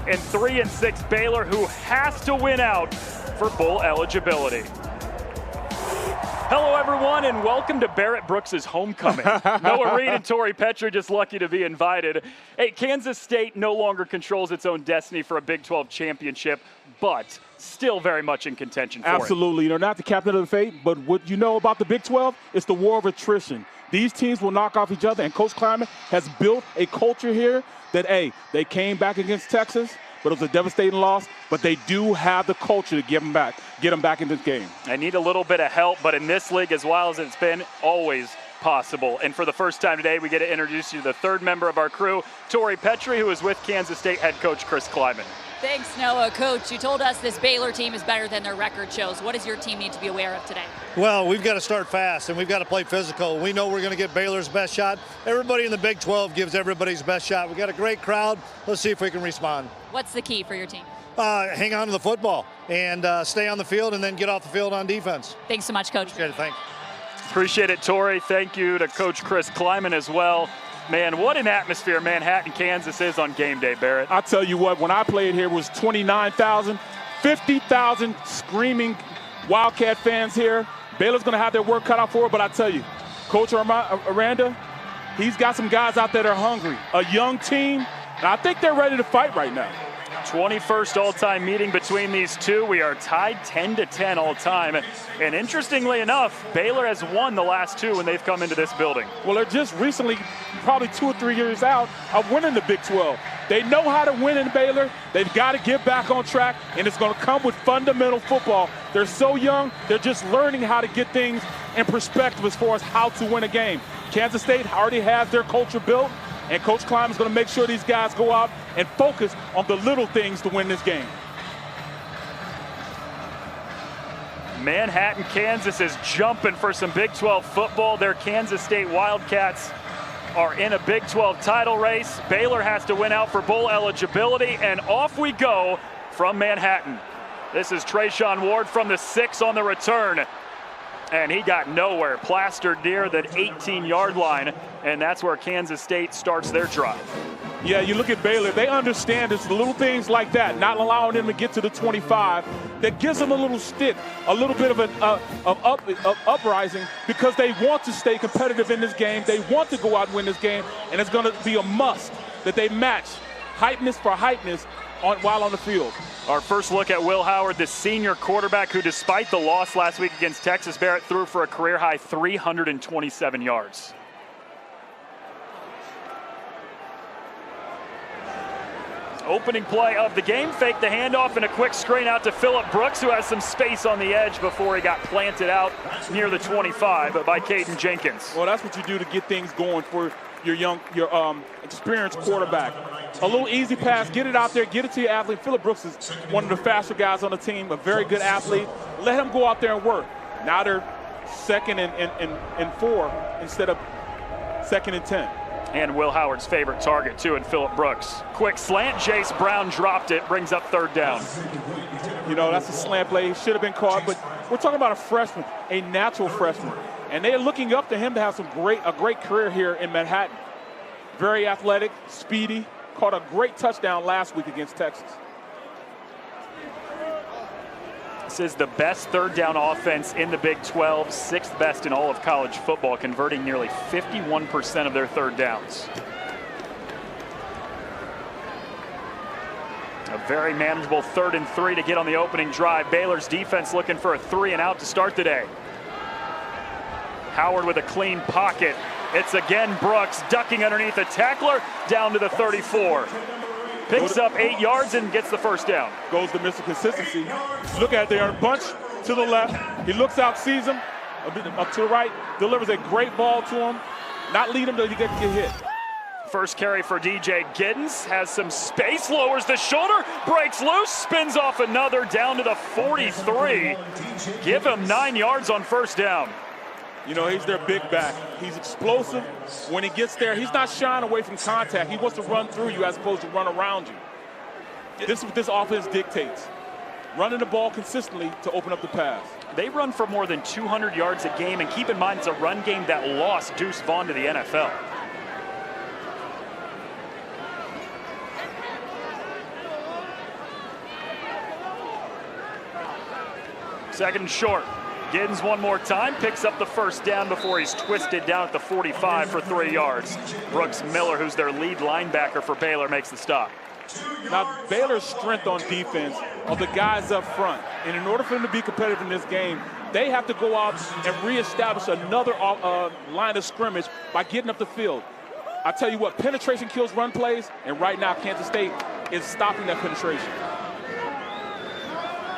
and 3-6 Baylor, who has to win out for bowl eligibility. Hello, everyone, and welcome to Barrett Brooks' homecoming. Noah Reed and Tori Petrie just lucky to be invited. Hey, Kansas State no longer controls its own destiny for a Big 12 championship, but still very much in contention for Absolutely. You know, not the captain of the fate, but what you know about the Big 12, it's the war of attrition. These teams will knock off each other, and Coach Kleiman has built a culture here that, hey, they came back against Texas, but it was a devastating loss, but they do have the culture to get them back in this game. They need a little bit of help, but in this league, as wild as it's been, always possible. And for the first time today, we get to introduce you to the third member of our crew, Tori Petrie, who is with Kansas State head coach Chris Kleiman. Thanks, Noah. Coach, you told us this Baylor team is better than their record shows. What does your team need to be aware of today? Well, we've got to start fast, and we've got to play physical. We know we're going to get Baylor's best shot. Everybody in the Big 12 gives everybody's best shot. We've got a great crowd. Let's see if we can respond. What's the key for your team? Hang on to the football and stay on the field and then get off the field on defense. Thanks so much, Coach. Appreciate it. Thanks. Appreciate it, Tori. Thank you to Coach Chris Kleiman as well. Man, what an atmosphere Manhattan, Kansas is on game day, Barrett. I'll tell you what, when I played here, it was 29,000, 50,000 screaming Wildcat fans here. Baylor's going to have their work cut out for it, but I tell you, Coach Aranda, he's got some guys out there that are hungry. A young team, and I think they're ready to fight right now. 21st all-time meeting between these two. We are tied 10-10 all-time. And interestingly enough, Baylor has won the last two when they've come into this building. Well, they're just recently, probably 2 or 3 years out of winning the Big 12. They know how to win in Baylor. They've got to get back on track, and it's going to come with fundamental football. They're so young, they're just learning how to get things in perspective as far as how to win a game. Kansas State already has their culture built, and Coach Kleiman is going to make sure these guys go out and focus on the little things to win this game. Manhattan, Kansas is jumping for some Big 12 football. Their Kansas State Wildcats are in a Big 12 title race. Baylor has to win out for bowl eligibility, and off we go from Manhattan. This is Trayshawn Ward from the 6 on the return. And he got nowhere, plastered near the 18-yard line, and that's where Kansas State starts their drive. Yeah, you look at Baylor, they understand it's the little things like that, not allowing them to get to the 25, that gives them a little stick, a little bit of an uprising, because they want to stay competitive in this game. They want to go out and win this game, and it's going to be a must that they match hypeness for hypeness while on the field. Our first look at Will Howard, the senior quarterback who, despite the loss last week against Texas, Barrett threw for a career-high 327 yards. Opening play of the game, fake the handoff and a quick screen out to Phillip Brooks, who has some space on the edge before he got planted out near the 25 by Caden Jenkins. Well, that's what you do to get things going for your experienced quarterback. A little easy pass, get it out there, get it to your athlete. Phillip Brooks is one of the faster guys on the team, a very good athlete. Let him go out there and work. Now they're 2nd and 4 instead of 2nd and 10. And Will Howard's favorite target, too, in Phillip Brooks. Quick slant, Jace Brown dropped it, brings up 3rd down. You know, that's a slant play. He should have been caught, but we're talking about a freshman, a natural freshman. And they're looking up to him to have a great career here in Manhattan. Very athletic, speedy, caught a great touchdown last week against Texas. This is the best 3rd down offense in the Big 12, 6th best in all of college football, converting nearly 51% of their 3rd downs. A very manageable 3rd and 3 to get on the opening drive. Baylor's defense looking for a 3 and out to start the day. Howard with a clean pocket. It's again Brooks ducking underneath a tackler down to the 34. Picks up 8 yards and gets the 1st down. Goes to Mr. Consistency. Look at it there, bunch to the left. He looks out, sees him, up to the right, delivers a great ball to him. Not lead him till he gets hit. First carry for DJ Giddens, has some space, lowers the shoulder, breaks loose, spins off another down to the 43. Give him 9 yards on 1st down. You know, he's their big back. He's explosive. When he gets there, he's not shying away from contact. He wants to run through you as opposed to run around you. This is what this offense dictates. Running the ball consistently to open up the pass. They run for more than 200 yards a game, and keep in mind it's a run game that lost Deuce Vaughn to the NFL. Second and short. Giddens one more time, picks up the first down before he's twisted down at the 45 for 3 yards. Brooks Miller, who's their lead linebacker for Baylor, makes the stop. Now, Baylor's strength on defense are the guys up front. And in order for them to be competitive in this game, they have to go out and reestablish another line of scrimmage by getting up the field. I tell you what, penetration kills run plays, and right now Kansas State is stopping that penetration.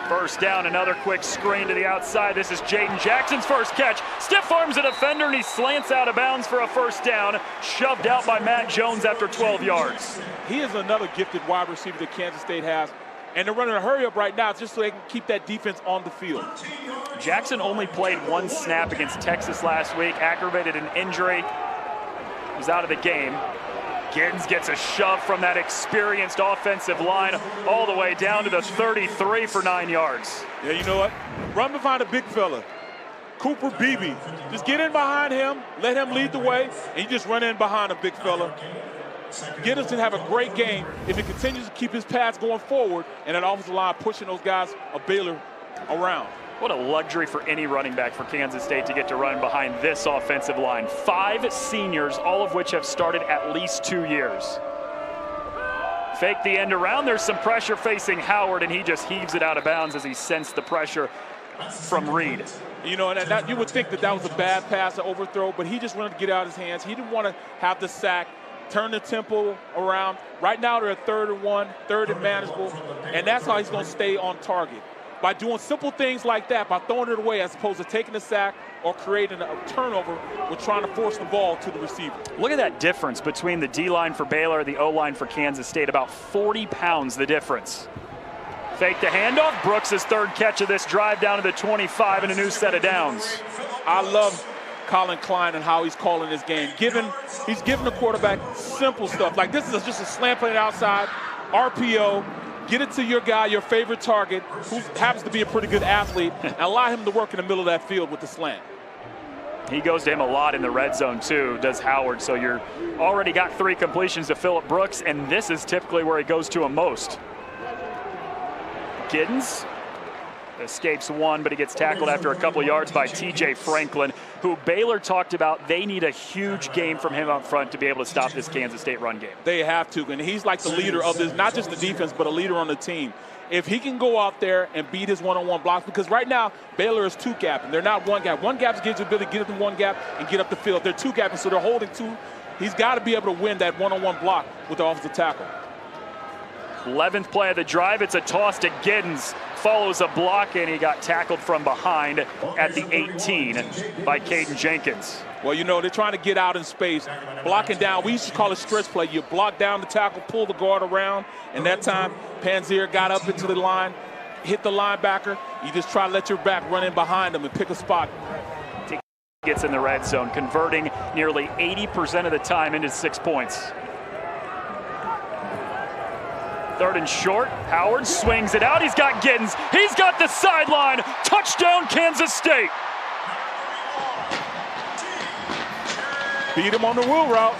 First down, another quick screen to the outside. This is Jaden Jackson's first catch. Stiff arms a defender, and he slants out of bounds for a first down, shoved out by Matt Jones after 12 yards. He is another gifted wide receiver that Kansas State has, and they're running a hurry-up right now just so they can keep that defense on the field. Jackson only played 1 snap against Texas last week, aggravated an injury. He was out of the game. Giddens gets a shove from that experienced offensive line all the way down to the 33 for 9 yards. Yeah, you know what? Run behind a big fella. Cooper Beebe. Just get in behind him, let him lead the way, and you just run in behind a big fella. Giddens can have a great game if he continues to keep his pass going forward and that offensive line pushing those guys of Baylor around. What a luxury for any running back for Kansas State to get to run behind this offensive line. 5 seniors, all of which have started at least 2 years. Fake the end around. There's some pressure facing Howard, and he just heaves it out of bounds as he sensed the pressure from Reed. You know, and that, you would think that was a bad pass, an overthrow, but he just wanted to get out of his hands. He didn't want to have the sack, turn the tempo around. Right now they're at 3rd and 1, 3rd and manageable, and that's how he's going to stay on target. By doing simple things like that, by throwing it away as opposed to taking a sack or creating a turnover, we're trying to force the ball to the receiver. Look at that difference between the D-line for Baylor, the O-line for Kansas State. About 40 pounds, the difference. Fake the handoff. Brooks' 3rd catch of this drive down to the 25 and a new set of downs. I love Colin Klein and how he's calling this game. He's giving the quarterback simple stuff. Like this is just a slant play outside, RPO, get it to your guy, your favorite target, who happens to be a pretty good athlete, and allow him to work in the middle of that field with the slant. He goes to him a lot in the red zone too, does Howard. So you're already got 3 completions to Phillip Brooks, and this is typically where he goes to him most. Giddens escapes 1, but he gets tackled after a couple yards by TJ Franklin, who Baylor talked about. They need a huge game from him up front to be able to stop this Kansas State run game. They have to, and he's like the leader of this, not just the defense, but a leader on the team. If he can go out there and beat his one-on-one blocks, because right now Baylor is 2-gapping. They're not 1-gap. 1-gap gives you the ability to get up in 1-gap and get up the field. They're 2-gapping, so they're holding 2. He's got to be able to win that one-on-one block with the offensive tackle. 11th play of the drive, it's a toss to Giddens. Follows a block, and he got tackled from behind at the 18 by Caden Jenkins. Well, you know, they're trying to get out in space, blocking down. We used to call it stretch play. You block down the tackle, pull the guard around, and that time Panzier got up into the line, hit the linebacker. You just try to let your back run in behind him and pick a spot. Gets in the red zone, converting nearly 80% of the time into 6 points. 3rd and short. Howard swings it out. He's got Giddens. He's got the sideline. Touchdown, Kansas State. Beat him on the wheel route.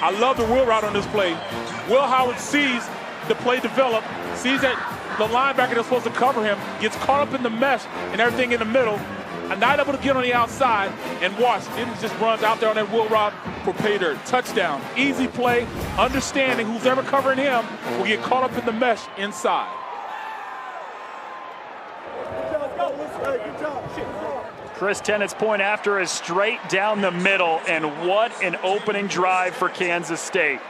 I love the wheel route on this play. Will Howard sees the play develop, sees that the linebacker that's supposed to cover him gets caught up in the mesh and everything in the middle, and not able to get on the outside and watch. Giddens just runs out there on that wheel route for pay dirt. Touchdown. Easy play, understanding who's ever covering him will get caught up in the mesh inside. Chris Tennett's point after is straight down the middle, and what an opening drive for Kansas State.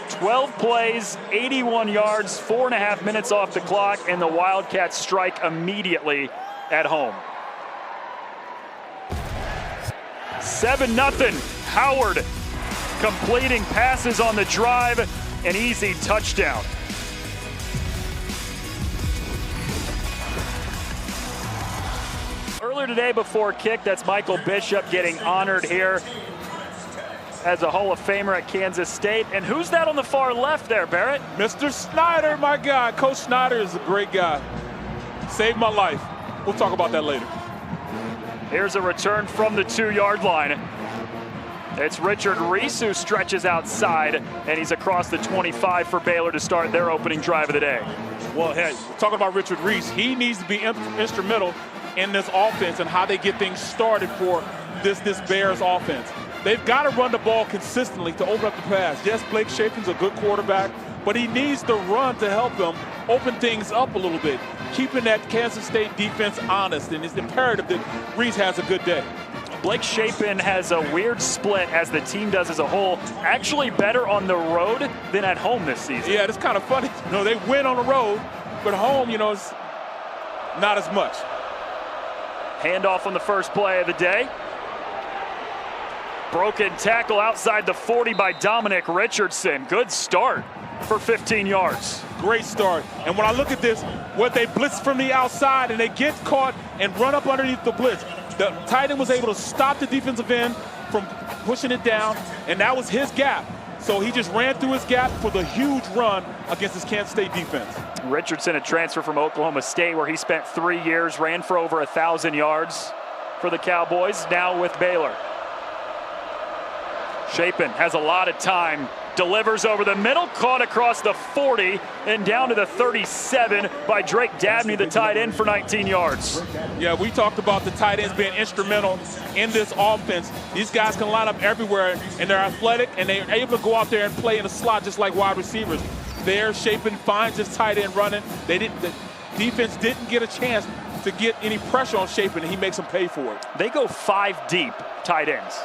12 plays, 81 yards, 4.5 minutes off the clock, and the Wildcats strike immediately at home. 7-0. Howard completing passes on the drive, an easy touchdown. Earlier today before kick, that's Michael Bishop getting honored here as a Hall of Famer at Kansas State. And who's that on the far left there, Barrett? Mr. Snyder, my guy. Coach Snyder is a great guy. Saved my life. We'll talk about that later. Here's a return from the 2-yard line. It's Richard Reese who stretches outside, and he's across the 25 for Baylor to start their opening drive of the day. Well, hey, talking about Richard Reese, he needs to be instrumental in this offense and how they get things started for this Bears offense. They've got to run the ball consistently to open up the pass. Yes, Blake Shapen's a good quarterback, but he needs to run to help them open things up a little bit, keeping that Kansas State defense honest, and it's imperative that Reese has a good day. Blake Shapen has a weird split, as the team does as a whole, actually better on the road than at home this season. Yeah, it's kind of funny. You know, they win on the road, but home, you know, it's not as much. Handoff on the first play of the day. Broken tackle outside the 40 by Dominic Richardson. Good start for 15 yards. Great start. And when I look at this, where they blitz from the outside and they get caught and run up underneath the blitz, the tight end was able to stop the defensive end from pushing it down, and that was his gap. So he just ran through his gap for the huge run against this Kansas State defense. Richardson, a transfer from Oklahoma State, where he spent 3 years, ran for over 1,000 yards for the Cowboys, now with Baylor. Shapen has a lot of time, delivers over the middle, caught across the 40 and down to the 37 by Drake Dabney, the tight end, for 19 yards. Yeah, we talked about the tight ends being instrumental in this offense. These guys can line up everywhere, and they're athletic, and they're able to go out there and play in the slot just like wide receivers. There, Shapen finds his tight end running. The defense didn't get a chance to get any pressure on Shapen, and he makes them pay for it. They go 5 deep, tight ends.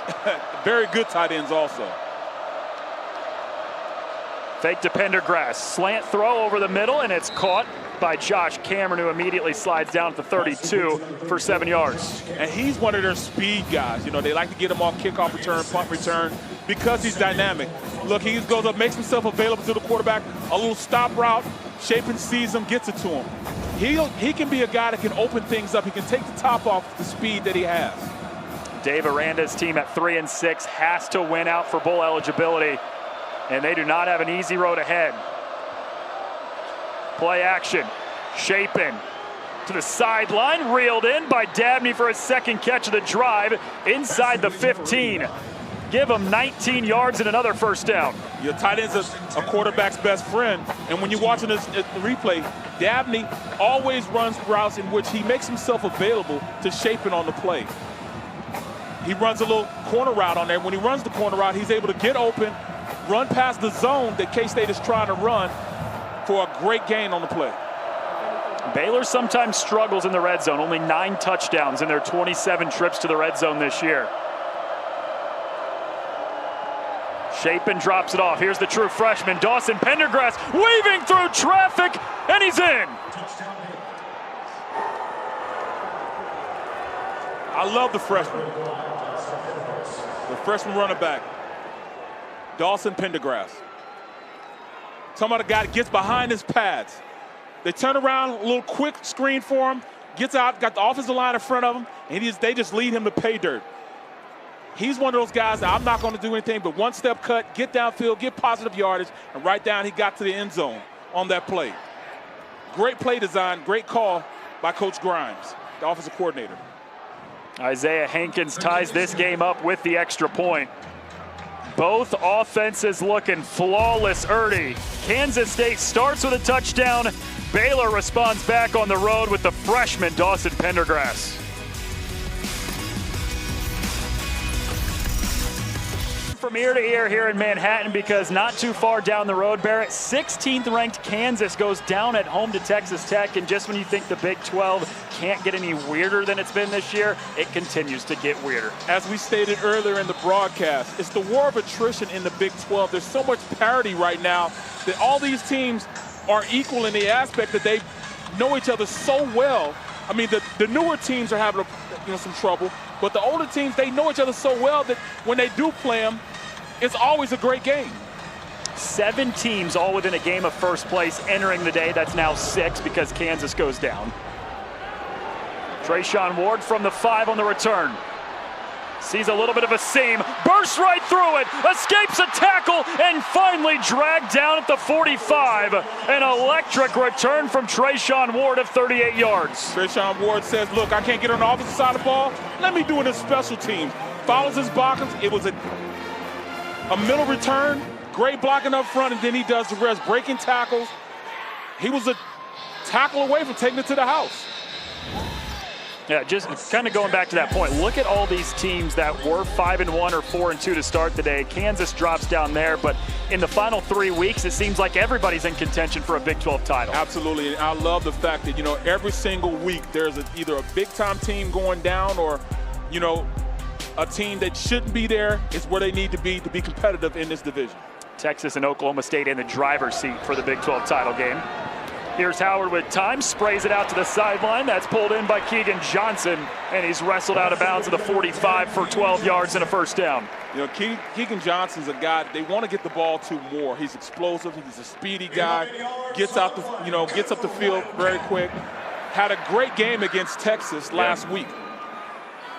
Very good tight ends also. Fake to Pendergrass, slant throw over the middle, and it's caught by Josh Cameron, who immediately slides down at the 32 for 7 yards. And he's one of their speed guys. You know, they like to get him on kickoff return, punt return, because he's dynamic. Look, he goes up, makes himself available to the quarterback, a little stop route. Shapen sees him, gets it to him. He can be a guy that can open things up. He can take the top off the speed that he has. Dave Aranda's team at 3-6 has to win out for bowl eligibility, and they do not have an easy road ahead. Play action. Shapen to the sideline, reeled in by Dabney for his second catch of the drive inside the 15. Give him 19 yards and another first down. Your tight end's a quarterback's best friend, and when you're watching this replay, Dabney always runs routes in which he makes himself available to Shapen on the play. He runs a little corner route on there. When he runs the corner route, he's able to get open, run past the zone that K-State is trying to run for a great gain on the play. Baylor sometimes struggles in the red zone. Only 9 touchdowns in their 27 trips to the red zone this year. Shapen drops it off. Here's the true freshman, Dawson Pendergrass, weaving through traffic, and he's in. I love the freshman. The freshman running back, Dawson Pendergrass. Talking about a guy that gets behind his pads. They turn around, a little quick screen for him, gets out, got the offensive line in front of him, and they just lead him to pay dirt. He's one of those guys that I'm not going to do anything but one-step cut, get downfield, get positive yardage, and right down he got to the end zone on that play. Great play design, great call by Coach Grimes, the offensive coordinator. Isaiah Hankins ties this game up with the extra point. Both offenses looking flawless early. Kansas State starts with a touchdown. Baylor responds back on the road with the freshman Dawson Pendergrass. From ear to ear here in Manhattan, because not too far down the road, Barrett, 16th ranked Kansas goes down at home to Texas Tech, and just when you think the Big 12 can't get any weirder than it's been this year, it continues to get weirder. As we stated earlier in the broadcast, it's the war of attrition in the Big 12. There's so much parity right now that all these teams are equal in the aspect that they know each other so well. I mean, the newer teams are having some trouble, but the older teams, they know each other so well that when they do play them, it's always a great game. 7 teams all within a game of first place entering the day. That's now 6 because Kansas goes down. Trayshawn Ward from the 5 on the return. Sees a little bit of a seam, bursts right through it, escapes a tackle, and finally dragged down at the 45. An electric return from Trayshawn Ward of 38 yards. Trayshawn Ward says, look, I can't get on the offensive side of the ball. Let me do it in special teams. Follows his blockers. It was a a middle return, great blocking up front, and then he does the rest, breaking tackles. He was a tackle away from taking it to the house. Yeah, just kind of going back to that point, look at all these teams that were 5-1 or 4-2 to start the day. Kansas drops down there, but in the final 3 weeks, it seems like everybody's in contention for a Big 12 title. Absolutely, and I love the fact that, every single week there's either a big-time team going down or, a team that shouldn't be there is where they need to be competitive in this division. Texas and Oklahoma State in the driver's seat for the Big 12 title game. Here's Howard with time, sprays it out to the sideline. That's pulled in by Keegan Johnson, and he's wrestled out of bounds at the 45 for 12 yards and a first down. Keegan Johnson's a guy they want to get the ball to more. He's explosive. He's a speedy guy. Gets up the field very quick. Had a great game against Texas last week.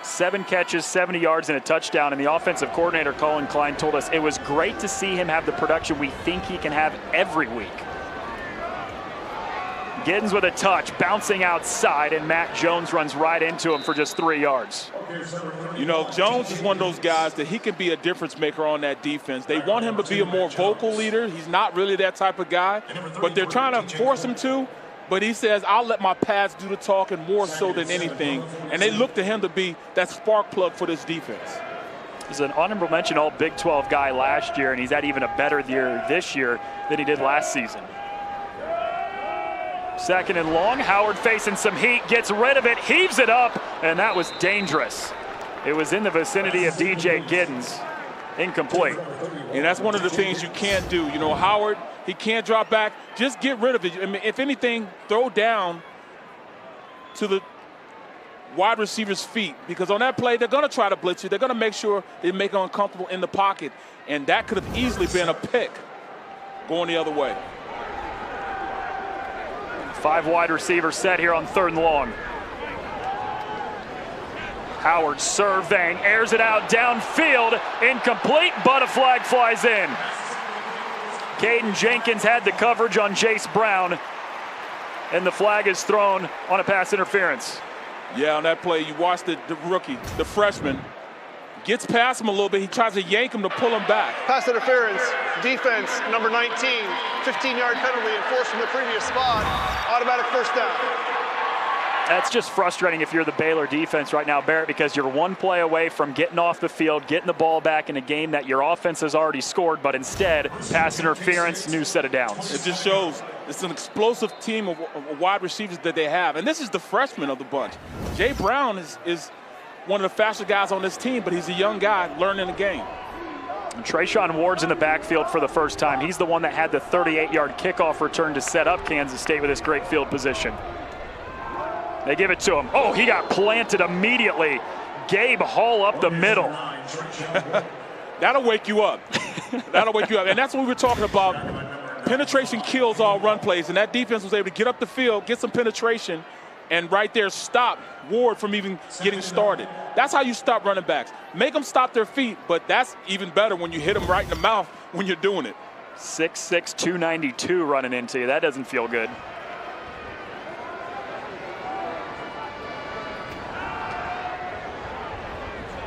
7 catches, 70 yards, and a touchdown. And the offensive coordinator, Colin Klein, told us it was great to see him have the production we think he can have every week. Giddens with a touch, bouncing outside, and Matt Jones runs right into him for just 3 yards. Jones is one of those guys that he can be a difference maker on that defense. They want him to be a more vocal leader. He's not really that type of guy, but they're trying to force him to. But he says, I'll let my pads do the talking more so than anything. And they look to him to be that spark plug for this defense. He's an honorable mention all Big 12 guy last year, and he's had even a better year this year than he did last season. 2nd and long, Howard facing some heat, gets rid of it, heaves it up, and that was dangerous. It was in the vicinity of DJ Giddens. Incomplete. And that's one of the things you can't do. Howard, he can't drop back. Just get rid of it. I mean, if anything, throw down to the wide receiver's feet, because on that play, they're going to try to blitz you. They're going to make sure they make it uncomfortable in the pocket, and that could have easily been a pick going the other way. 5 wide receivers set here on 3rd and long. Howard surveying, airs it out downfield, incomplete, but a flag flies in. Caden Jenkins had the coverage on Jace Brown, and the flag is thrown on a pass interference. Yeah, on that play, you watch the rookie, the freshman, gets past him a little bit. He tries to yank him to pull him back. Pass interference, defense, number 19, 15-yard penalty enforced from the previous spot, automatic first down. That's just frustrating if you're the Baylor defense right now, Barrett, because you're one play away from getting off the field, getting the ball back in a game that your offense has already scored, but instead, pass interference, new set of downs. It just shows it's an explosive team of wide receivers that they have. And this is the freshman of the bunch. Jay Brown is one of the faster guys on this team, but he's a young guy learning the game. And Trayshawn Ward's in the backfield for the first time. He's the one that had the 38-yard kickoff return to set up Kansas State with this great field position. They give it to him. Oh, he got planted immediately. Gabe Hall up the middle. That'll wake you up. That'll wake you up. And that's what we were talking about. Penetration kills all run plays, and that defense was able to get up the field, get some penetration, and right there stop Ward from even getting started. That's how you stop running backs. Make them stop their feet, but that's even better when you hit them right in the mouth when you're doing it. 6'6", 292 running into you. That doesn't feel good.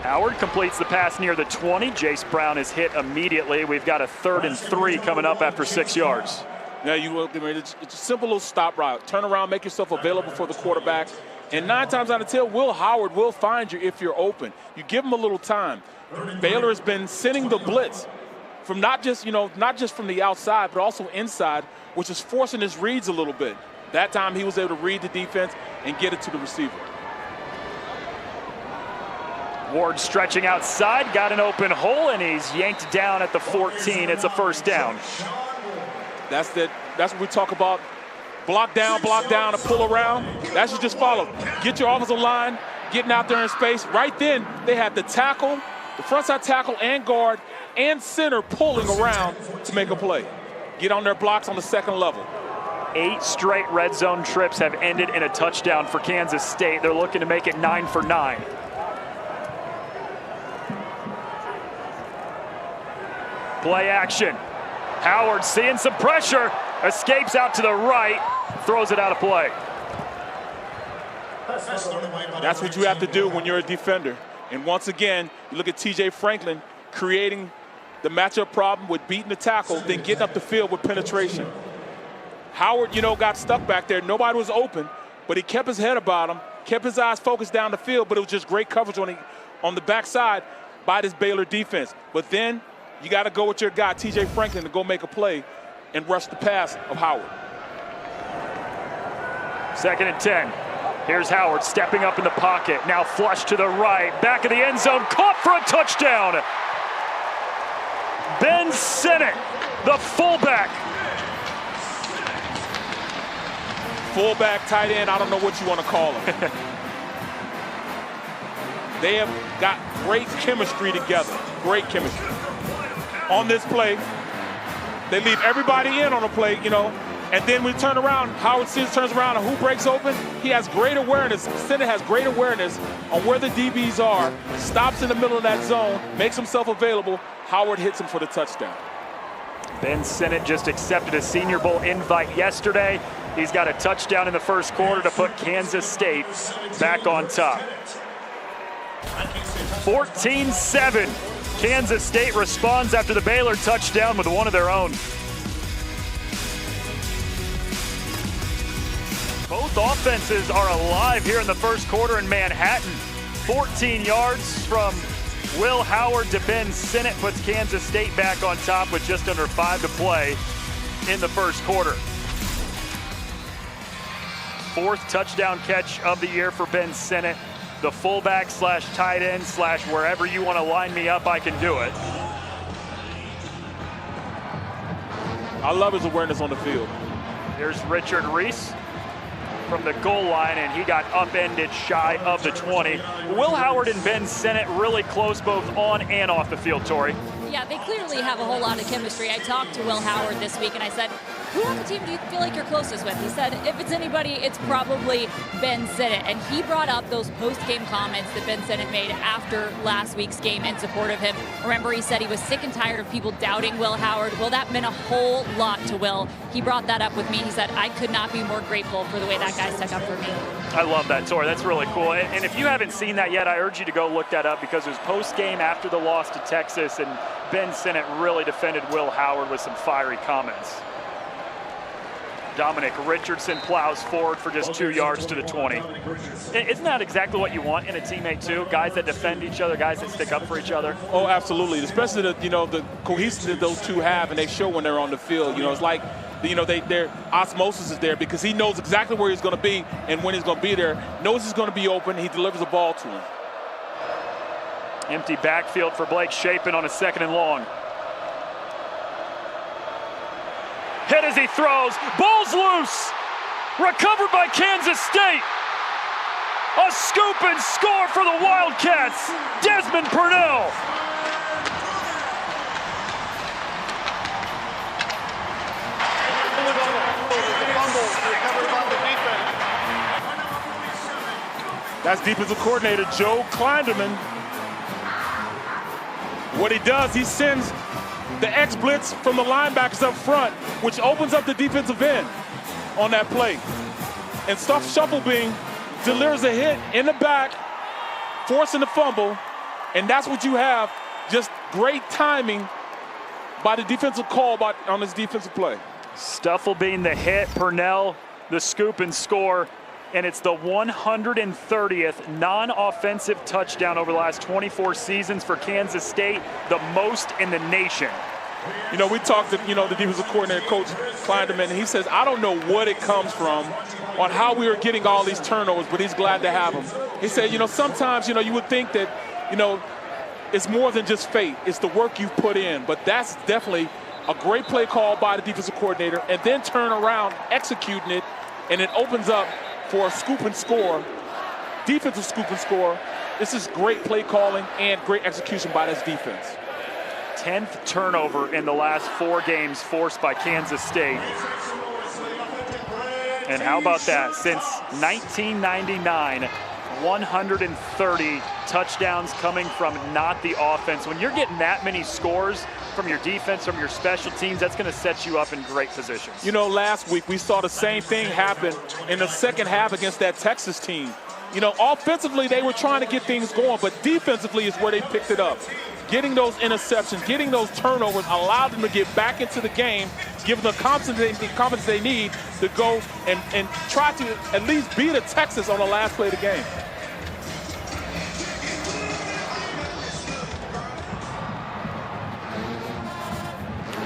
Howard completes the pass near the 20. Jace Brown is hit immediately. We've got a 3rd and 3 coming up after 6 yards. Yeah, it's a simple little stop route. Turn around, make yourself available for the quarterback. And 9 times out of 10, Will Howard will find you if you're open. You give him a little time. Baylor has been sending the blitz from not just from the outside, but also inside, which is forcing his reads a little bit. That time he was able to read the defense and get it to the receiver. Ward stretching outside, got an open hole, and he's yanked down at the 14. It's a first down. That's what we talk about. Block down, and pull around. That should just follow. Get your offensive line, getting out there in space. Right then, they had the tackle, the frontside tackle and guard, and center pulling around to make a play. Get on their blocks on the 2nd level. 8 straight red zone trips have ended in a touchdown for Kansas State. They're looking to make it 9 for 9. Play action. Howard seeing some pressure, escapes out to the right, throws it out of play. That's what you have to do when you're a defender. And once again, you look at TJ Franklin creating the matchup problem with beating the tackle than getting up the field with penetration. Howard, got stuck back there. Nobody was open, but he kept his head about him, kept his eyes focused down the field, but it was just great coverage on the backside by this Baylor defense. But then you got to go with your guy, T.J. Franklin, to go make a play and rush the pass of Howard. 2nd and 10. Here's Howard stepping up in the pocket. Now flush to the right. Back of the end zone. Caught for a touchdown. Ben Sinnott, the fullback. Fullback, tight end, I don't know what you want to call him. They have got great chemistry together. Great chemistry. On this play, they leave everybody in on the play, and then we turn around, Howard Sinnott turns around, and who breaks open? He has great awareness. Sinnott has great awareness on where the DBs are, stops in the middle of that zone, makes himself available. Howard hits him for the touchdown. Ben Sinnott just accepted a Senior Bowl invite yesterday. He's got a touchdown in the first quarter to put Kansas State back on top. 14-7. Kansas State responds after the Baylor touchdown with one of their own. Both offenses are alive here in the first quarter in Manhattan. 14 yards from Will Howard to Ben Sinnott puts Kansas State back on top with just under 5 to play in the first quarter. 4th touchdown catch of the year for Ben Sinnott. The fullback slash tight end slash wherever you want to line me up, I can do it. I love his awareness on the field. Here's Richard Reese from the goal line, and he got upended shy of the 20. Will Howard and Ben Sinnott really close both on and off the field, Tori. Yeah, they clearly have a whole lot of chemistry. I talked to Will Howard this week, and I said, who on the team do you feel like you're closest with? He said, if it's anybody, it's probably Ben Sinnott. And he brought up those post-game comments that Ben Sinnott made after last week's game in support of him. Remember, he said he was sick and tired of people doubting Will Howard. Well, that meant a whole lot to Will. He brought that up with me. He said, I could not be more grateful for the way that guy stuck up for me. I love that, Tori. That's really cool. And if you haven't seen that yet, I urge you to go look that up because it was post-game after the loss to Texas, and Ben Sinnott really defended Will Howard with some fiery comments. Dominic Richardson plows forward for just 2 yards to the 20. Isn't that exactly what you want in a teammate too? Guys that defend each other, guys that stick up for each other. Oh, absolutely. Especially the cohesiveness those two have, and they show when they're on the field. It's like their osmosis is there because he knows exactly where he's going to be and when he's going to be there. Knows he's going to be open. He delivers the ball to him. Empty backfield for Blake Shapen on a 2nd and long. Hit as he throws. Ball's loose. Recovered by Kansas State. A scoop and score for the Wildcats. Desmond Purnell. That's defensive coordinator Joe Klinderman. What he does, he sends the X-blitz from the linebackers up front, which opens up the defensive end on that play. And Stuff Shufflebean delivers a hit in the back, forcing the fumble, and that's what you have. Just great timing by the defensive call on this defensive play. Stufflebean the hit, Purnell the scoop and score, and it's the 130th non-offensive touchdown over the last 24 seasons for Kansas State, the most in the nation. We talked to, the defensive coordinator, Coach Klinderman, and he says, I don't know what it comes from on how we are getting all these turnovers, but he's glad to have them. He said, sometimes, you would think that, it's more than just fate. It's the work you've put in, but that's definitely a great play call by the defensive coordinator, and then turn around, executing it, and it opens up for a scoop and score, defensive scoop and score. This is great play calling and great execution by this defense. 10th turnover in the last 4 games forced by Kansas State. And how about that? Since 1999, 130 touchdowns coming from not the offense. When you're getting that many scores from your defense, from your special teams, that's going to set you up in great positions. Last week we saw the same thing happen in the second half against that Texas team. Offensively they were trying to get things going, but defensively is where they picked it up. getting those interceptions, getting those turnovers allowed them to get back into the game, give them the confidence they need to go and try to at least beat a Texas on the last play of the game.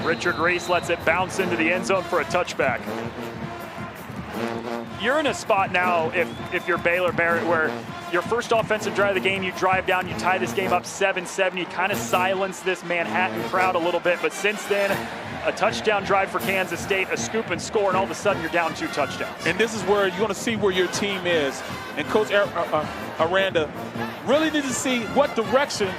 Richard Reese lets it bounce into the end zone for a touchback. You're in a spot now, if you're Baylor, Barrett, where your first offensive drive of the game, you drive down, you tie this game up 7-7, you kind of silence this Manhattan crowd a little bit, but since then, a touchdown drive for Kansas State, a scoop and score, and all of a sudden you're down 2 touchdowns. And this is where you're going to see where your team is. And Coach Aranda really needs to see what direction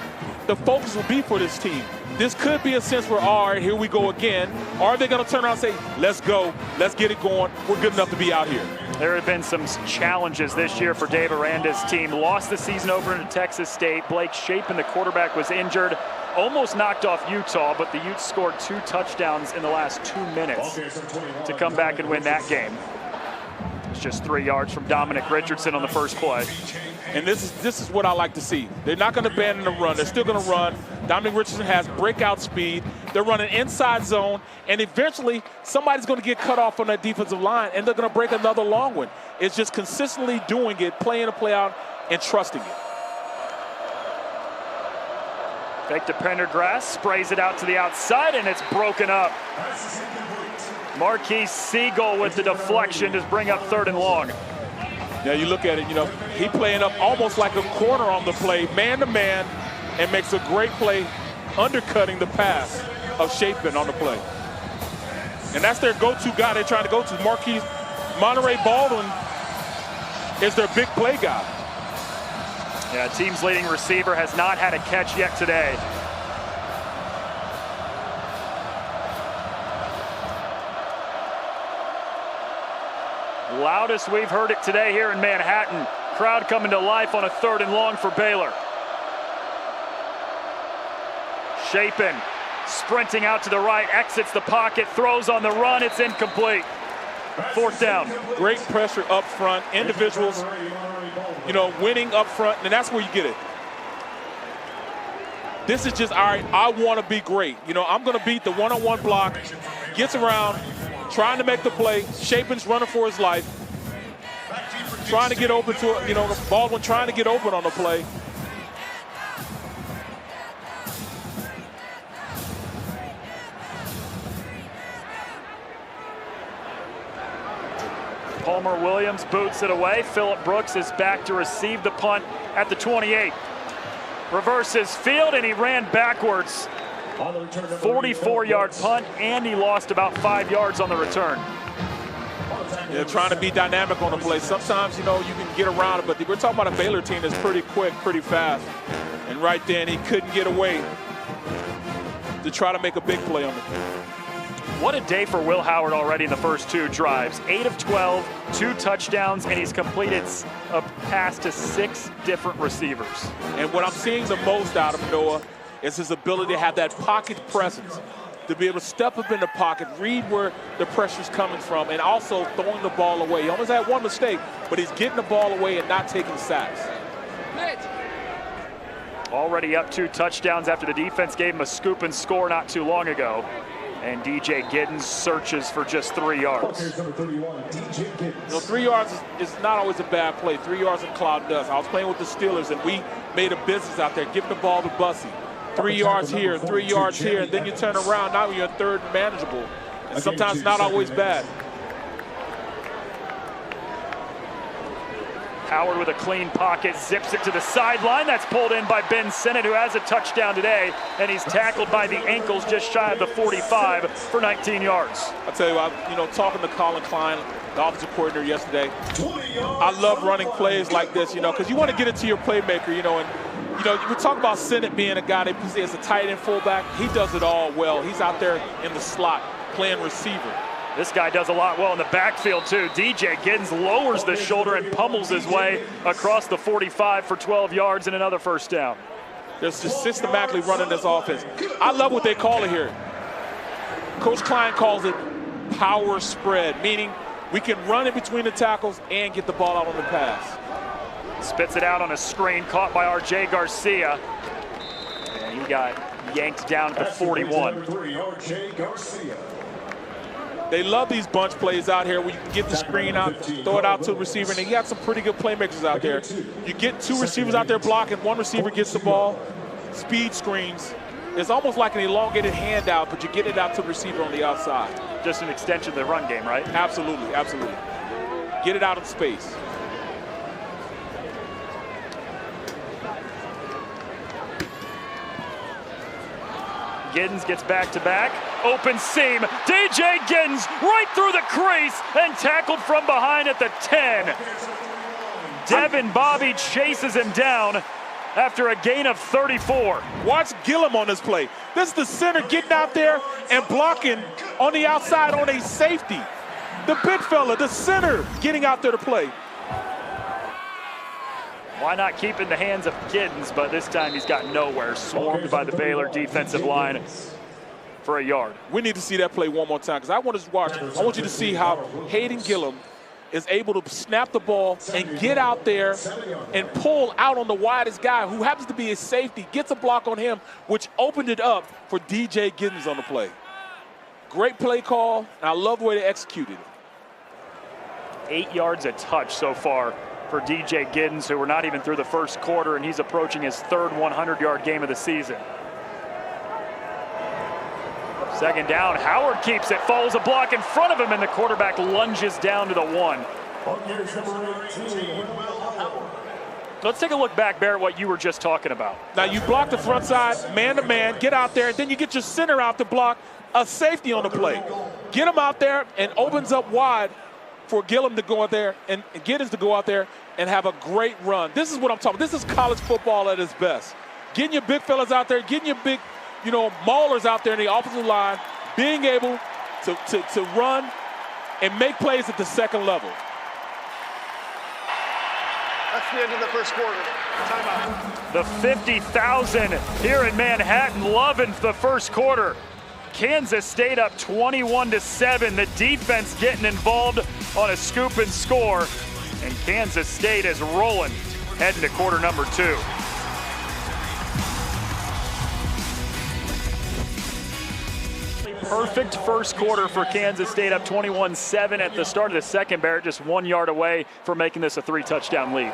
the focus will be for this team. This could be a sense where, all right, here we go again. Are they going to turn around and say, let's go, let's get it going, we're good enough to be out here? There have been some challenges this year for Dave Aranda's team. Lost the season opener to Texas State. Blake Shapen, the quarterback, was injured. Almost knocked off Utah, but the Utes scored 2 touchdowns in the last 2 minutes to come back and win that game. It's just 3 yards from Dominic Richardson on the first play. And this is what I like to see. They're not going to abandon the run. They're still going to run. Dominic Richardson has breakout speed. They're running inside zone, and eventually somebody's going to get cut off on that defensive line, and they're going to break another long one. It's just consistently doing it, playing a play out, and trusting it. Fake to Pendergrass, sprays it out to the outside, and it's broken up. Marquise Siegel with the deflection to bring up 3rd and long. Yeah, you look at it, he playing up almost like a corner on the play, man-to-man, and makes a great play undercutting the pass of Shapen on the play. And that's their go-to guy they're trying to go to. Marquise Monterey Baldwin is their big play guy. Yeah, team's leading receiver has not had a catch yet today. Loudest we've heard it today here in Manhattan. Crowd coming to life on a 3rd and long for Baylor. Shapen sprinting out to the right, exits the pocket, throws on the run, it's incomplete. 4th down. Great pressure up front, individuals, winning up front, and that's where you get it. This is just, all right, I want to be great. I'm going to beat the one-on-one block, gets around, trying to make the play. Shapen's running for his life, trying to get open to Baldwin trying to get open on the play. Palmer Williams boots it away. Phillip Brooks is back to receive the punt at the 28. Reverses field, and he ran backwards. 44-yard punt, and he lost about 5 yards on the return. Yeah, trying to be dynamic on the play. Sometimes, you can get around it, but we're talking about a Baylor team that's pretty quick, pretty fast. And right then, he couldn't get away to try to make a big play on it. What a day for Will Howard already in the first 2 drives. 8 of 12, 2 touchdowns, and he's completed a pass to 6 different receivers. And what I'm seeing the most out of Noah is his ability to have that pocket presence, to be able to step up in the pocket, read where the pressure's coming from, and also throwing the ball away. He almost had one mistake, but he's getting the ball away and not taking sacks. Already up 2 touchdowns after the defense gave him a scoop and score not too long ago. And DJ Giddens searches for just 3 yards. 3 yards is not always a bad play. 3 yards in cloud dust. I was playing with the Steelers, and we made a business out there, giving the ball to Bussy. 3 yards here, 3 yards here, and then you turn around. Now you're 3rd and manageable. And sometimes not always bad. Howard with a clean pocket, zips it to the sideline. That's pulled in by Ben Sinnott, who has a touchdown today, and he's tackled by the ankles just shy of the 45 for 19 yards. I'll tell you what, talking to Colin Klein, the offensive coordinator yesterday, I love running plays like this, because you want to get it to your playmaker, and we talk about Sinnott being a guy that plays as a tight end fullback. He does it all well. He's out there in the slot playing receiver. This guy does a lot well in the backfield, too. DJ Giddens lowers the shoulder and pummels his way across the 45 for 12 yards and another first down. They're just systematically running this offense. I love what they call it here. Coach Klein calls it power spread, meaning we can run in between the tackles and get the ball out on the pass. Spits it out on a screen, caught by R.J. Garcia. And he he got yanked down at the 41. They love these bunch plays out here where you can get the screen out, throw it out to the receiver, and you got some pretty good playmakers out there. You get two receivers out there blocking, one receiver gets the ball, speed screens. It's almost like an elongated handout, but you get it out to the receiver on the outside. Just an extension of the run game, right? Absolutely, absolutely. Get it out of space. Giddens gets back to back. Open seam. DJ Giddens right through the crease and tackled from behind at the 10. Devin Bobby chases him down after a gain of 34. Watch Gillum on this play. This is the center getting out there and blocking on the outside on a safety. The big fella, the center, getting out there to play. Why not keep in the hands of Giddens, but this time he's got nowhere. Swarmed by the Baylor defensive line for a yard. We need to see that play one more time because I want to watch. I want you to see how Hayden Gillum is able to snap the ball and get out there and pull out on the widest guy who happens to be his safety, gets a block on him, which opened it up for DJ Giddens on the play. Great play call, and I love the way they executed it. 8 yards a touch so far for DJ Giddens, who we're not even through the first quarter, and he's approaching his third 100-yard game of the season. Second down, Howard keeps it, follows a block in front of him, and the quarterback lunges down to the 1. Let's take a look back, Barrett, what you were just talking about. Now you block the front side, man-to-man, get out there, and then you get your center out to block a safety on the play. Get him out there and opens up wide for Gillum to go out there and Giddens to go out there and have a great run. This is what I'm talking about. This is college football at its best. Getting your big fellas out there, getting your big, maulers out there in the offensive line, being able to run and make plays at the second level. That's the end of the first quarter. Timeout. The 50,000 here in Manhattan loving the first quarter. Kansas State up 21-7. The defense getting involved on a scoop and score. And Kansas State is rolling, heading to quarter number 2. Perfect first quarter for Kansas State, up 21-7 at the start of the second. Barrett just 1 yard away from making this a 3-touchdown lead.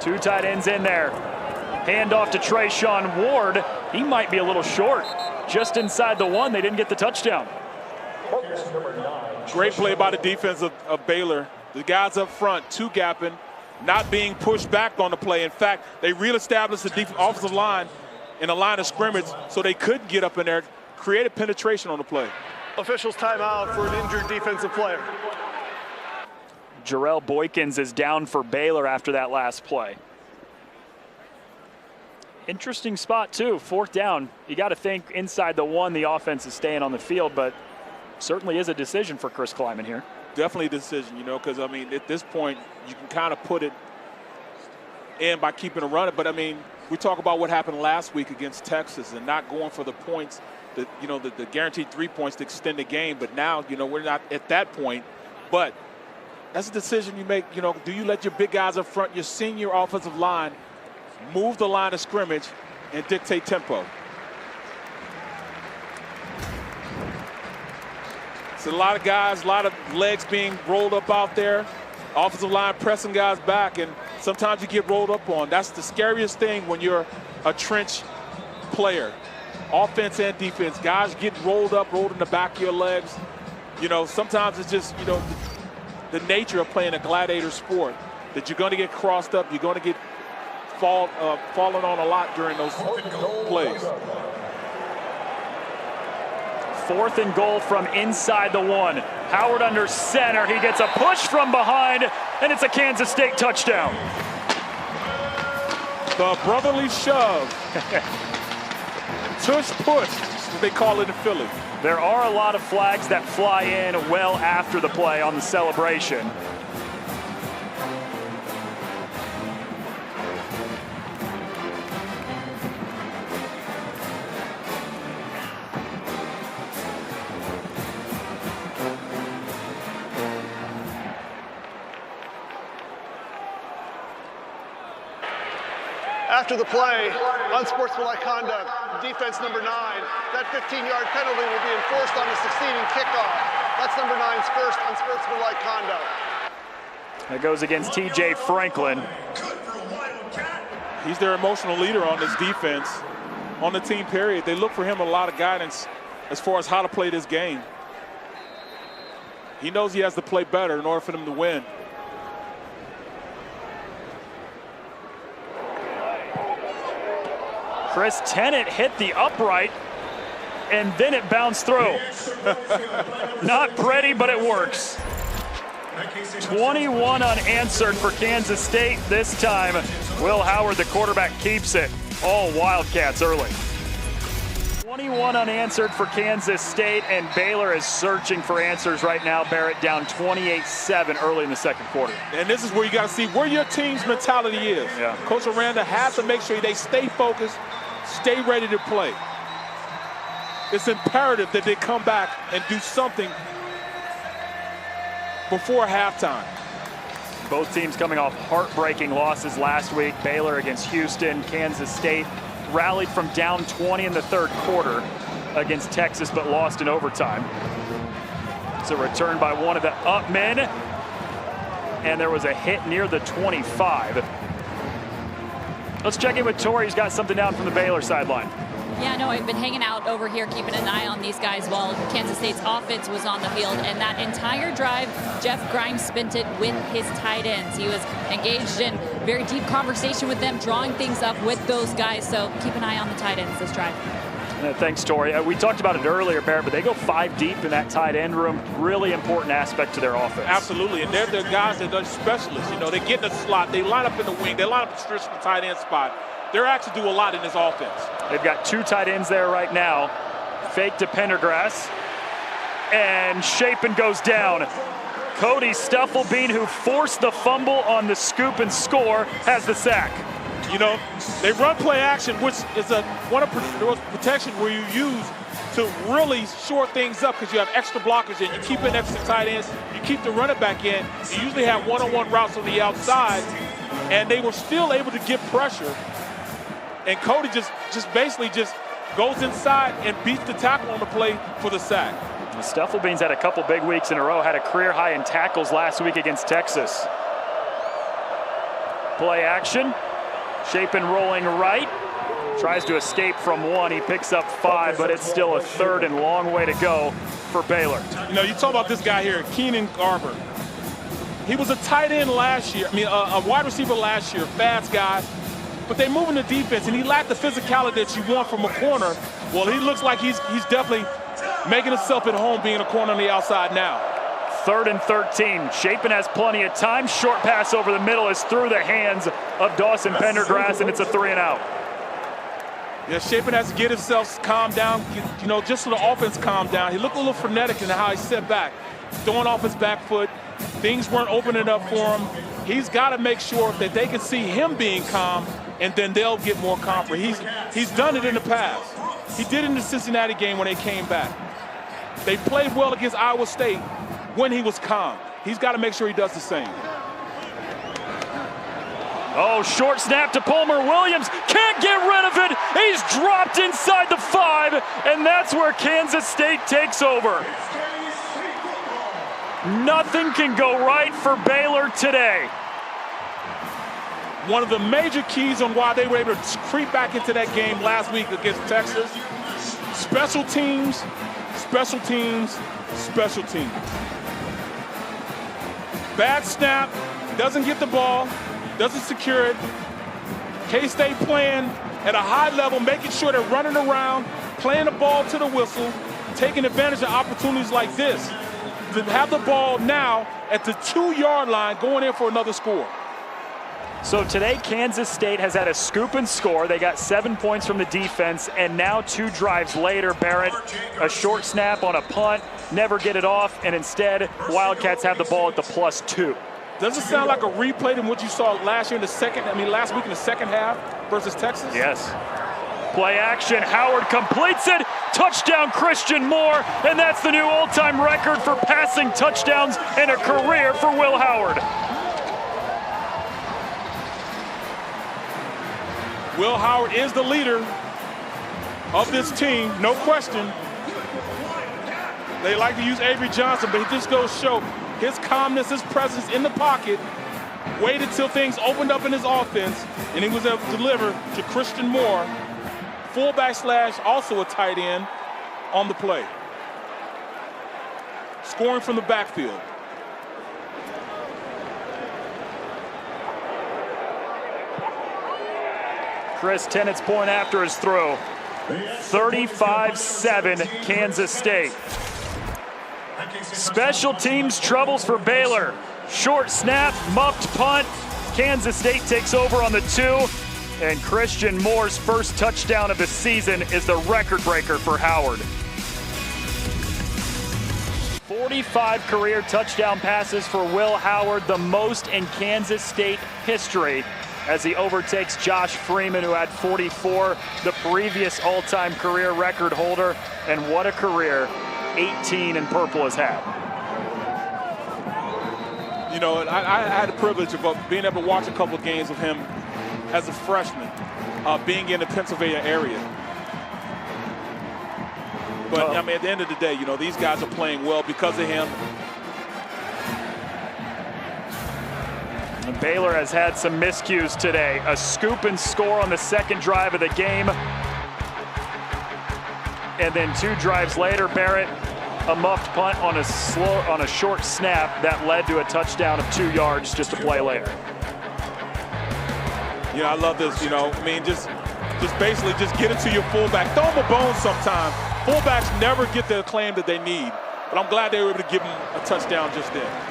2 tight ends in there. Hand off to Trayshawn Ward. He might be a little short. Just inside the 1, they didn't get the touchdown. Great play by the defense of Baylor. The guys up front, 2-gapping, not being pushed back on the play. In fact, they reestablished the offensive line in a line of scrimmage so they couldn't get up in there, created penetration on the play. Officials timeout for an injured defensive player. Jarrell Boykins is down for Baylor after that last play. Interesting spot, too. 4th down. You got to think inside the 1, the offense is staying on the field, but certainly is a decision for Chris Kleiman here. Definitely a decision, because, at this point, you can kind of put it in by keeping it running. But, we talk about what happened last week against Texas and not going for the points, the guaranteed 3 points to extend the game. But now, we're not at that point. But that's a decision you make. Do you let your big guys up front, your senior offensive line, move the line of scrimmage and dictate tempo? It's a lot of guys, a lot of legs being rolled up out there. Offensive line pressing guys back, and sometimes you get rolled up on. That's the scariest thing when you're a trench player. Offense and defense. Guys get rolled in the back of your legs. Sometimes it's just, the nature of playing a gladiator sport, that you're going to get crossed up, you're going to get falling on a lot during those plays. 4th and goal from inside the 1. Howard under center. He gets a push from behind, and it's a Kansas State touchdown. The brotherly shove. Tush push, as they call it in Philly. There are a lot of flags that fly in well after the play on the celebration. After the play, unsportsmanlike conduct, defense number 9. That 15-yard penalty will be enforced on the succeeding kickoff. That's number 9's first unsportsmanlike conduct. That goes against TJ Franklin. He's their emotional leader on this defense. On the team, period. They look for him a lot of guidance as far as how to play this game. He knows he has to play better in order for them to win. Chris Tennant hit the upright, and then it bounced through. Not pretty, but it works. 21 unanswered for Kansas State. This time, Will Howard, the quarterback, keeps it. All Wildcats early. 21 unanswered for Kansas State, and Baylor is searching for answers right now. Barrett down 28-7 early in the second quarter. And this is where you got to see where your team's mentality is. Yeah. Coach Aranda has to make sure they stay focused, stay ready to play. It's imperative that they come back and do something before halftime. Both teams coming off heartbreaking losses last week. Baylor against Houston. Kansas State rallied from down 20 in the third quarter against Texas, but lost in overtime. It's a return by one of the up men, and there was a hit near the 25. Let's check in with Tori. He's got something down from the Baylor sideline. Yeah, no, I've been hanging out over here, keeping an eye on these guys while Kansas State's offense was on the field. And that entire drive, Jeff Grimes spent it with his tight ends. He was engaged in very deep conversation with them, drawing things up with those guys. So keep an eye on the tight ends this drive. Thanks, Tori. We talked about it earlier, Barrett, but they go 5 deep in that tight end room. Really important aspect to their offense. Absolutely, and they're the guys that are specialists. You know, they get in the slot, they line up in the wing, they line up the traditional tight end spot. They're actually do a lot in this offense. They've got 2 tight ends there right now. Fake to Pendergrass. And Chapin goes down. Cody Stufflebean, who forced the fumble on the scoop and score, has the sack. You know, they run play action, which is one of those protection where you use to really short things up because you have extra blockers in. You keep in extra tight ends. You keep the running back in. You usually have one-on-one routes on the outside, and they were still able to get pressure. And Cody just basically goes inside and beats the tackle on the play for the sack. Stufflebean's had a couple big weeks in a row, had a career high in tackles last week against Texas. Play action. Chapin rolling right. Tries to escape from 1. He picks up 5, but it's still a 3rd and long way to go for Baylor. You know, you talk about this guy here, Keenan Garber. He was a tight end last year. A wide receiver last year, fast guy. But they move in the defense, and he lacked the physicality that you want from a corner. Well, he looks like he's definitely making himself at home being a corner on the outside now. 3rd and 13. Chapin has plenty of time. Short pass over the middle is through the hands of Dawson Pendergrass, and it's a 3 and out. Yeah, Chapin has to get himself calmed down, you know, just so the offense calmed down. He looked a little frenetic in how he set back, throwing off his back foot. Things weren't opening up for him. He's got to make sure that they can see him being calm, and then they'll get more confident. He's done it in the past. He did it in the Cincinnati game when they came back. They played well against Iowa State when he was calm. He's got to make sure he does the same. Oh, short snap to Palmer Williams. Can't get rid of it. He's dropped inside the 5, and that's where Kansas State takes over. Nothing can go right for Baylor today. One of the major keys on why they were able to creep back into that game last week against Texas, special teams, special teams, special teams. Bad snap, doesn't get the ball, doesn't secure it. K-State playing at a high level, making sure they're running around, playing the ball to the whistle, taking advantage of opportunities like this. To have the ball now at the 2-yard line going in for another score. So today, Kansas State has had a scoop and score. They got 7 points from the defense, and now 2 drives later, Barrett, a short snap on a punt, never get it off, and instead, Wildcats have the ball at the +2. Does it sound like a replay than what you saw last week in the second half versus Texas? Yes. Play action, Howard completes it, touchdown Christian Moore, and that's the new all-time record for passing touchdowns in a career for Will Howard. Will Howard is the leader of this team, no question. They like to use Avery Johnson, but he just goes to show his calmness, his presence in the pocket, waited till things opened up in his offense, and he was able to deliver to Christian Moore, fullback slash also a tight end, on the play. Scoring from the backfield. Chris Tennett's point after his throw. 35-7 Kansas State. Special teams troubles for Baylor. Short snap, muffed punt. Kansas State takes over on the 2. And Christian Moore's first touchdown of the season is the record breaker for Howard. 45 career touchdown passes for Will Howard, the most in Kansas State history, as he overtakes Josh Freeman, who had 44, the previous all-time career record holder. And what a career 18 in purple has had. You know, I had the privilege of being able to watch a couple of games of him as a freshman, being in the Pennsylvania area. But, I mean, at the end of the day, you know, these guys are playing well because of him. And Baylor has had some miscues today. A scoop and score on the second drive of the game. And then 2 drives later, Barrett, a muffed punt on a short snap that led to a touchdown of 2 yards just a play later. Yeah, I love this, you know. I mean, just basically just get it to your fullback. Throw him a bone sometime. Fullbacks never get the acclaim that they need, but I'm glad they were able to give him a touchdown just then.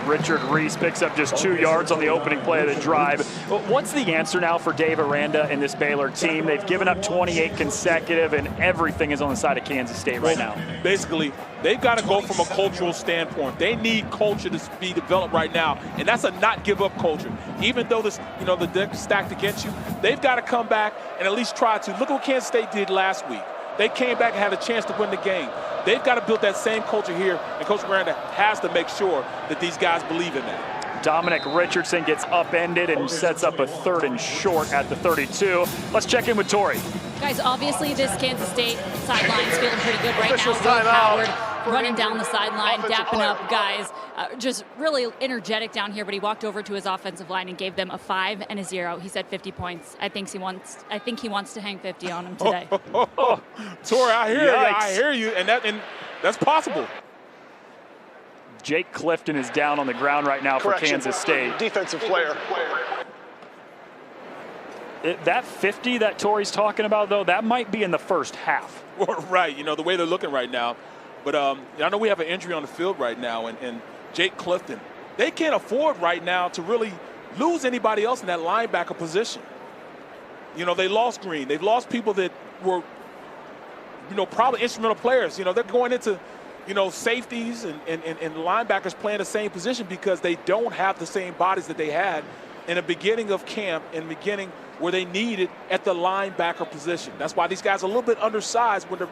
Richard Reese picks up just 2 yards on the opening play of the drive. But what's the answer now for Dave Aranda and this Baylor team? They've given up 28 consecutive, and everything is on the side of Kansas State right now. Basically, they've got to go from a cultural standpoint. They need culture to be developed right now, and that's a not give up culture. Even though this, you know, the deck is stacked against you, they've got to come back and at least try to. Look what Kansas State did last week. They came back and had a chance to win the game. They've got to build that same culture here, and Coach Aranda has to make sure that these guys believe in that. Dominic Richardson gets upended and sets up a 3rd and short at the 32. Let's check in with Tori. Guys, obviously this Kansas State sideline's feeling pretty good right now. Will Howard running down the sideline, dapping up guys. Just really energetic down here, but he walked over to his offensive line and gave them a 5 and a 0. He said 50 points. I think he wants to hang 50 on him today. Tori, I hear you, and that's possible. Jake Clifton is down on the ground right now for Kansas State. Defensive player. That 50 that Tori's talking about, though, that might be in the first half. Right, you know, the way they're looking right now. But I know we have an injury on the field right now, and Jake Clifton, they can't afford right now to really lose anybody else in that linebacker position. You know, they lost Green. They've lost people that were, you know, probably instrumental players. You know, they're going into, you know, safeties and linebackers playing the same position because they don't have the same bodies that they had in the beginning of camp and beginning where they needed at the linebacker position. That's why these guys are a little bit undersized when they're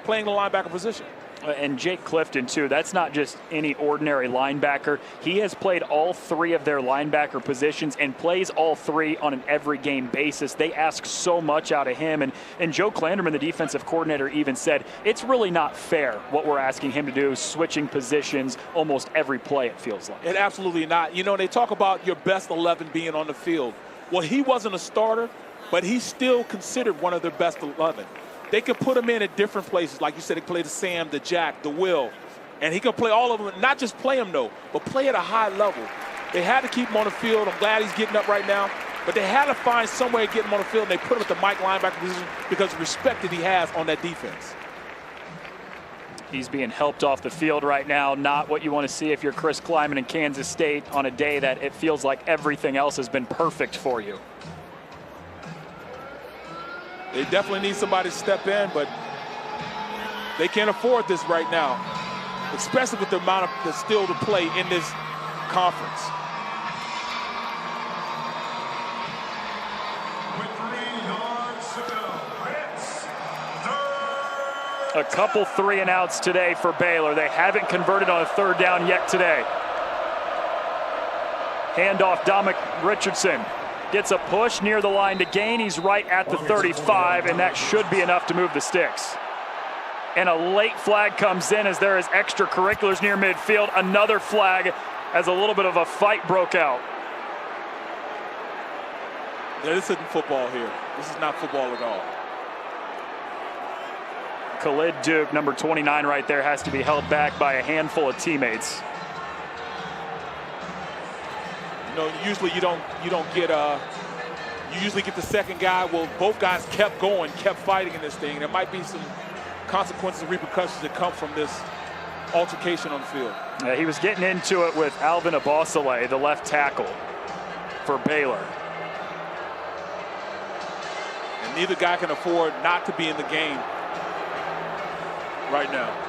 playing the linebacker position. And Jake Clifton, too, that's not just any ordinary linebacker. He has played all 3 of their linebacker positions and plays all 3 on an every-game basis. They ask so much out of him. And Joe Klanderman, the defensive coordinator, even said, it's really not fair what we're asking him to do, switching positions almost every play, it feels like. It absolutely not. You know, they talk about your best 11 being on the field. Well, he wasn't a starter, but he's still considered one of their best 11. They can put him in at different places. Like you said, they play the Sam, the Jack, the Will. And he can play all of them, not just play them, though, but play at a high level. They had to keep him on the field. I'm glad he's getting up right now. But they had to find some way to get him on the field, and they put him at the Mike linebacker position because of the respect that he has on that defense. He's being helped off the field right now. Not what you want to see if you're Chris Kleiman in Kansas State on a day that it feels like everything else has been perfect for you. They definitely need somebody to step in, but they can't afford this right now, especially with the amount of that's still to play in this conference. A couple 3-and-outs today for Baylor. They haven't converted on a 3rd down yet today. Handoff, Dominic Richardson. Gets a push near the line to gain. He's right at the 35, and that should be enough to move the sticks. And a late flag comes in as there is extracurriculars near midfield. Another flag as a little bit of a fight broke out. Yeah, this isn't football here. This is not football at all. Khalid Duke, number 29 right there, has to be held back by a handful of teammates. You know, usually you don't get you usually get the second guy. Well, both guys kept going, kept fighting in this thing. There might be some consequences and repercussions that come from this altercation on the field. He was getting into it with Alvin Abosale, the left tackle for Baylor. And neither guy can afford not to be in the game right now.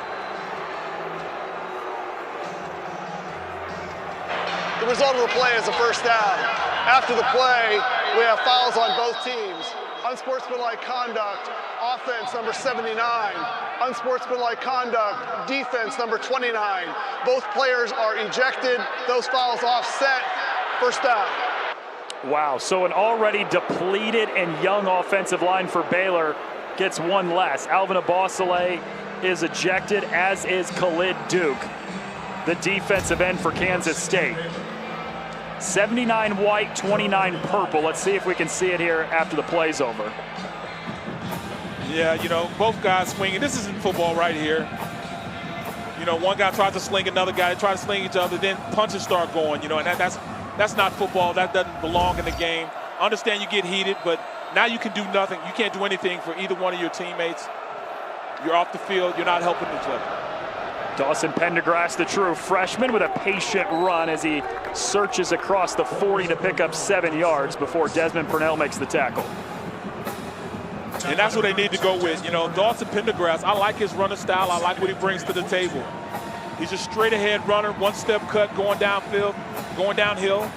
The result of the play is a first down. After the play, we have fouls on both teams. Unsportsmanlike conduct, offense number 79. Unsportsmanlike conduct, defense number 29. Both players are ejected. Those fouls offset. First down. Wow, so an already depleted and young offensive line for Baylor gets one less. Alvin Abosale is ejected, as is Khalid Duke, the defensive end for Kansas State. 79 white, 29 purple. Let's see if we can see it here after the play's over. Yeah, you know, both guys swinging. This isn't football right here. You know, one guy tries to sling another guy. They try to sling each other, then punches start going, you know, and that's not football. That doesn't belong in the game. I understand you get heated, but now you can do nothing. You can't do anything for either one of your teammates. You're off the field. You're not helping each other. Dawson Pendergrass, the true freshman, with a patient run as he searches across the 40 to pick up 7 yards before Desmond Purnell makes the tackle. And that's what they need to go with. You know, Dawson Pendergrass, I like his running style. I like what he brings to the table. He's a straight ahead runner, one step cut, going downfield, going downhill.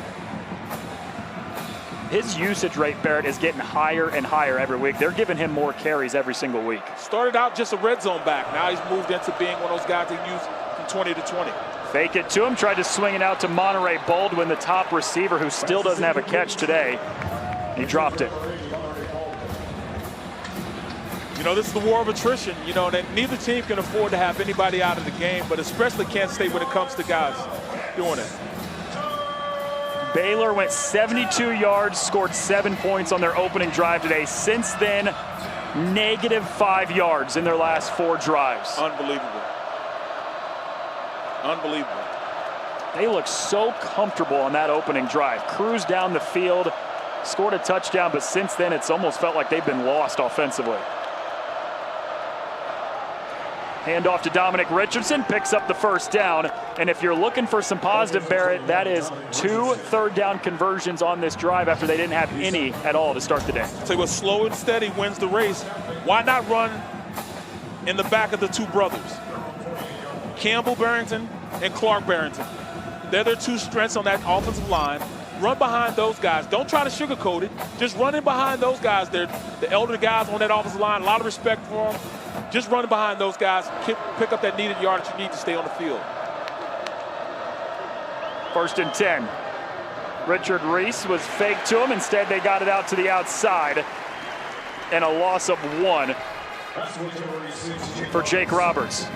His usage rate, Barrett, is getting higher and higher every week. They're giving him more carries every single week. Started out just a red zone back. Now he's moved into being one of those guys they use from 20 to 20. Fake it to him, tried to swing it out to Monterey Baldwin, the top receiver, who still doesn't have a catch today. He dropped it. You know, this is the war of attrition. You know, that neither team can afford to have anybody out of the game, but especially Kansas State when it comes to guys doing it. Baylor went 72 yards, scored 7 points on their opening drive today. Since then, -5 yards in their last 4 drives. Unbelievable. Unbelievable. They look so comfortable on that opening drive. Cruised down the field, scored a touchdown, but since then it's almost felt like they've been lost offensively. Handoff to Dominic Richardson, picks up the first down. And if you're looking for some positive, Barrett, that is 2 third-down conversions on this drive after they didn't have any at all to start the day. So it was slow and steady wins the race. Why not run in the back of the 2 brothers? Campbell Barrington and Clark Barrington. They're their 2 strengths on that offensive line. Run behind those guys. Don't try to sugarcoat it. Just run in behind those guys. They're the elder guys on that offensive line. A lot of respect for them. Just running behind those guys, pick up that needed yardage you need to stay on the field. 1st and 10. Richard Reese was faked to him. Instead, they got it out to the outside. And a loss of 1 for Jake Roberts.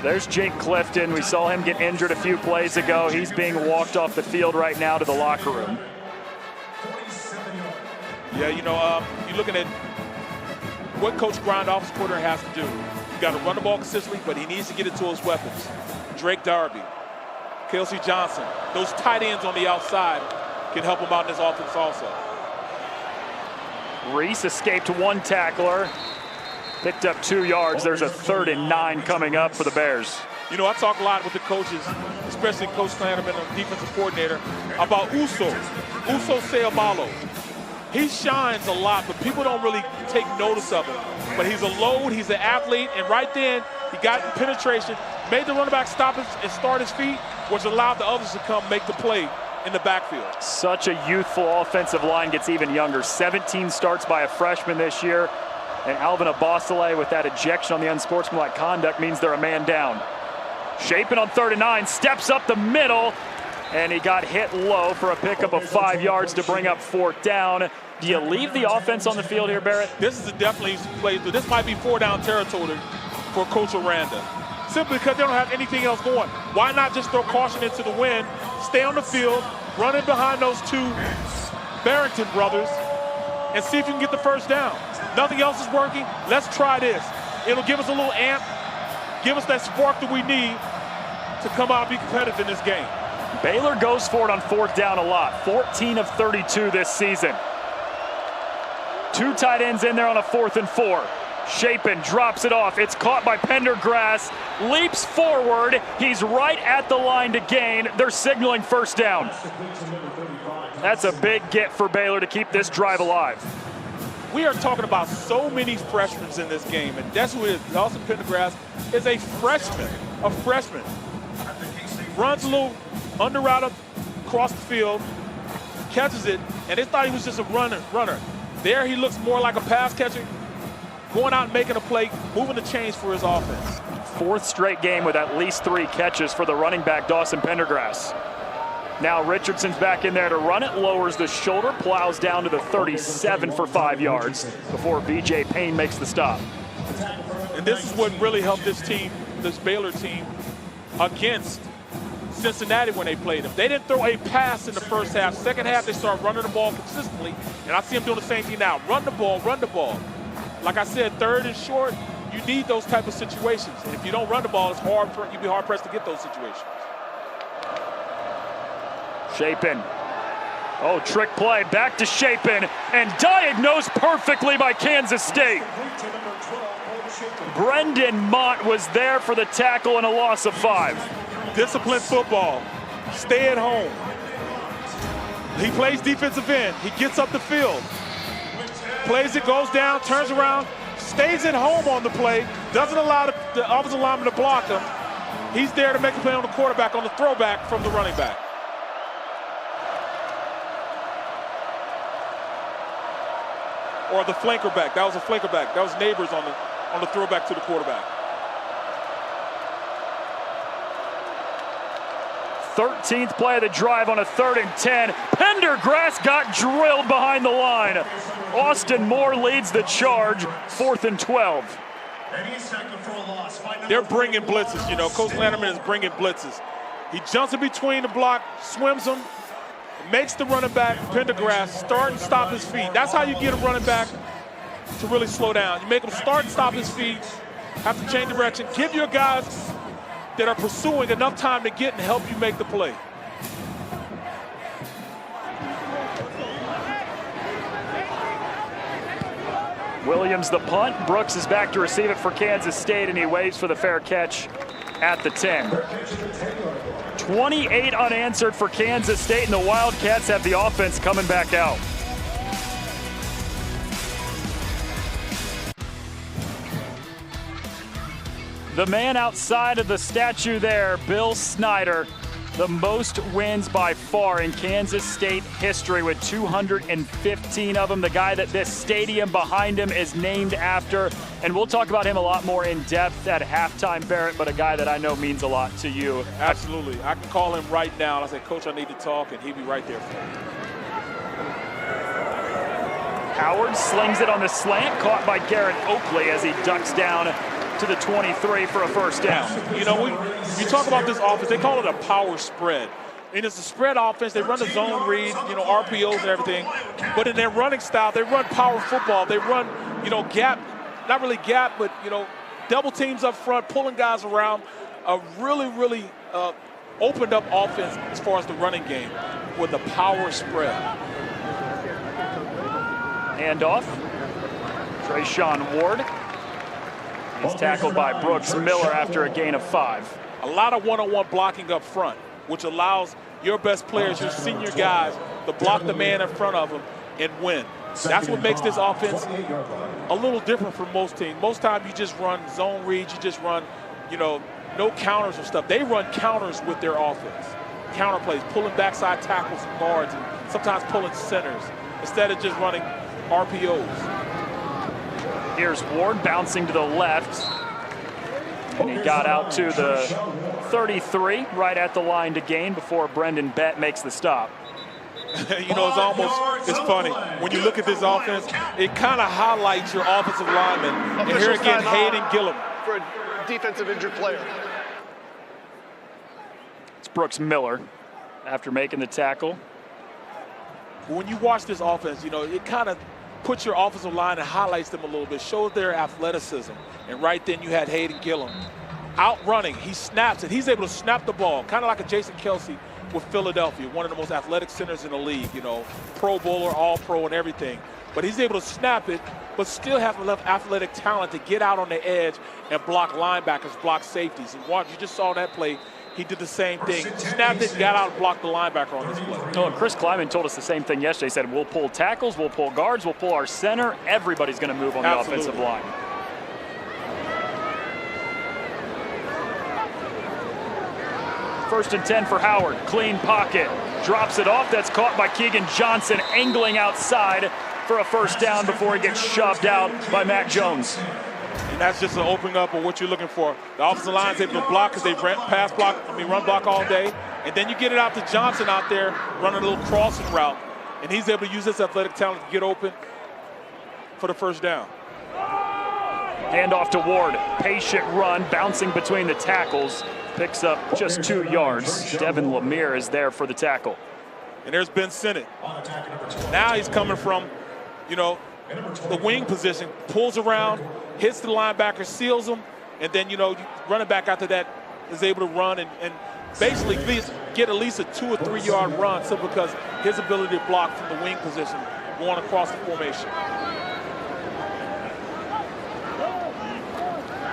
There's Jake Clifton. We saw him get injured a few plays ago. He's being walked off the field right now to the locker room. Yeah, you know, you're looking at what Coach Grind, offensive coordinator, has to do. You got to run the ball consistently, but he needs to get it to his weapons. Drake Darby, Kelsey Johnson, those tight ends on the outside can help him out in this offense also. Reese escaped 1 tackler, picked up 2 yards. There's a 3rd and 9 coming up for the Bears. You know, I talk a lot with the coaches, especially Coach Klanderman, the defensive coordinator, about Uso Seabalo. He shines a lot, but people don't really take notice of him. But he's a load, he's an athlete, and right then, he got penetration, made the running back stop and start his feet, which allowed the others to come make the play in the backfield. Such a youthful offensive line, gets even younger. 17 starts by a freshman this year, and Alvin Abosale with that ejection on the unsportsmanlike conduct means they're a man down. Shapen on 3rd and 9, steps up the middle, And he got hit low for a pickup of 5 yards to bring up 4th down. Do you leave the offense on the field here, Barrett? This is definitely play. This might be 4-down territory for Coach Aranda. Simply because they don't have anything else going. Why not just throw caution into the wind, stay on the field, run in behind those 2 Barrington brothers, and see if you can get the 1st down. Nothing else is working. Let's try this. It'll give us a little amp, give us that spark that we need to come out and be competitive in this game. Baylor goes for it on 4th down a lot. 14 of 32 this season. 2 tight ends in there on a 4th and 4. Chapin drops it off. It's caught by Pendergrass. Leaps forward. He's right at the line to gain. They're signaling 1st down. That's a big get for Baylor to keep this drive alive. We are talking about so many freshmen in this game, and that's who it is. Dawson Pendergrass is a freshman. Runs a little under route across the field, catches it, and they thought he was just a runner. There he looks more like a pass catcher, going out and making a play, moving the chains for his offense. 4th straight game with at least 3 catches for the running back, Dawson Pendergrass. Now Richardson's back in there to run it, lowers the shoulder, plows down to the 37 for 5 yards before B.J. Payne makes the stop. And this is what really helped this team, this Baylor team, against Cincinnati when they played them. They didn't throw a pass in the first half. Second half, they started running the ball consistently, and I see them doing the same thing now. Run the ball, run the ball. Like I said, 3rd and short, you need those type of situations. And if you don't run the ball, you'd be hard-pressed to get those situations. Chapin. Oh, trick play. Back to Chapin. And diagnosed perfectly by Kansas State. Brendan Mott was there for the tackle and a loss of 5. Disciplined football. Stay at home. He plays defensive end. He gets up the field. Plays it, goes down, turns around, stays at home on the play, doesn't allow the offensive lineman to block him. He's there to make a play on the quarterback, on the throwback from the running back. Or the flanker back. That was a flanker back. That was Neighbors on the throwback to the quarterback. 13th play of the drive on a 3rd and 10. Pendergrass got drilled behind the line. Austin Moore leads the charge, 4th and 12. They're bringing blitzes, you know. Coach Landerman is bringing blitzes. He jumps in between the block, swims them, makes the running back, Pendergrass, start and stop his feet. That's how you get a running back to really slow down. You make him start and stop his feet, have to change direction, give your guys that are pursuing enough time to get and help you make the play. Williams the punt. Brooks is back to receive it for Kansas State, and he waves for the fair catch at the 10. 28 unanswered for Kansas State, and the Wildcats have the offense coming back out. The man outside of the statue there, Bill Snyder, the most wins by far in Kansas State history with 215 of them. The guy that this stadium behind him is named after. And we'll talk about him a lot more in depth at halftime, Barrett, but a guy that I know means a lot to you. Absolutely. I can call him right now. I say, Coach, I need to talk, and he'll be right there for me. Howard slings it on the slant, caught by Garrett Oakley as he ducks down to the 23 for a first down. You know, you talk about this offense, they call it a power spread. And it's a spread offense. They run the zone read, you know, RPOs and everything. But in their running style, they run power football. They run, you know, gap, not really gap, but, you know, double teams up front, pulling guys around. A really, really opened up offense as far as the running game with a power spread. Handoff. Trayshawn Ward. He's tackled by Brooks Miller after a gain of 5. A lot of one-on-one blocking up front, which allows your best players, your senior guys, to block the man in front of them and win. That's what makes this offense a little different from most teams. Most times you just run zone reads, you just run, you know, no counters or stuff. They run counters with their offense. Counter plays, pulling backside tackles from guards, and sometimes pulling centers, instead of just running RPOs. Here's Ward bouncing to the left. And he got out to the 33, right at the line to gain before Brendan Bett makes the stop. You know, it's funny. When you look at this offense, it kind of highlights your offensive lineman. And here again, Hayden Gillum. For a defensive injured player. It's Brooks Miller after making the tackle. When you watch this offense, you know, it kind of puts your offensive line and highlights them a little bit, shows their athleticism. And right then you had Hayden Gillum out running. He snaps it. He's able to snap the ball, kind of like a Jason Kelsey with Philadelphia, one of the most athletic centers in the league, you know, Pro Bowler, All-Pro and everything. But he's able to snap it, but still have enough athletic talent to get out on the edge and block linebackers, block safeties. And watch, you just saw that play. He did the same thing. Snapped it, got out and blocked the linebacker on this play. Oh, and Chris Kleiman told us the same thing yesterday. He said, we'll pull tackles, we'll pull guards, we'll pull our center. Everybody's going to move on the offensive line. First and 10 for Howard. Clean pocket. Drops it off. That's caught by Keegan Johnson, angling outside for a first down before he gets shoved out by Matt Jones. And that's just an opening up of what you're looking for. The offensive line's able to block because they run block all day. And then you get it out to Johnson out there running a little crossing route. And he's able to use his athletic talent to get open for the first down. Handoff to Ward. Patient run, bouncing between the tackles. Picks up just 2 yards. Devin Lemire is there for the tackle. And there's Ben Sinnott. Now he's coming from, you know, the wing position, pulls around, hits the linebacker, seals him, and then, you know, running back after that is able to run and basically get at least a 2 or 3 yard run simply because his ability to block from the wing position going across the formation.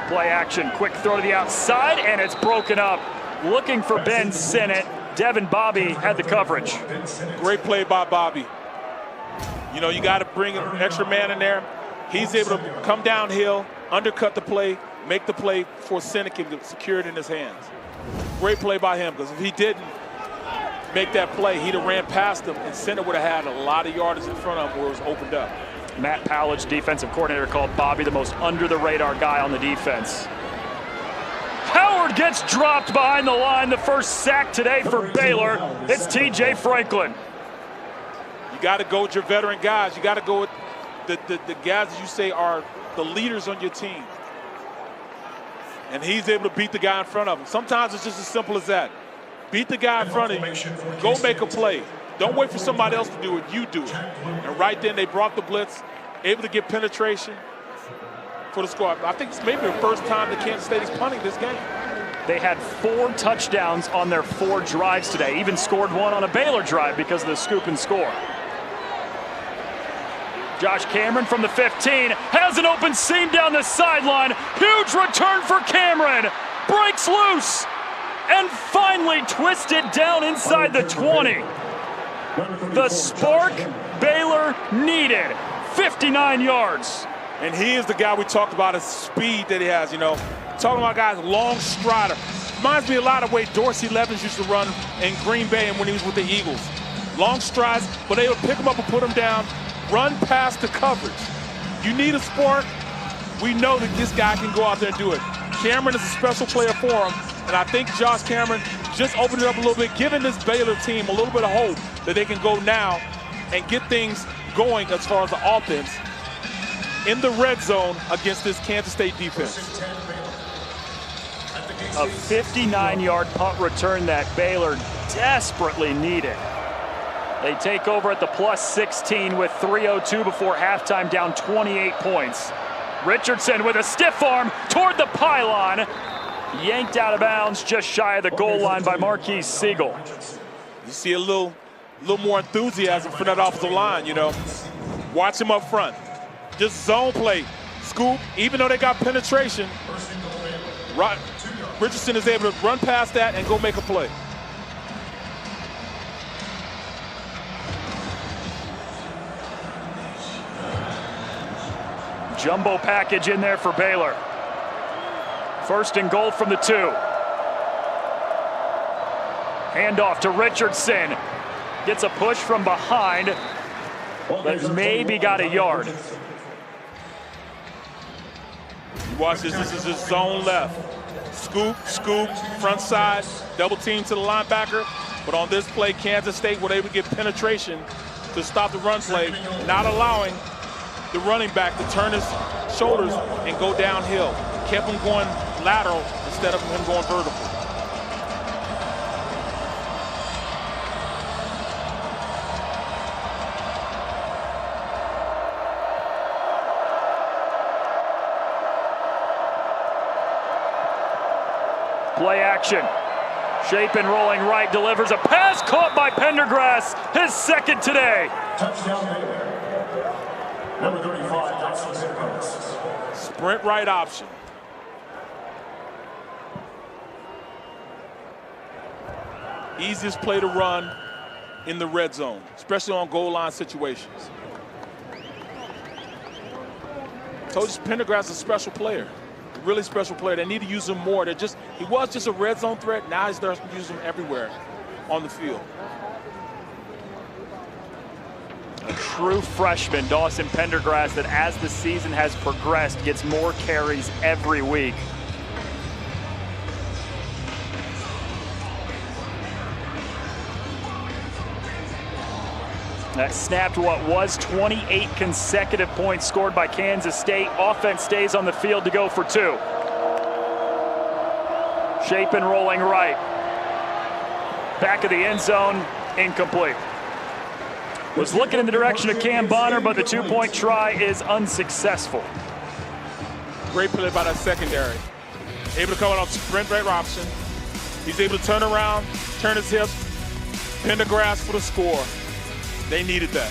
Play action, quick throw to the outside, and it's broken up. Looking for Ben Sinnott. Devin Bobby had the coverage. Great play by Bobby. You know, you got to bring an extra man in there. He's able to come downhill, undercut the play, make the play before Sinnott can secure it in his hands. Great play by him, because if he didn't make that play, he'd have ran past him, and Sinnott would have had a lot of yardage in front of him where it was opened up. Matt Powledge, defensive coordinator, called Bobby the most under-the-radar guy on the defense. Howard gets dropped behind the line. The first sack today for Baylor. It's T.J. Franklin. You got to go with your veteran guys. You got to go with the guys that you say are the leaders on your team. And he's able to beat the guy in front of him. Sometimes it's just as simple as that. Beat the guy in front of you. Go make a play. Don't wait for somebody else to do it. You do it. And right then they brought the blitz, able to get penetration for the squad. I think it's maybe the first time that Kansas State is punting this game. They had 4 touchdowns on their 4 drives today. Even scored 1 on a Baylor drive because of the scoop and score. Josh Cameron from the 15 has an open seam down the sideline. Huge return for Cameron. Breaks loose and finally twisted down inside the 20. The spark Baylor needed. 59 yards. And he is the guy we talked about, his speed that he has, you know. Talking about guys, long strider. Reminds me a lot of the way Dorsey Levens used to run in Green Bay and when he was with the Eagles. Long strides, but they would pick him up and put him down, run past the coverage. You need a spark. We know that this guy can go out there and do it. Cameron is a special player for him, and I think Josh Cameron just opened it up a little bit, giving this Baylor team a little bit of hope that they can go now and get things going as far as the offense in the red zone against this Kansas State defense. A 59-yard punt return that Baylor desperately needed. They take over at the +16 with 3:02 before halftime, down 28 points. Richardson with a stiff arm toward the pylon. Yanked out of bounds just shy of the goal line by Marquise Siegel. You see a little more enthusiasm for that offensive line, you know. Watch him up front. Just zone play. Scoop, even though they got penetration, Richardson is able to run past that and go make a play. Jumbo package in there for Baylor. First and goal from the 2. Handoff to Richardson. Gets a push from behind, but maybe got a yard. Watch this. This is just zone left. Scoop, scoop, front side, double team to the linebacker. But on this play, Kansas State were able to get penetration to stop the run play, not allowing the running back to turn his shoulders and go downhill. Kept him going lateral instead of him going vertical. Play action. Chapin rolling right, delivers a pass caught by Pendergrass, his second today. Touchdown Baylor. Number 35, Joshua Simmons. Sprint right option. Easiest play to run in the red zone, especially on goal line situations. Told you Pendergrass is a special player. Really special player. They need to use him more. He was just a red zone threat. Now he's starting to use him everywhere on the field. A true freshman, Dawson Pendergrass, that as the season has progressed, gets more carries every week. That snapped what was 28 consecutive points scored by Kansas State. Offense stays on the field to go for 2. Chapin rolling right. Back of the end zone, incomplete. Was looking in the direction of Cam Bonner, but the 2-point try is unsuccessful. Great play by that secondary. Able to come out off sprint right option. He's able to turn around, turn his hips. Pendergrass for the score. They needed that.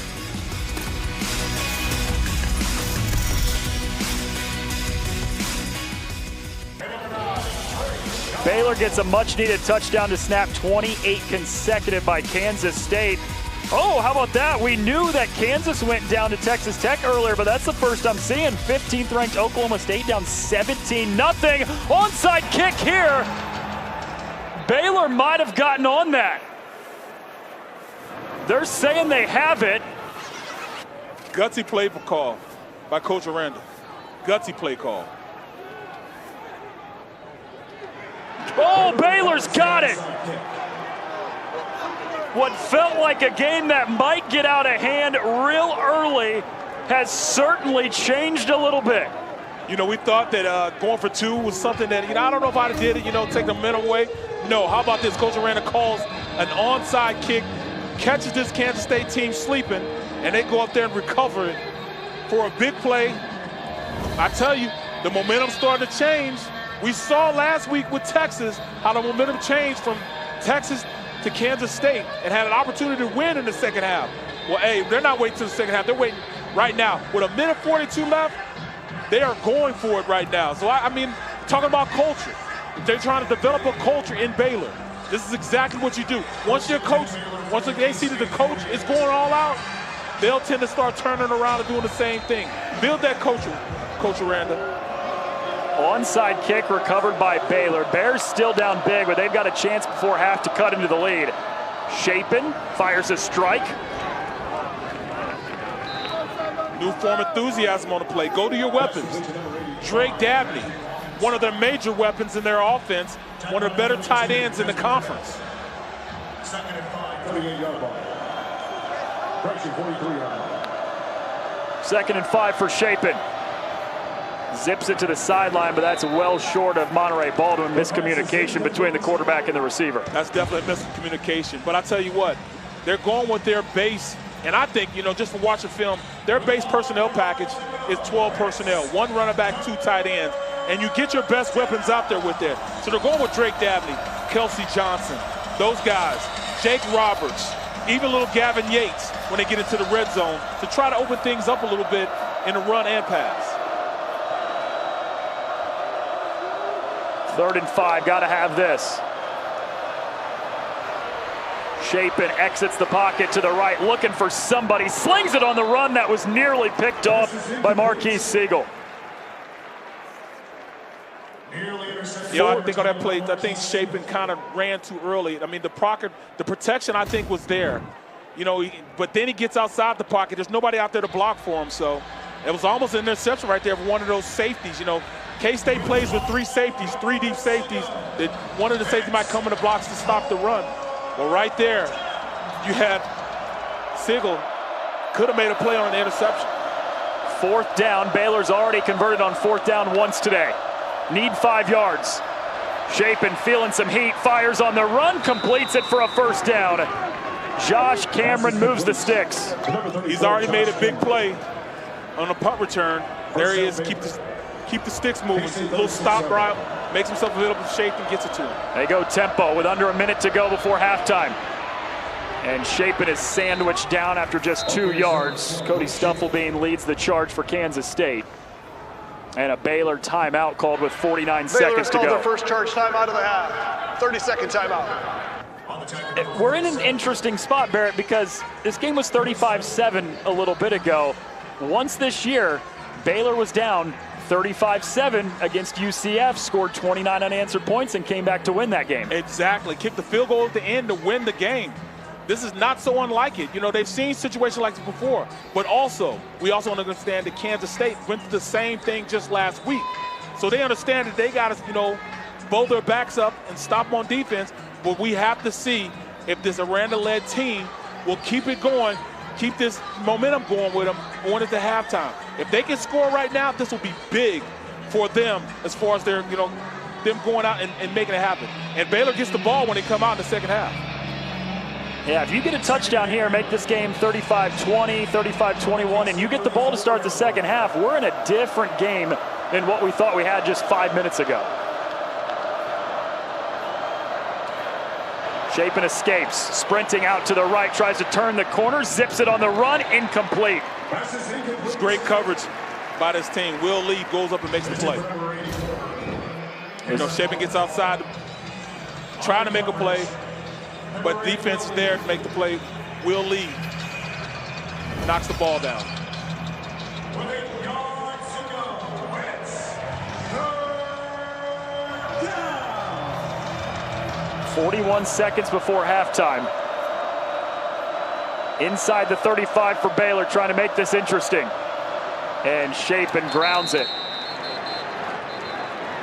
Baylor gets a much-needed touchdown to snap 28 consecutive by Kansas State. Oh, how about that? We knew that Kansas went down to Texas Tech earlier, but that's the first I'm seeing. 15th ranked Oklahoma State down 17-0. Onside kick here. Baylor might have gotten on that. They're saying they have it. Gutsy play call by Coach Aranda. Gutsy play call. Oh, Baylor's got it. What felt like a game that might get out of hand real early has certainly changed a little bit. You know, we thought that going for 2 was something that, I don't know if I'd have did it, take the momentum away. No, how about this? Coach Aranda calls an onside kick, catches this Kansas State team sleeping, and they go up there and recover it for a big play. I tell you, the momentum started to change. We saw last week with Texas how the momentum changed from Texas to Kansas State and had an opportunity to win in the second half. Well, hey, they're not waiting till the second half. They're waiting right now. With 1:42 left, they are going for it right now. So, I mean, talking about culture. They're trying to develop a culture in Baylor. This is exactly what you do. Once they see that the coach is going all out, they'll tend to start turning around and doing the same thing. Build that culture, Coach Aranda. Onside kick recovered by Baylor. Bears still down big, but they've got a chance before half to cut into the lead. Chapin fires a strike. New form enthusiasm on the play. Go to your weapons. Drake Dabney, one of their major weapons in their offense, one of the better tight ends in the conference. Second and 5, 48-yard line. Pressure 43-yard line. Second and 5 for Chapin. Zips it to the sideline, but that's well short of Monterey Baldwin. Miscommunication between the quarterback and the receiver. That's definitely miscommunication. But I tell you what, they're going with their base. And I think, just from watching film, their base personnel package is 12 personnel. 1 running back, 2 tight ends. And you get your best weapons out there with that. So they're going with Drake Dabney, Kelsey Johnson, those guys, Jake Roberts, even little Gavin Yates when they get into the red zone to try to open things up a little bit in the run and pass. 3rd and 5, got to have this. Chapin exits the pocket to the right, looking for somebody, slings it on the run that was nearly picked off by Marquise Siegel. I think on that play, I think Chapin kind of ran too early. I mean, the protection I think was there, but then he gets outside the pocket. There's nobody out there to block for him, so it was almost an interception right there for one of those safeties, K-State plays with 3 safeties, 3 deep safeties. That one of the safeties might come in the blocks to stop the run. But right there, you had Sigel could have made a play on an interception. 4th down. Baylor's already converted on 4th down once today. Need 5 yards. Chapin feeling some heat, fires on the run, completes it for a 1st down. Josh Cameron moves the sticks. He's already made a big play on a punt return. There he is, keep the sticks moving. A little stop route, makes himself available to Chapin, gets it to him. They go tempo with under a minute to go before halftime. And Chapin is sandwiched down after just 2 yards. Cody Stufflebean leads the charge for Kansas State. And a Baylor timeout called with 49 seconds to go. Baylor called their first charge timeout of the half. 30-second timeout. We're in an interesting spot, Barrett, because this game was 35-7 a little bit ago. Once this year, Baylor was down 35-7 against UCF, scored 29 unanswered points, and came back to win that game. Exactly. Kicked the field goal at the end to win the game. This is not so unlike it. You know, they've seen situations like this before. But also, we also understand that Kansas State went through the same thing just last week. So they understand that they got to, you know, blow their backs up and stop on defense. But we have to see if this Aranda-led team will keep it going, keep this momentum going with them going into halftime. If they can score right now, this will be big for them as far as their, you know, them going out and making it happen. And Baylor gets the ball when they come out in the second half. Yeah, if you get a touchdown here, make this game 35-20, 35-21, and you get the ball to start the second half, we're in a different game than what we thought we had just 5 minutes ago. Chapin escapes, sprinting out to the right, tries to turn the corner, zips it on the run, incomplete. It's great coverage by this team. Will Lee goes up and makes the play. You know, Chapin gets outside, trying to make a play, but defense is there to make the play. Will Lee knocks the ball down. 41 seconds before halftime. Inside the 35 for Baylor, trying to make this interesting. And Chapin grounds it.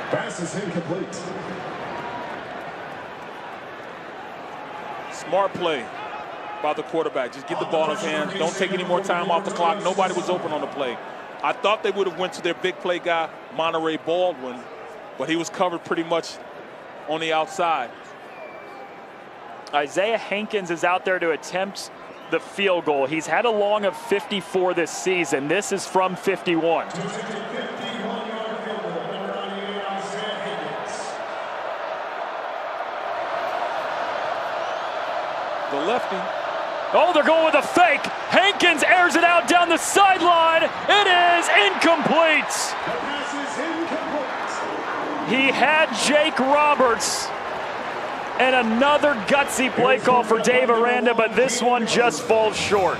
Pass is incomplete. Smart play by the quarterback. Just get the ball in his hand. Don't take any more time off the clock. Nobody was open on the play. I thought they would have went to their big play guy, Monterey Baldwin, but he was covered pretty much on the outside. Isaiah Hankins is out there to attempt the field goal. He's had a long of 54 this season. This is from 51. The lefty. Oh, they're going with a fake. Hankins airs it out down the sideline. It is incomplete. He had Jake Roberts. And another gutsy play call for Dave Aranda, but this one just falls short.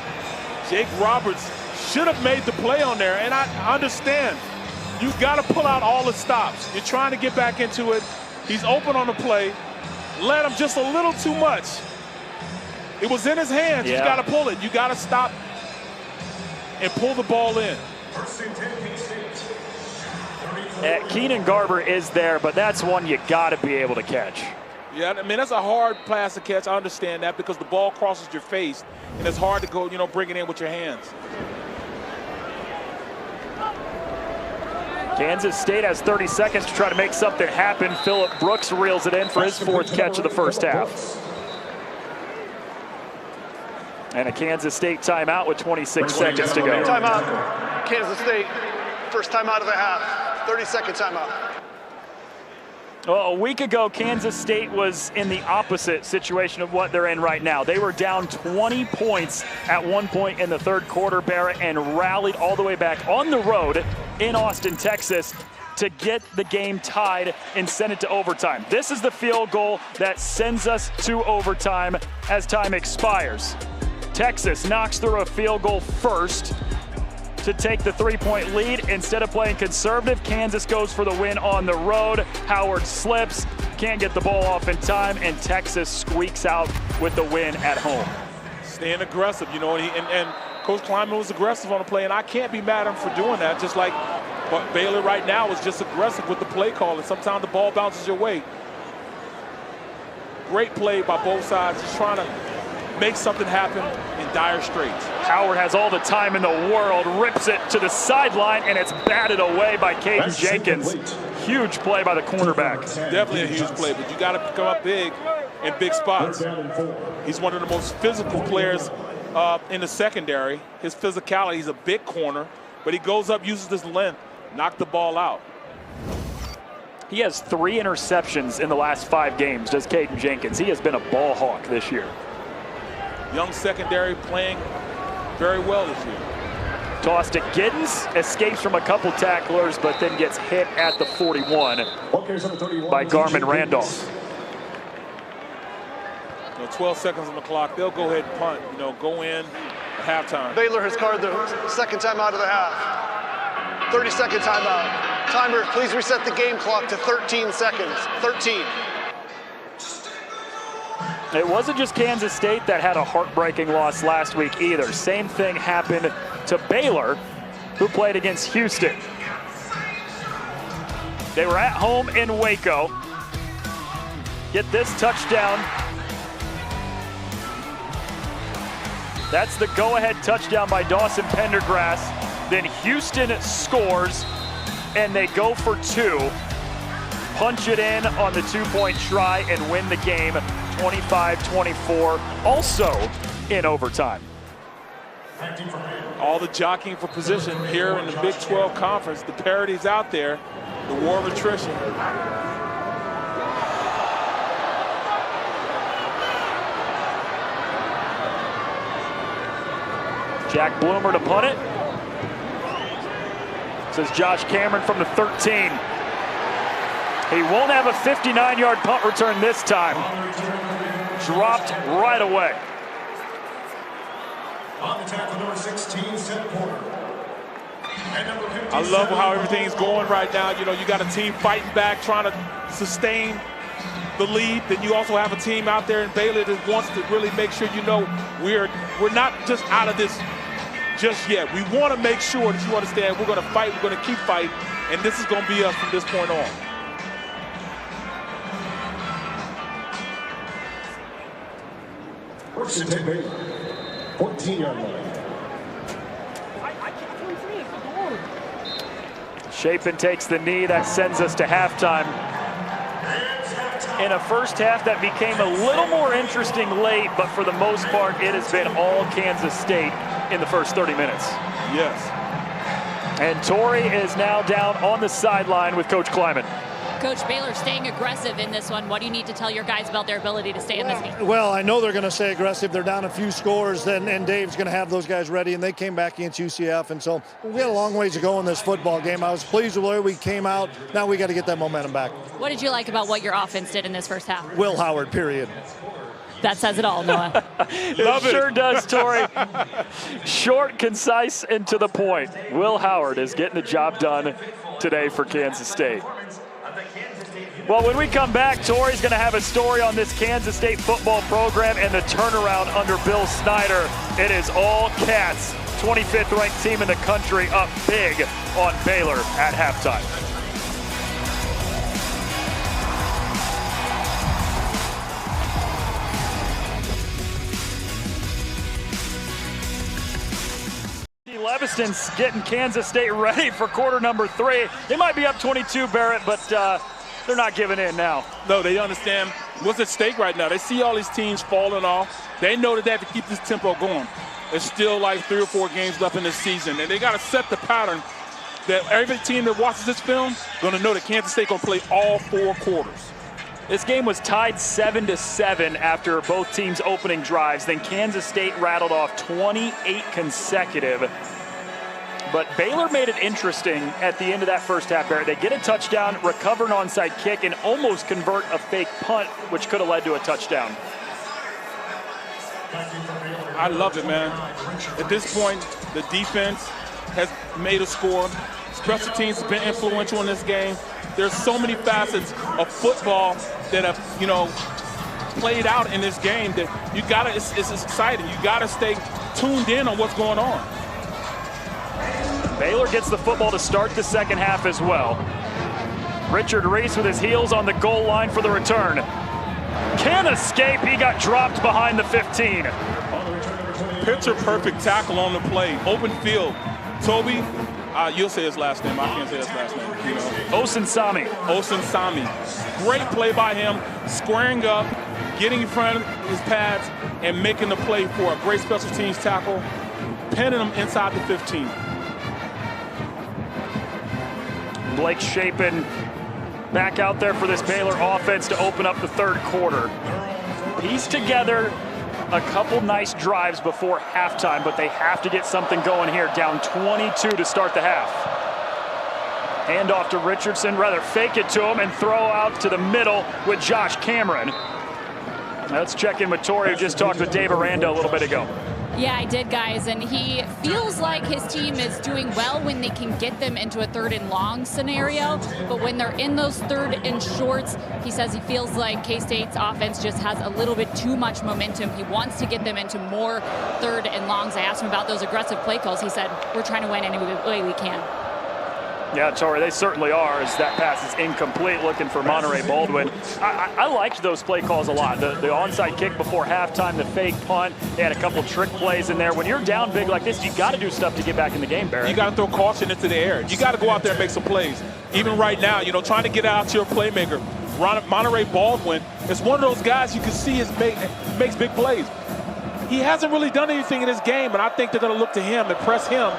Jake Roberts should have made the play on there, and I understand. You've got to pull out all the stops. You're trying to get back into it. He's open on the play. Led him just a little too much. It was in his hands. Yeah. You got to pull it. You got to stop and pull the ball in. Keenan Garber is there, but that's one you got to be able to catch. Yeah, I mean, that's a hard pass to catch. I understand that because the ball crosses your face, and it's hard to go, you know, bring it in with your hands. Kansas State has 30 seconds to try to make something happen. Phillip Brooks reels it in for his 4th catch of the first half. And a Kansas State timeout with 26 seconds to go. Timeout, Kansas State, first timeout of the half, 30-second timeout. Well, a week ago, Kansas State was in the opposite situation of what they're in right now. They were down 20 points at one point in the third quarter, Barrett, and rallied all the way back on the road in Austin, Texas, to get the game tied and send it to overtime. This is the field goal that sends us to overtime as time expires. Texas knocks through a field goal first to take the 3-point lead. Instead of playing conservative, Kansas goes for the win on the road. Howard slips, can't get the ball off in time, and Texas squeaks out with the win at home. Staying aggressive, you know, and Coach Kleiman was aggressive on the play, and I can't be mad at him for doing that, just like But Baylor right now is just aggressive with the play call, and sometimes the ball bounces your way. Great play by both sides, just trying to make something happen in dire straits. Howard has all the time in the world, rips it to the sideline, and it's batted away by Caden Jenkins. Huge play by the cornerback. Definitely a huge play, but you got to come up big in big spots. He's one of the most physical players in the secondary. His physicality, he's a big corner, but he goes up, uses his length, knock the ball out. He has 3 interceptions in the last 5 games, does Caden Jenkins. He has been a ball hawk this year. Young secondary playing very well this year. Toss to Giddens, escapes from a couple tacklers, but then gets hit at the 41 by Garmin Randolph. 12 seconds on the clock. They'll go ahead and punt, go in at halftime. Baylor has called the second timeout of the half. 30-second timeout. Timer, please reset the game clock to 13 seconds. 13. It wasn't just Kansas State that had a heartbreaking loss last week either. Same thing happened to Baylor, who played against Houston. They were at home in Waco. Get this touchdown. That's the go-ahead touchdown by Dawson Pendergrass. Then Houston scores, and they go for 2. Punch it in on the 2-point try and win the game 25-24, also in overtime. All the jockeying for position here in the Big 12 Conference. The parity's out there, the war of attrition. Jack Bloomer to punt it. Says Josh Cameron from the 13. He won't have a 59-yard punt return this time. Dropped right away. On the tackle, number 16, Seth Porter. And number 50, I love how everything's going right now. You got a team fighting back, trying to sustain the lead. Then you also have a team out there in Baylor that wants to really make sure we're not just out of this just yet. We want to make sure that you understand we're going to fight, we're going to keep fighting, and this is going to be us from this point on. First and 10 Baylor. 14-yard line. Chapin takes the knee. That sends us to halftime. In a first half that became a little more interesting late, but for the most part, it has been all Kansas State in the first 30 minutes. Yes. And Torrey is now down on the sideline with Coach Kleiman. Coach, Baylor staying aggressive in this one. What do you need to tell your guys about their ability to stay in this game? Well, I know they're going to stay aggressive. They're down a few scores, and Dave's going to have those guys ready, and they came back against UCF, and so we got a long ways to go in this football game. I was pleased with the way we came out. Now we got to get that momentum back. What did you like about what your offense did in this first half? Will Howard, period. That says it all, Noah. It sure does, Torrey. Short, concise, and to the point. Will Howard is getting the job done today for Kansas State. Well, when we come back, Torrey's going to have a story on this Kansas State football program and the turnaround under Bill Snyder. It is all Cats, 25th ranked team in the country, up big on Baylor at halftime. Leviston's getting Kansas State ready for quarter number 3. They might be up 22, Barrett, but they're not giving in now. No, they understand what's at stake right now. They see all these teams falling off. They know that they have to keep this tempo going. There's still like 3 or 4 games left in this season, and they got to set the pattern that every team that watches this film going to know that Kansas State going to play all 4 quarters. This game was tied 7-7 after both teams' opening drives. Then Kansas State rattled off 28 consecutive. But Baylor made it interesting at the end of that first half, Barrett. They get a touchdown, recover an onside kick, and almost convert a fake punt, which could have led to a touchdown. I love it, man. At this point, the defense has made a score. Special teams has been influential in this game. There's so many facets of football that have, played out in this game that you gotta, it's exciting. You gotta stay tuned in on what's going on. Baylor gets the football to start the second half as well. Richard Reese with his heels on the goal line for the return. Can't escape. He got dropped behind the 15. Picture perfect tackle on the play. Open field. Toby, you'll say his last name. I can't say his last name. You know. Osunsami. Great play by him, squaring up, getting in front of his pads, and making the play for a great special teams tackle, pinning him inside the 15. Blake Shapen back out there for this Baylor offense to open up the third quarter. Pieced together a couple nice drives before halftime, but they have to get something going here. Down 22 to start the half. Hand off to Richardson, rather fake it to him and throw out to the middle with Josh Cameron. Let's check in with Tori, who just talked with Dave Aranda a little bit ago. Yeah, I did, guys, and he feels like his team is doing well when they can get them into a third and long scenario, but when they're in those third and shorts, he says he feels like K-State's offense just has a little bit too much momentum. He wants to get them into more third and longs. I asked him about those aggressive play calls. He said, we're trying to win any way we can. Yeah, Tori, they certainly are, as that pass is incomplete, looking for Monterey Baldwin. I liked those play calls a lot. The onside kick before halftime, the fake punt. They had a couple trick plays in there. When you're down big like this, you got to do stuff to get back in the game, Barrett. You got to throw caution into the air. You got to go out there and make some plays. Even right now, you know, trying to get out to your playmaker. Monterey Baldwin is one of those guys you can see makes big plays. He hasn't really done anything in this game, and I think they're going to look to him and press him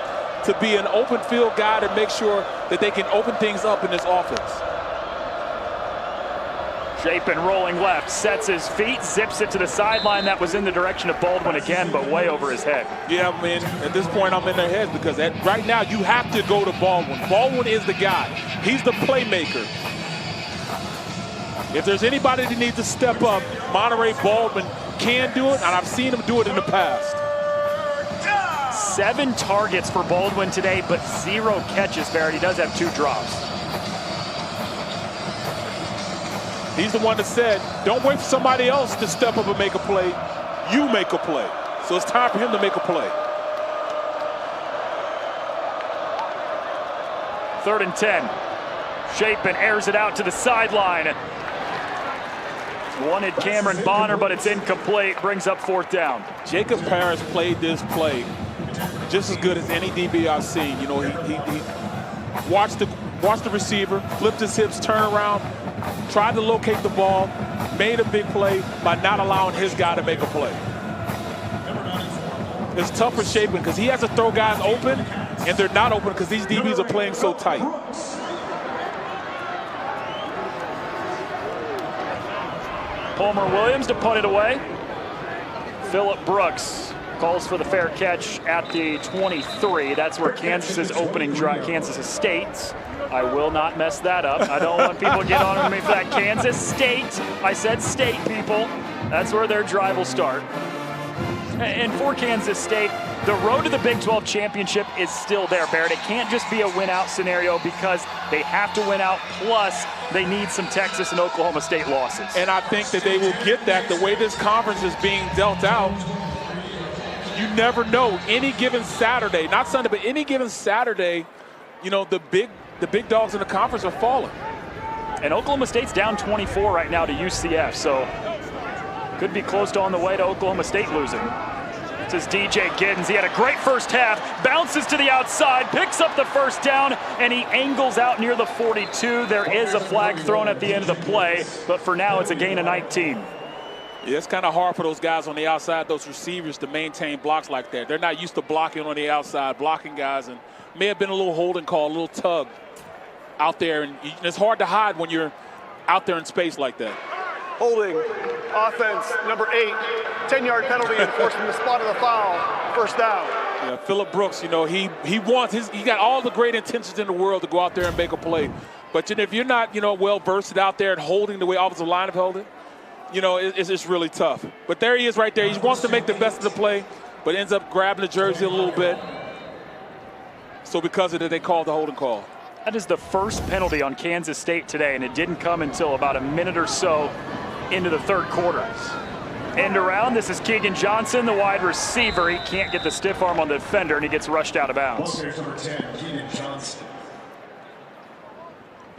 to be an open field guy to make sure that they can open things up in this offense. Shapen rolling left, sets his feet, zips it to the sideline. That was in the direction of Baldwin again, but way over his head. Yeah, man, at this point I'm in their heads because right now you have to go to Baldwin. Baldwin is the guy. He's the playmaker. If there's anybody that needs to step up, Monterey Baldwin can do it, and I've seen him do it in the past. 7 targets for Baldwin today, but 0 catches, Barrett. He does have 2 drops. He's the one that said, don't wait for somebody else to step up and make a play. You make a play. So it's time for him to make a play. 3rd and 10. Shapen airs it out to the sideline. Wanted Cameron Bonner, but it's incomplete. Brings up 4th down. Jacob Parrish played this play just as good as any DB I've seen. You know, he watched the receiver, flipped his hips, turned around, tried to locate the ball, made a big play by not allowing his guy to make a play. It's tough for Shapen because he has to throw guys open, and they're not open because these DBs are playing so tight. Palmer Williams to punt it away. Phillip Brooks calls for the fair catch at the 23. That's where Kansas's opening drive, Kansas State. I will not mess that up. I don't want people to get on me for that. Kansas State. I said state, people. That's where their drive will start. And for Kansas State, the road to the Big 12 championship is still there, Barrett. It can't just be a win-out scenario because they have to win out, plus they need some Texas and Oklahoma State losses. And I think that they will get that the way this conference is being dealt out. You never know. Any given Saturday, not Sunday, but any given Saturday, you know, the big dogs in the conference are falling. And Oklahoma State's down 24 right now to UCF, so could be close to on the way to Oklahoma State losing. This is DJ Giddens. He had a great first half, bounces to the outside, picks up the 1st down, and he angles out near the 42. There is a flag thrown at the end of the play, but for now it's a gain of 19. Yeah, it's kind of hard for those guys on the outside, those receivers, to maintain blocks like that. They're not used to blocking on the outside, blocking guys, and may have been a little holding call, a little tug out there. And it's hard to hide when you're out there in space like that. Holding, offense, number 8, 10-yard penalty enforcing the spot of the foul, 1st down. Yeah, Phillip Brooks, you know, he got all the great intentions in the world to go out there and make a play. But you know, if you're not, you know, well-versed out there and holding the way offensive line have held it, you know, it's really tough. But there he is right there. He wants to make the best of the play, but ends up grabbing the jersey a little bit. So because of that, they called the holding call. That is the first penalty on Kansas State today, and it didn't come until about a minute or so into the 3rd quarter. End around. This is Keegan Johnson, the wide receiver. He can't get the stiff arm on the defender, and he gets rushed out of bounds. Number 10, Keegan Johnson.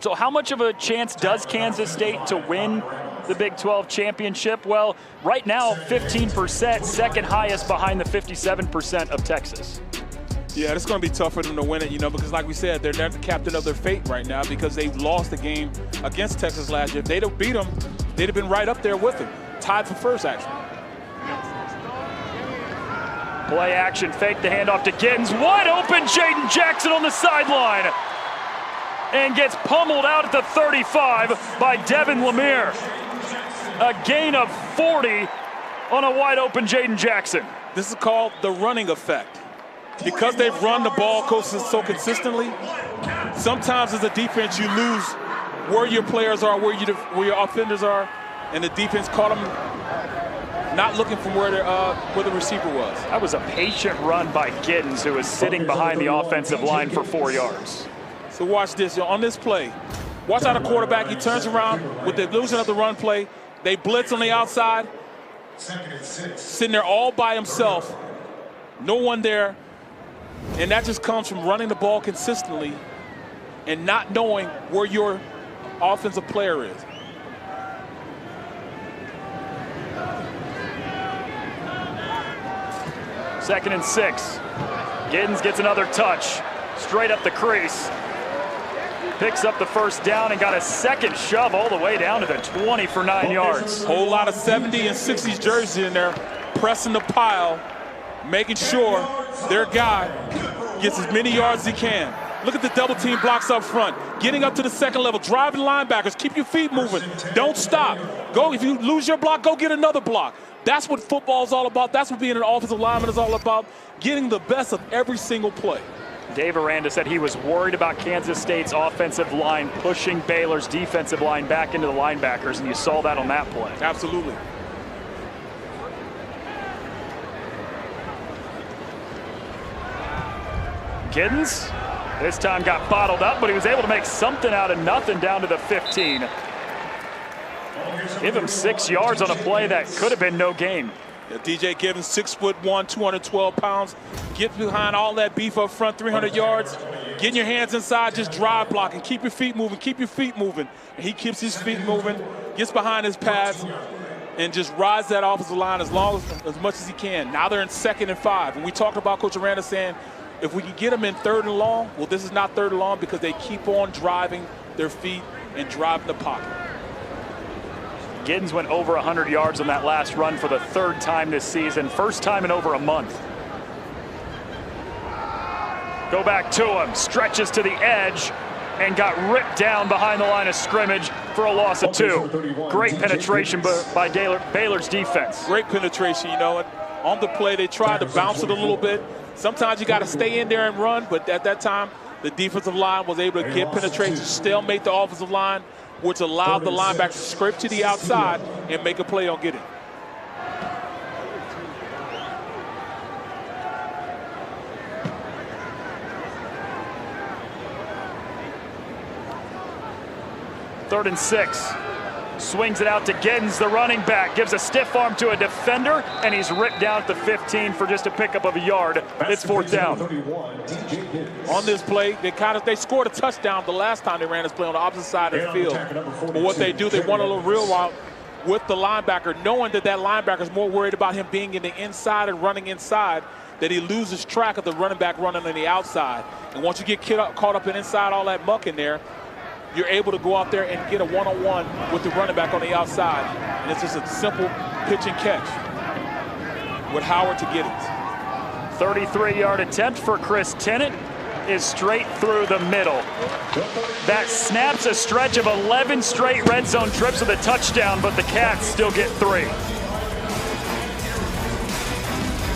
So how much of a chance does Kansas State to win the Big 12 championship? Well, right now, 15%, second highest behind the 57% of Texas. Yeah, it's going to be tough for them to win it, because like we said, they're the captain of their fate right now because they lost the game against Texas last year. If they'd have beat them, they'd have been right up there with them. Tied for first, actually. Play action, fake the handoff to Giddens. Wide open, Jaden Jackson on the sideline. And gets pummeled out at the 35 by Devin Lemire. A gain of 40 on a wide open Jaden Jackson. This is called the running effect. Because they've run the ball so consistently, sometimes as a defense you lose where your players are, where your offenders are, and the defense caught them not looking from where the receiver was. That was a patient run by Giddens, who was sitting behind the offensive line for 4 yards. So watch this. On this play, watch out the quarterback. He turns around with the illusion of the run play. They blitz on the outside. Sitting there all by himself. No one there. And that just comes from running the ball consistently and not knowing where your offensive player is. Second and 6. Giddens gets another touch. Straight up the crease. Picks up the first down and got a second shove all the way down to the 20 for 9 yards. Whole lot of 70 and 60s jerseys in there, pressing the pile, making sure their guy gets as many yards as he can. Look at the double team blocks up front. Getting up to the second level, driving linebackers, keep your feet moving. Don't stop. Go, if you lose your block, go get another block. That's what football's all about. That's what being an offensive lineman is all about. Getting the best of every single play. Dave Aranda said he was worried about Kansas State's offensive line pushing Baylor's defensive line back into the linebackers, and you saw that on that play. Absolutely. Giddens, this time got bottled up, but he was able to make something out of nothing down to the 15. Give him 6 yards on a play that could have been no gain. Yeah, DJ Giddens, 6'1", 212 pounds. Get behind all that beef up front, 300 yards. Getting your hands inside, just drive blocking. Keep your feet moving, keep your feet moving. And he keeps his feet moving, gets behind his pads, and just rides that offensive line as much as he can. Now they're in 2nd and 5. And we talked about Coach Aranda saying, if we can get them in 3rd and long, well, this is not 3rd and long because they keep on driving their feet and driving the pocket. Giddens went over 100 yards on that last run for the 3rd time this season. First time in over a month. Go back to him. Stretches to the edge and got ripped down behind the line of scrimmage for a loss of 2. Great penetration by Baylor's defense. Great penetration, On the play, they tried to bounce it a little bit. Sometimes you got to stay in there and run, but at that time, the defensive line was able to get penetration, stalemate the offensive line, which allowed the linebacker to scrape to the outside and make a play on Giddens. Third and 6. Swings it out to Giddens, the running back. Gives a stiff arm to a defender, and he's ripped down at the 15 for just a pickup of a yard. It's 4th down. On this play, they scored a touchdown the last time they ran this play on the opposite side of the field. But what they do, they want a little real route with the linebacker, knowing that linebacker is more worried about him being in the inside and running inside, that he loses track of the running back running on the outside. And once you get caught up in inside all that muck in there, you're able to go out there and get a one-on-one with the running back on the outside. And it's just a simple pitch and catch with Howard to Giddens. 33-yard attempt for Chris Tennant is straight through the middle. That snaps a stretch of 11 straight red zone trips with a touchdown, but the Cats still get 3.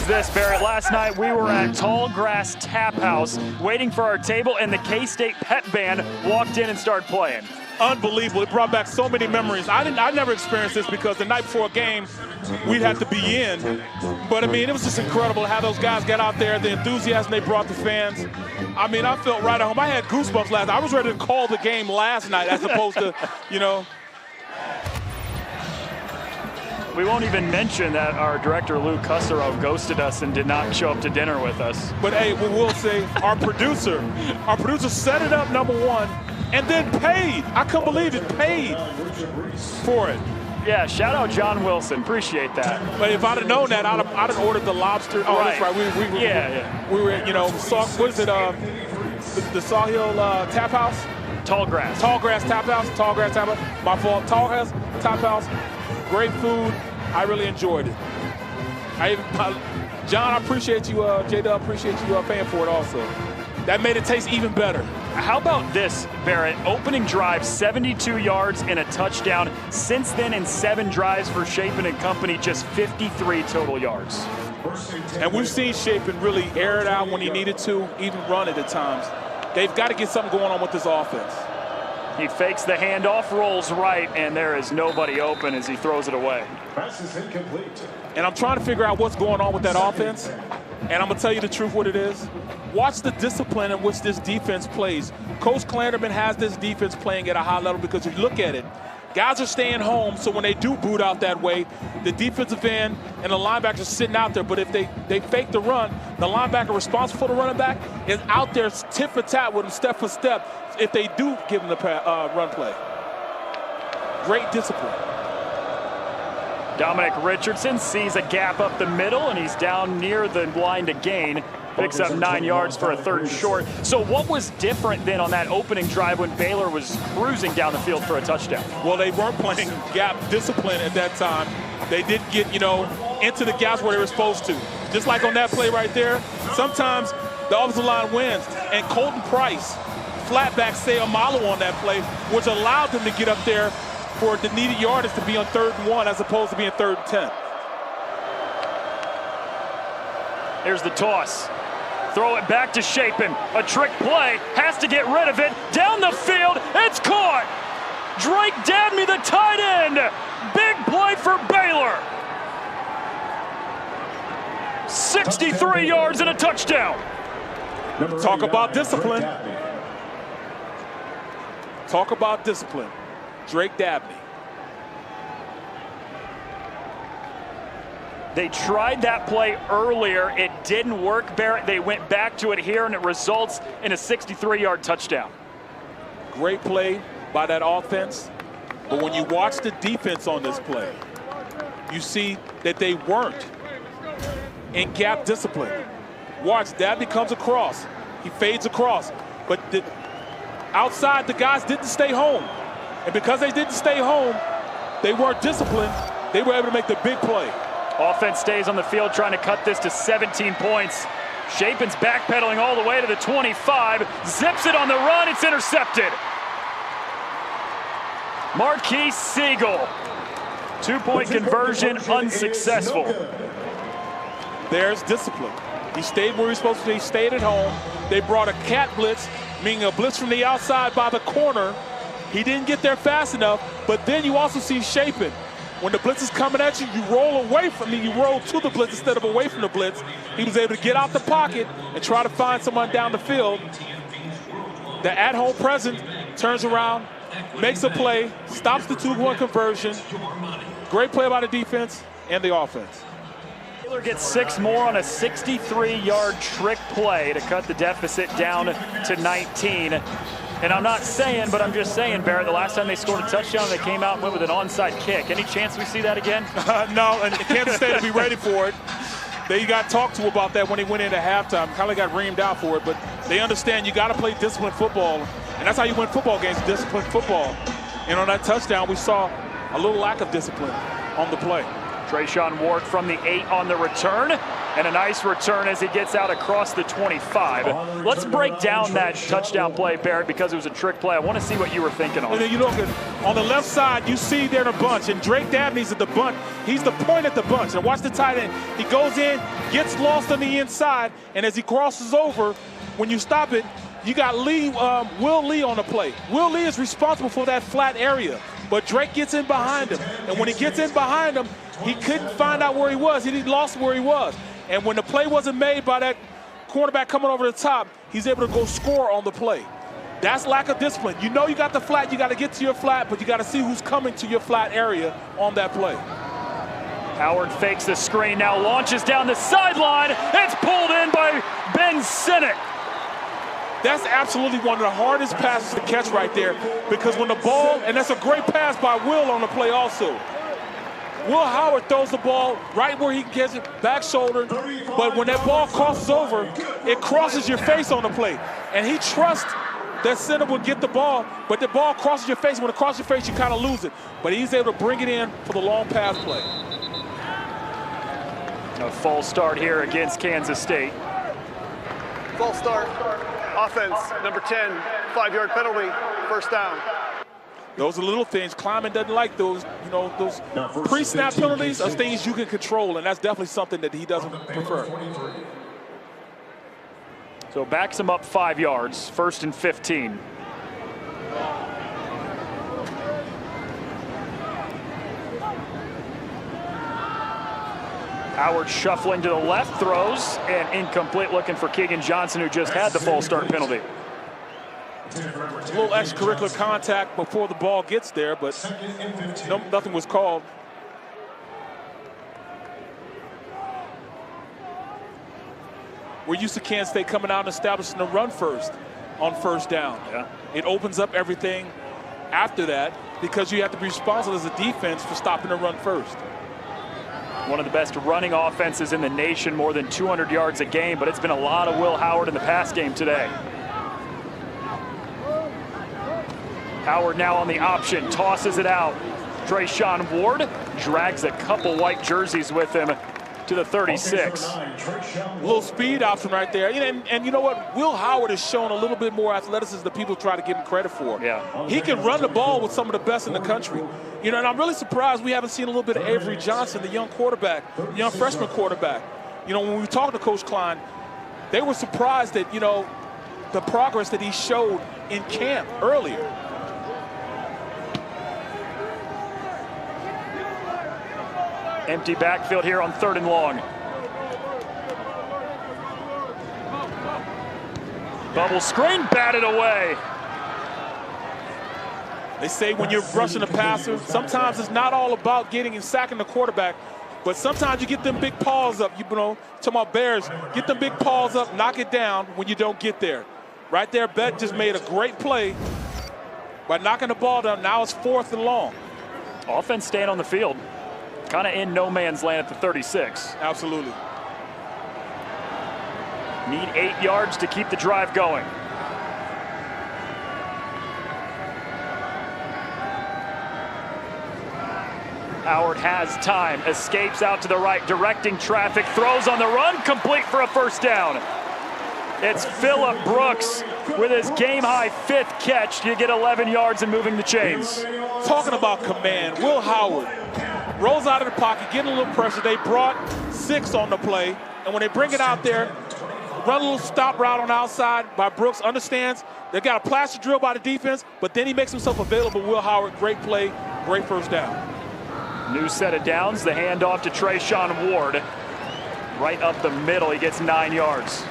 This, Barrett, last night we were at Tall Grass Tap House waiting for our table, and the K-State pep band walked in and started playing. Unbelievable. It brought back so many memories. I never experienced this because the night before a game we'd have to be in, but I mean, it was just incredible how those guys got out there, the enthusiasm they brought the fans. I mean, I felt right at home. I had goosebumps last night. I was ready to call the game last night as opposed to, We won't even mention that our director, Lou Cussero, ghosted us and did not show up to dinner with us. But hey, we will say our producer set it up, number one, and then paid. I couldn't believe it, paid for it. Yeah, shout out John Wilson. Appreciate that. But if I'd have known that, I'd have ordered the lobster. Oh, right. That's right. We were, you know, what is it? The Sawhill Tap House? Tallgrass. Tallgrass Tap House. My fault. Tallgrass Tap House. Great food. I really enjoyed it. John, I appreciate you. J-Dub, appreciate you paying for it also. That made it taste even better. How about this, Barrett? Opening drive, 72 yards and a touchdown. Since then, in 7 drives for Chapin and company, just 53 total yards. And we've seen Chapin really air it out when he needed to, even run it at times. They've got to get something going on with this offense. He fakes the handoff, rolls right, and there is nobody open as he throws it away. Pass is incomplete. And I'm trying to figure out what's going on with that offense. And I'm going to tell you the truth what it is. Watch the discipline in which this defense plays. Coach Clanderman has this defense playing at a high level because if you look at it, guys are staying home, so when they do boot out that way, the defensive end and the linebackers are sitting out there. But if they fake the run, the linebacker responsible for the running back is out there tit for tat with him, step for step, if they do give him the run play. Great discipline. Dominic Richardson sees a gap up the middle, and he's down near the line to gain. Picks up 9 yards for a 3rd and short. So what was different then on that opening drive when Baylor was cruising down the field for a touchdown? Well, they weren't playing gap discipline at that time. They didn't get, into the gaps where they were supposed to. Just like on that play right there, sometimes the offensive line wins. And Colton Price, flatback Sayamalo on that play, which allowed them to get up there for the needed yardage to be on 3rd and 1 as opposed to being 3rd and 10. Here's the toss. Throw it back to Chapin. A trick play. Has to get rid of it. Down the field. It's caught. Drake Dabney, the tight end. Big play for Baylor. 63 yards and a touchdown. Talk about discipline. Talk about discipline. Drake Dabney. They tried that play earlier. It didn't work, Barrett. They went back to it here, and it results in a 63-yard touchdown. Great play by that offense. But when you watch the defense on this play, you see that they weren't in gap discipline. Watch, Dabney comes across. He fades across. But outside, the guys didn't stay home. And because they didn't stay home, they weren't disciplined. They were able to make the big play. Offense stays on the field trying to cut this to 17 points. Chapin's backpedaling all the way to the 25. Zips it on the run. It's intercepted. Marquise Siegel. 2-point conversion unsuccessful. There's discipline. He stayed where he was supposed to be. He stayed at home. They brought a cat blitz, meaning a blitz from the outside by the corner. He didn't get there fast enough, but then you also see Chapin. When the blitz is coming at you, you roll away from it. You roll to the blitz instead of away from the blitz. He was able to get out the pocket and try to find someone down the field. The at-home presence turns around, makes a play, stops the 2-point conversion. Great play by the defense and the offense. Baylor gets 6 more on a 63-yard trick play to cut the deficit down to 19. And I'm not saying, but I'm just saying, Barrett, the last time they scored a touchdown, they came out and went with an onside kick. Any chance we see that again? No, and Kansas State will be ready for it. They got talked to about that when they went into halftime. Kind of got reamed out for it, but they understand you got to play disciplined football. And that's how you win football games, disciplined football. And on that touchdown, we saw a little lack of discipline on the play. Trayshawn Ward from the 8 on the return, and a nice return as he gets out across the 25. Let's break down that touchdown play, Barrett, because it was a trick play. I want to see what you were thinking on. And then you look at, on the left side, you see they're in a bunch, and Drake Dabney's at the bunch. He's the point at the bunch. And watch the tight end. He goes in, gets lost on the inside, and as he crosses over, when you stop it, you got Will Lee on the play. Will Lee is responsible for that flat area, but Drake gets in behind him. And when he gets in behind him, he couldn't find out where he was. He lost where he was. And when the play wasn't made by that cornerback coming over the top, he's able to go score on the play. That's lack of discipline. You know you got the flat, you got to get to your flat, but you got to see who's coming to your flat area on that play. Howard fakes the screen, now launches down the sideline. It's pulled in by Ben Sinnott. That's absolutely one of the hardest passes to catch right there, because when the ball, and that's a great pass by Will on the play also. Will Howard throws the ball right where he gets it, back shoulder, but when that ball crosses over, it crosses your face on the play. And he trusts that center will get the ball, but the ball crosses your face. When it crosses your face, you kind of lose it. But he's able to bring it in for the long pass play. A false start here against Kansas State. False start. Offense, number 10, 5-yard penalty, first down. Those are little things. Kleiman doesn't like those, those pre-snap penalties are things you can control, and that's definitely something that he doesn't prefer. So backs him up 5 yards, 1st and 15. Howard shuffling to the left, throws, and incomplete, looking for Keegan Johnson, who just had the false start penalty. A little extracurricular contact before the ball gets there, but nothing was called. We're used to Kansas State coming out and establishing the run first on first down. Yeah. It opens up everything after that, because you have to be responsible as a defense for stopping the run first. One of the best running offenses in the nation, more than 200 yards a game, but it's been a lot of Will Howard in the pass game today. Howard now on the option, tosses it out. Trayshawn Ward drags a couple white jerseys with him to the 36. A little speed option right there. And you know what? Will Howard has shown a little bit more athleticism than people try to give him credit for. Yeah. He can run the ball with some of the best in the country. And I'm really surprised we haven't seen a little bit of Avery Johnson, the young quarterback, the young freshman quarterback. When we talked to Coach Klein, they were surprised that, the progress that he showed in camp earlier. Empty backfield here on 3rd and long. Bubble screen, batted away. They say when you're rushing a passer, sometimes it's not all about getting and sacking the quarterback, but sometimes you get them big paws up. Talking about Bears, get them big paws up, knock it down when you don't get there. Right there, Bet just made a great play by knocking the ball down. Now it's 4th and long. Offense staying on the field. Kind of in no man's land at the 36. Absolutely. Need 8 yards to keep the drive going. Howard has time, escapes out to the right, directing traffic, throws on the run, complete for a first down. It's Phillip Brooks with his game-high 5th catch to get 11 yards and moving the chains. Talking about command, Will Howard rolls out of the pocket, getting a little pressure. They brought 6 on the play, and when they bring it out there, run a little stop route on the outside by Brooks, understands they got a plaster drill by the defense, but then he makes himself available. Will Howard, great play, great first down. New set of downs, the handoff to Trayshawn Ward. Right up the middle, he gets 9 yards.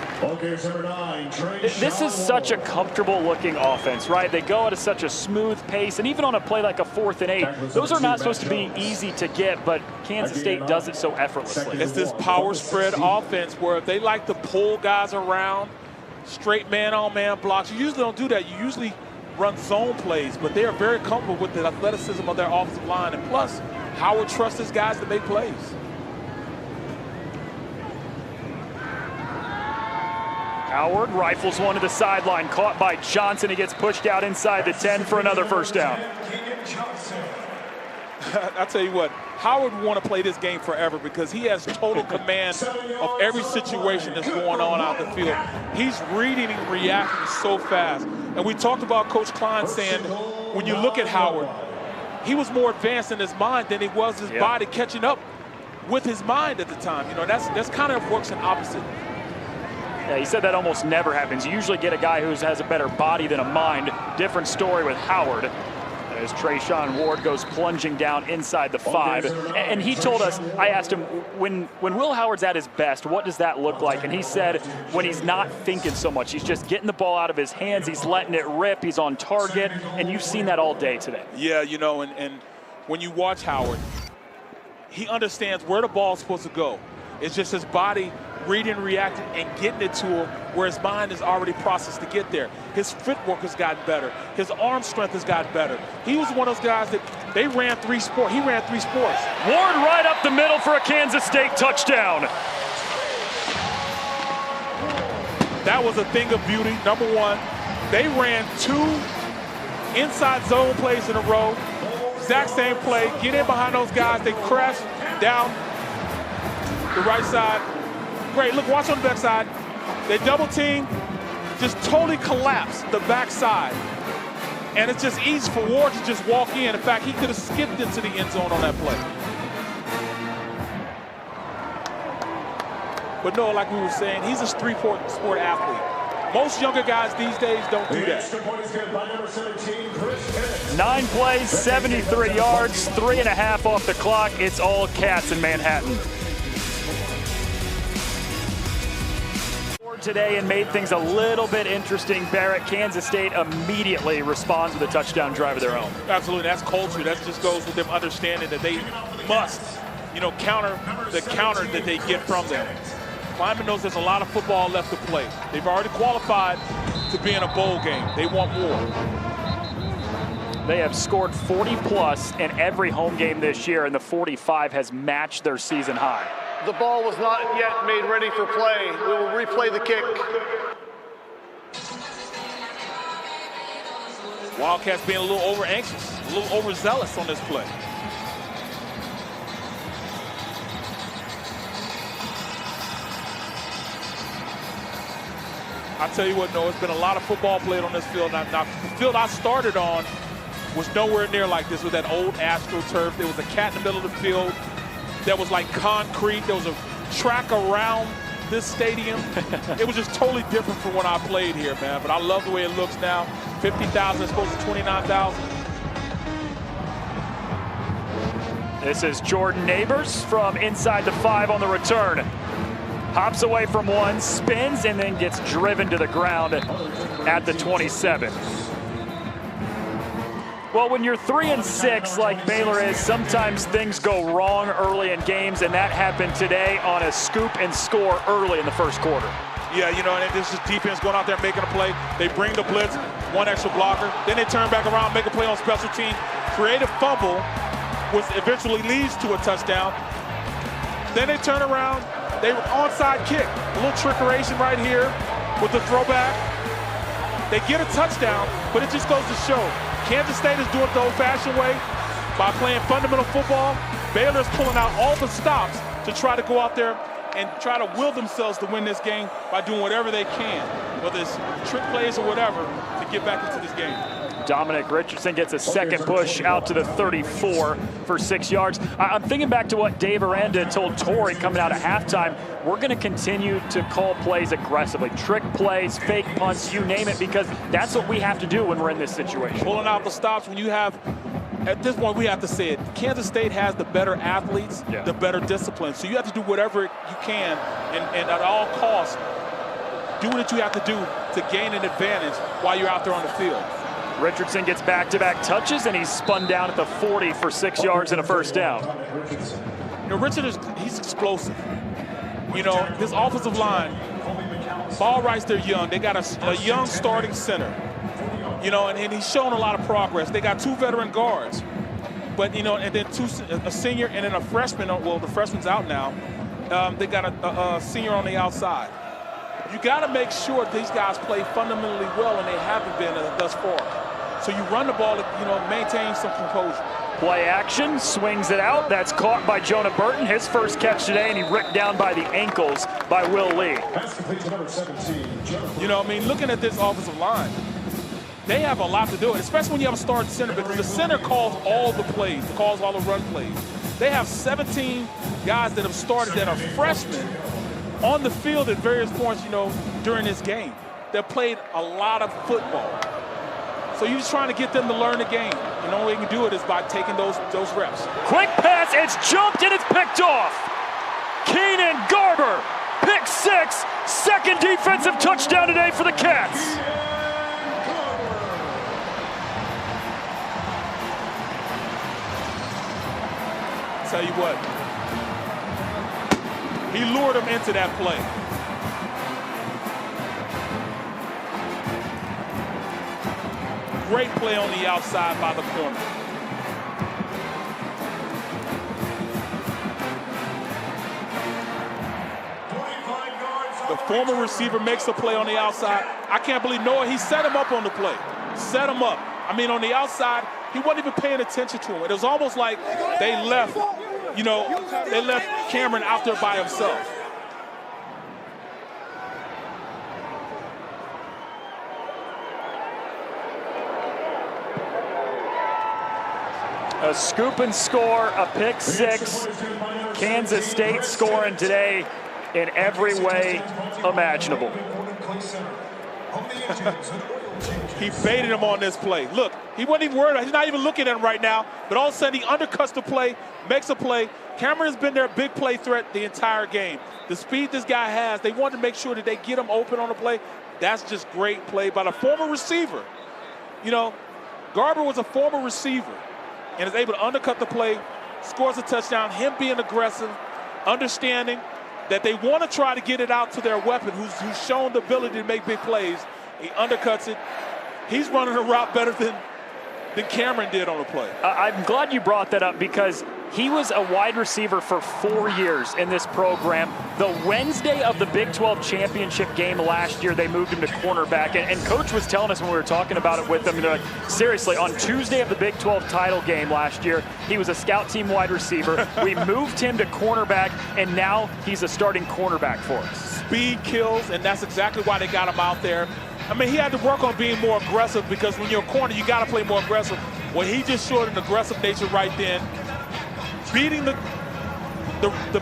This is such a comfortable looking offense, right? They go at such a smooth pace, and even on a play like a 4th and 8, those are not supposed to be easy to get, but Kansas State does it so effortlessly. It's this power spread offense where they like to pull guys around, straight man-on-man blocks. You usually don't do that. You usually run zone plays, but they are very comfortable with the athleticism of their offensive line, and plus, Howard trusts his guys to make plays. Howard rifles one to the sideline, caught by Johnson. He gets pushed out inside the 10 for another first down. I'll tell you what, Howard would want to play this game forever because he has total command of every situation that's going on out the field. He's reading and reacting so fast. And we talked about Coach Klein saying, when you look at Howard, he was more advanced in his mind than he was his body catching up with his mind at the time. That's kind of works in opposite. Yeah, he said that almost never happens. You usually get a guy who has a better body than a mind. Different story with Howard. As Trayshawn Ward goes plunging down inside the 5. And he told us, I asked him, when Will Howard's at his best, what does that look like? And he said, when he's not thinking so much, he's just getting the ball out of his hands, he's letting it rip, he's on target, and you've seen that all day today. Yeah, and when you watch Howard, he understands where the ball's supposed to go. It's just his body reading, reacting, and getting it to him where his mind is already processed to get there. His footwork has gotten better. His arm strength has gotten better. He was one of those guys that they ran 3 sports. He ran 3 sports. Ward right up the middle for a Kansas State touchdown. That was a thing of beauty. Number one, they ran 2 inside zone plays in a row. Exact same play. Get in behind those guys. They crash down the right side. Great. Look, watch on the back side. They double team, just totally collapse the back side. And it's just easy for Ward to just walk in. In fact, he could have skipped into the end zone on that play. But no, like we were saying, he's a sport athlete. Most younger guys these days don't do that. 9 plays, 73 yards, 3.5 off the clock. It's all Cats in Manhattan. Today and made things a little bit interesting. Barrett, Kansas State immediately responds with a touchdown drive of their own. Absolutely, that's culture. That just goes with them understanding that they must, counter the counter that they get from them. Lyman knows there's a lot of football left to play. They've already qualified to be in a bowl game. They want more. They have scored 40+ in every home game this year, and the 45 has matched their season high. The ball was not yet made ready for play. We will replay the kick. Wildcats being a little over-anxious, a little overzealous on this play. I tell you what, no, it's been a lot of football played on this field. Now, the field I started on was nowhere near like this with that old AstroTurf. There was a cat in the middle of the field. That was like concrete. There was a track around this stadium. It was just totally different from when I played here, man. But I love the way it looks now. 50,000 as opposed to 29,000. This is Jordan Neighbors from inside the 5 on the return. Hops away from 1, spins, and then gets driven to the ground at the 27. Well, when you're 3-6 like Baylor is, sometimes things go wrong early in games, and that happened today on a scoop and score early in the first quarter. Yeah, and this is defense going out there making a play. They bring the blitz, 1 extra blocker. Then they turn back around, make a play on special team. Creative fumble, which eventually leads to a touchdown. Then they turn around, they onside kick. A little trickeration right here with the throwback. They get a touchdown, but it just goes to show Kansas State is doing it the old-fashioned way by playing fundamental football. Baylor's pulling out all the stops to try to go out there and try to will themselves to win this game by doing whatever they can, whether it's trick plays or whatever, to get back into this game. Dominic Richardson gets a second push out to the 34 for 6 yards. I'm thinking back to what Dave Aranda told Torrey coming out at halftime. We're going to continue to call plays aggressively. Trick plays, fake punts, you name it, because that's what we have to do when we're in this situation. Pulling out the stops when you have, at this point we have to say it, Kansas State has the better athletes, the better discipline. So you have to do whatever you can and at all costs, do what you have to do to gain an advantage while you're out there on the field. Richardson gets back-to-back touches, and he's spun down at the 40 for 6 yards and a first down. Richard he's explosive. This offensive line, ball rights, they're young. They got a young starting center. And he's shown a lot of progress. They got 2 veteran guards, but and then a senior and then a freshman. Well, the freshman's out now. They got a senior on the outside. You got to make sure these guys play fundamentally well, and they haven't been thus far. So you run the ball, maintain some composure. Play action, swings it out. That's caught by Jonah Burton, his first catch today, and he ripped down by the ankles by Will Lee. Looking at this offensive line, they have a lot to do, especially when you have a starting center, because the center calls all the plays, calls all the run plays. They have 17 guys that have started that are freshmen on the field at various points, during this game. They've played a lot of football. So you're just trying to get them to learn the game. And the only way you can do it is by taking those reps. Quick pass, it's jumped and it's picked off. Keenan Garber, pick 6, second defensive touchdown today for the Cats. tell you what, he lured him into that play. Great play on the outside by the corner. The former receiver makes a play on the outside. I can't believe Noah, he set him up on the play. Set him up. I mean, on the outside, he wasn't even paying attention to him. It was almost like they left, they left Cameron out there by himself. A scoop and score, a pick six. Kansas State scoring today in every way imaginable. He baited him on this play. Look, he wasn't even worried. He's not even looking at him right now. But all of a sudden, he undercuts the play, makes a play. Cameron has been their big play threat the entire game. The speed this guy has, they want to make sure that they get him open on the play. That's just great play by the former receiver. You know, Garber was a former receiver and is able to undercut the play, scores a touchdown, him being aggressive, understanding that they want to try to get it out to their weapon who's shown the ability to make big plays. He undercuts it. He's running a route better than Cameron did on the play. I'm glad you brought that up because he was a wide receiver for 4 years in this program. The Wednesday of the Big 12 championship game last year, they moved him to cornerback. And Coach was telling us when we were talking about it with him, like, seriously, on Tuesday of the Big 12 title game last year, he was a scout team wide receiver. We moved him to cornerback, and now he's a starting cornerback for us. Speed kills, and that's exactly why they got him out there. I mean, he had to work on being more aggressive because when you're a corner, you got to play more aggressive. Well, he just showed an aggressive nature right then, beating the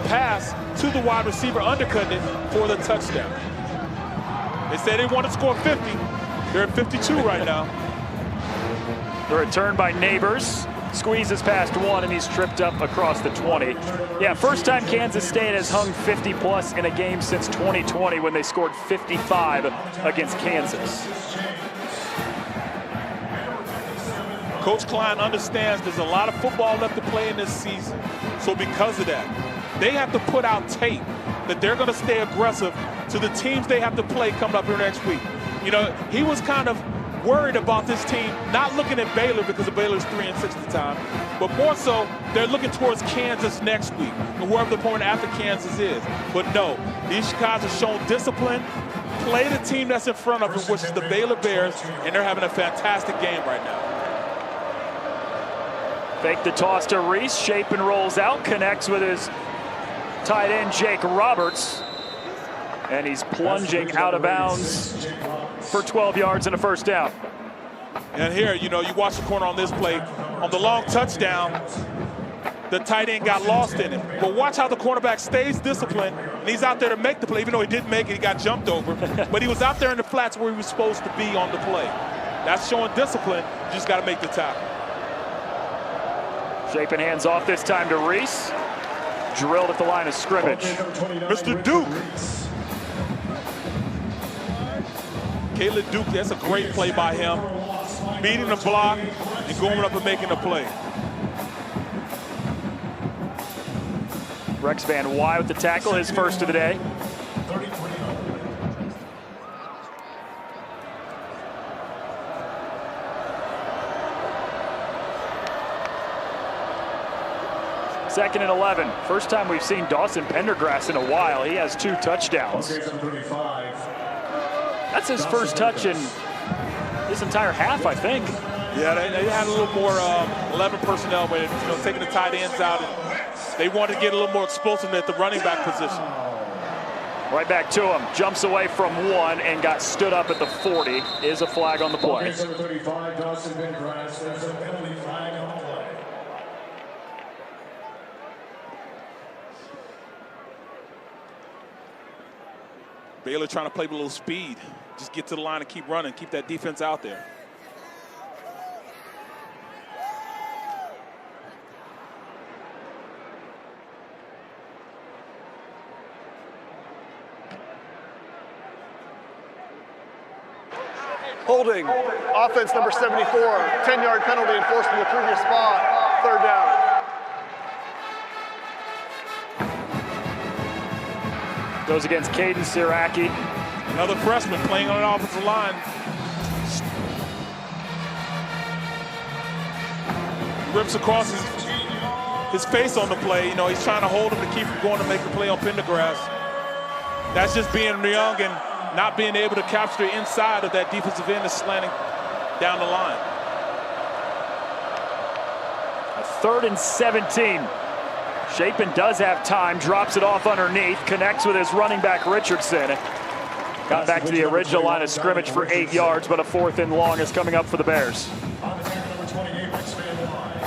pass to the wide receiver, undercutting it for the touchdown. They said they want to score 50. They're at 52 right now. The return by Neighbors. Squeezes past one, and he's tripped up across the 20. Yeah, first time Kansas State has hung 50-plus in a game since 2020 when they scored 55 against Kansas. Coach Klein understands there's a lot of football left to play in this season. So because of that, they have to put out tape that they're going to stay aggressive to the teams they have to play coming up here next week. You know, he was kind of worried about this team, not looking at Baylor because of Baylor's 3-6 at the time, but more so they're looking towards Kansas next week, and wherever the opponent after Kansas is. But no, these guys have shown discipline, play the team that's in front of them, which is the Baylor Bears, and they're having a fantastic game right now. Fake the toss to Reese, shape and rolls out, connects with his tight end Jake Roberts, and he's plunging out of bounds for 12 yards and a first down. And here, you know, you watch the corner on this play. On the long touchdown, the tight end got lost in it. But watch how the cornerback stays disciplined, and he's out there to make the play. Even though he didn't make it, he got jumped over. But he was out there in the flats where he was supposed to be on the play. That's showing discipline. You just got to make the tackle. Shaping hands off this time to Reese. Drilled at the line of scrimmage. Mr. Duke. Caleb Duke, that's a great play by him. Beating the block and going up and making a play. Rex Van Wy with the tackle, his first of the day. Second and 11. First time we've seen Dawson Pendergrass in a while. He has 2 touchdowns. That's his first touch in this entire half, I think. Yeah, they had a little more 11 personnel, but taking the tight ends out. And they wanted to get a little more explosive at the running back position. Right back to him. Jumps away from 1 and got stood up at the 40. Is a flag on the play. Baylor trying to play with a little speed. Just get to the line and keep running. Keep that defense out there. Holding. Offense number 74. 10-yard penalty enforced in the previous spot. Third down. Goes against Caden Siraki. Another freshman playing on an offensive line. Rips across his face on the play. You know, he's trying to hold him to keep him going to make the play on Pendergrass. That's just being young and not being able to capture the inside of that defensive end that's slanting down the line. 3rd and 17. Chapin does have time, drops it off underneath, connects with his running back Richardson. Got back to the original line of scrimmage for 8 yards, but a 4th and long is coming up for the Bears. On the tackle, number 28, Rex Van Line.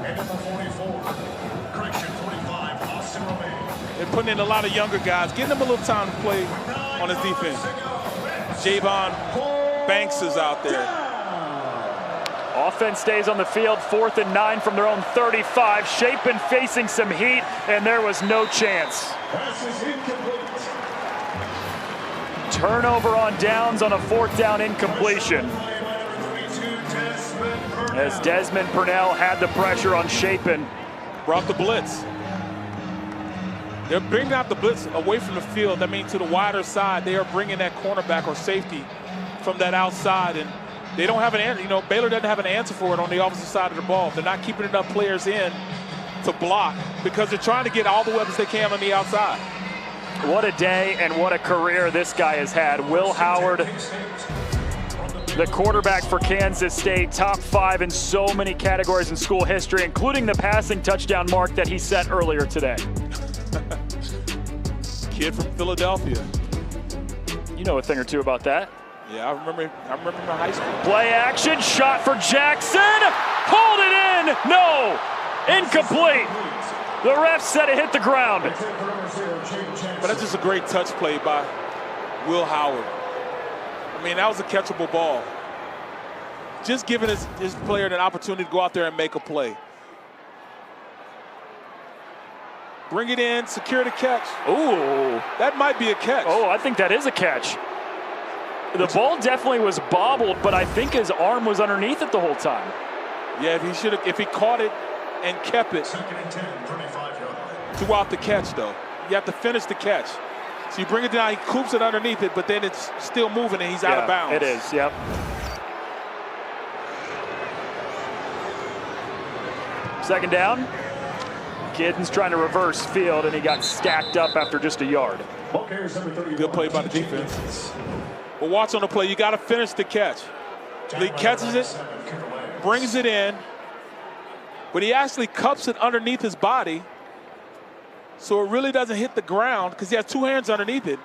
And number 44, correction, 45, Austin Romaine. They're putting in a lot of younger guys, getting them a little time to play on his defense. Javon Banks is out there. Offense stays on the field, 4th and 9 from their own 35. Chapin facing some heat, and there was no chance. Pass is incomplete. Turnover on downs on a 4th down incompletion. As Desmond Purnell had the pressure on Chapin. Brought the blitz. They're bringing out the blitz away from the field. That means to the wider side, they are bringing that cornerback or safety from that outside. And they don't have an answer. You know, Baylor doesn't have an answer for it on the opposite side of the ball. They're not keeping enough players in to block because they're trying to get all the weapons they can on the outside. What a day and what a career this guy has had. Will Howard, the quarterback for Kansas State, top 5 in so many categories in school history, including the passing touchdown mark that he set earlier today. Kid from Philadelphia. You know a thing or two about that. Yeah, I remember from high school. Play action, shot for Jackson. Hold it in. No, incomplete. The ref said it hit the ground. But that's just a great touch play by Will Howard. I mean, that was a catchable ball. Just giving his player an opportunity to go out there and make a play. Bring it in, secure the catch. Ooh. That might be a catch. Oh, I think that is a catch. The ball definitely was bobbled, but I think his arm was underneath it the whole time. Yeah, if he caught it and kept it. 2nd and 10, 35-yard line. Throughout the catch, though. You have to finish the catch. So you bring it down, he coops it underneath it, but then it's still moving and he's out of bounds. It is, yep. Second down. Giddens trying to reverse field, and he got stacked up after just a yard. Good play by the defense. But watch on the play, you got to finish the catch. He catches it, brings it in, but he actually cups it underneath his body, so it really doesn't hit the ground because he has 2 hands underneath it.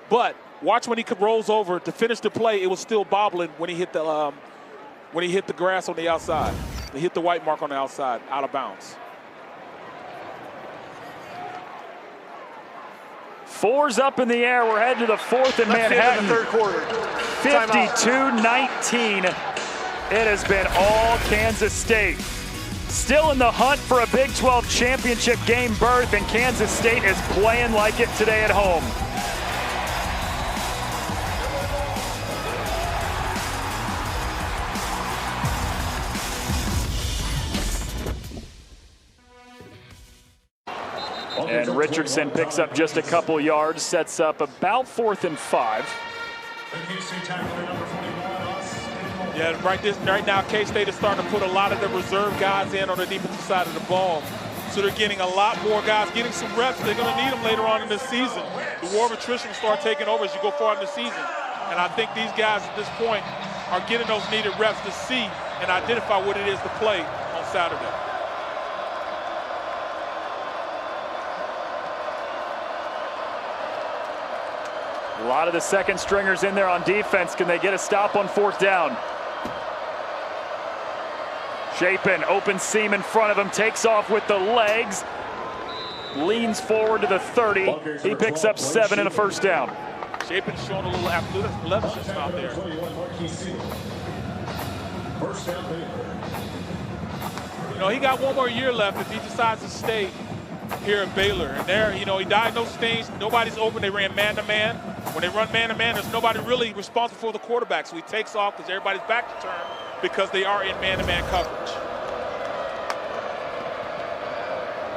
But watch when he rolls over to finish the play, it was still bobbling when he hit the grass on the outside. He hit the white mark on the outside, out of bounds. 4's up in the air. We're heading to the 4th in Manhattan. Third quarter. 52-19. It has been all Kansas State. Still in the hunt for a Big 12 championship game berth, and Kansas State is playing like it today at home. And Richardson picks up just a couple yards, sets up about 4th and 5. Yeah, right now K-State is starting to put a lot of the reserve guys in on the defensive side of the ball. So they're getting a lot more guys, getting some reps. They're going to need them later on in the season. The war of attrition will start taking over as you go forward in the season. And I think these guys at this point are getting those needed reps to see and identify what it is to play on Saturday. A lot of the second stringers in there on defense. Can they get a stop on 4th down? Chapin, open seam in front of him, takes off with the legs, leans forward to the 30. He picks up 7 and a 1st down. Chapin showing a little athleticism out there. You know, he got 1 more year left if he decides to stay here at Baylor. And there, you know, he diagnosed things. Nobody's open. They ran man-to-man. When they run man-to-man, there's nobody really responsible for the quarterback. So he takes off because everybody's back to turn because they are in man-to-man coverage.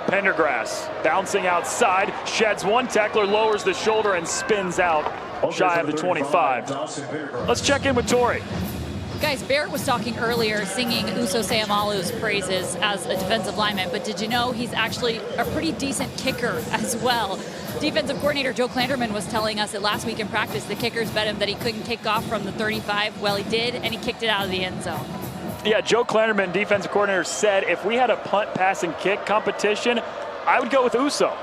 Pendergrass bouncing outside, sheds one tackler, lowers the shoulder, and spins out shy of the 25. Let's check in with Tori. Guys, Barrett was talking earlier, singing Uso Seumalo's praises as a defensive lineman, but did you know he's actually a pretty decent kicker as well? Defensive coordinator Joe Klanderman was telling us that last week in practice, the kickers bet him that he couldn't kick off from the 35. Well, he did, and he kicked it out of the end zone. Yeah, Joe Klanderman, defensive coordinator, said if we had a punt, pass, and kick competition, I would go with Uso.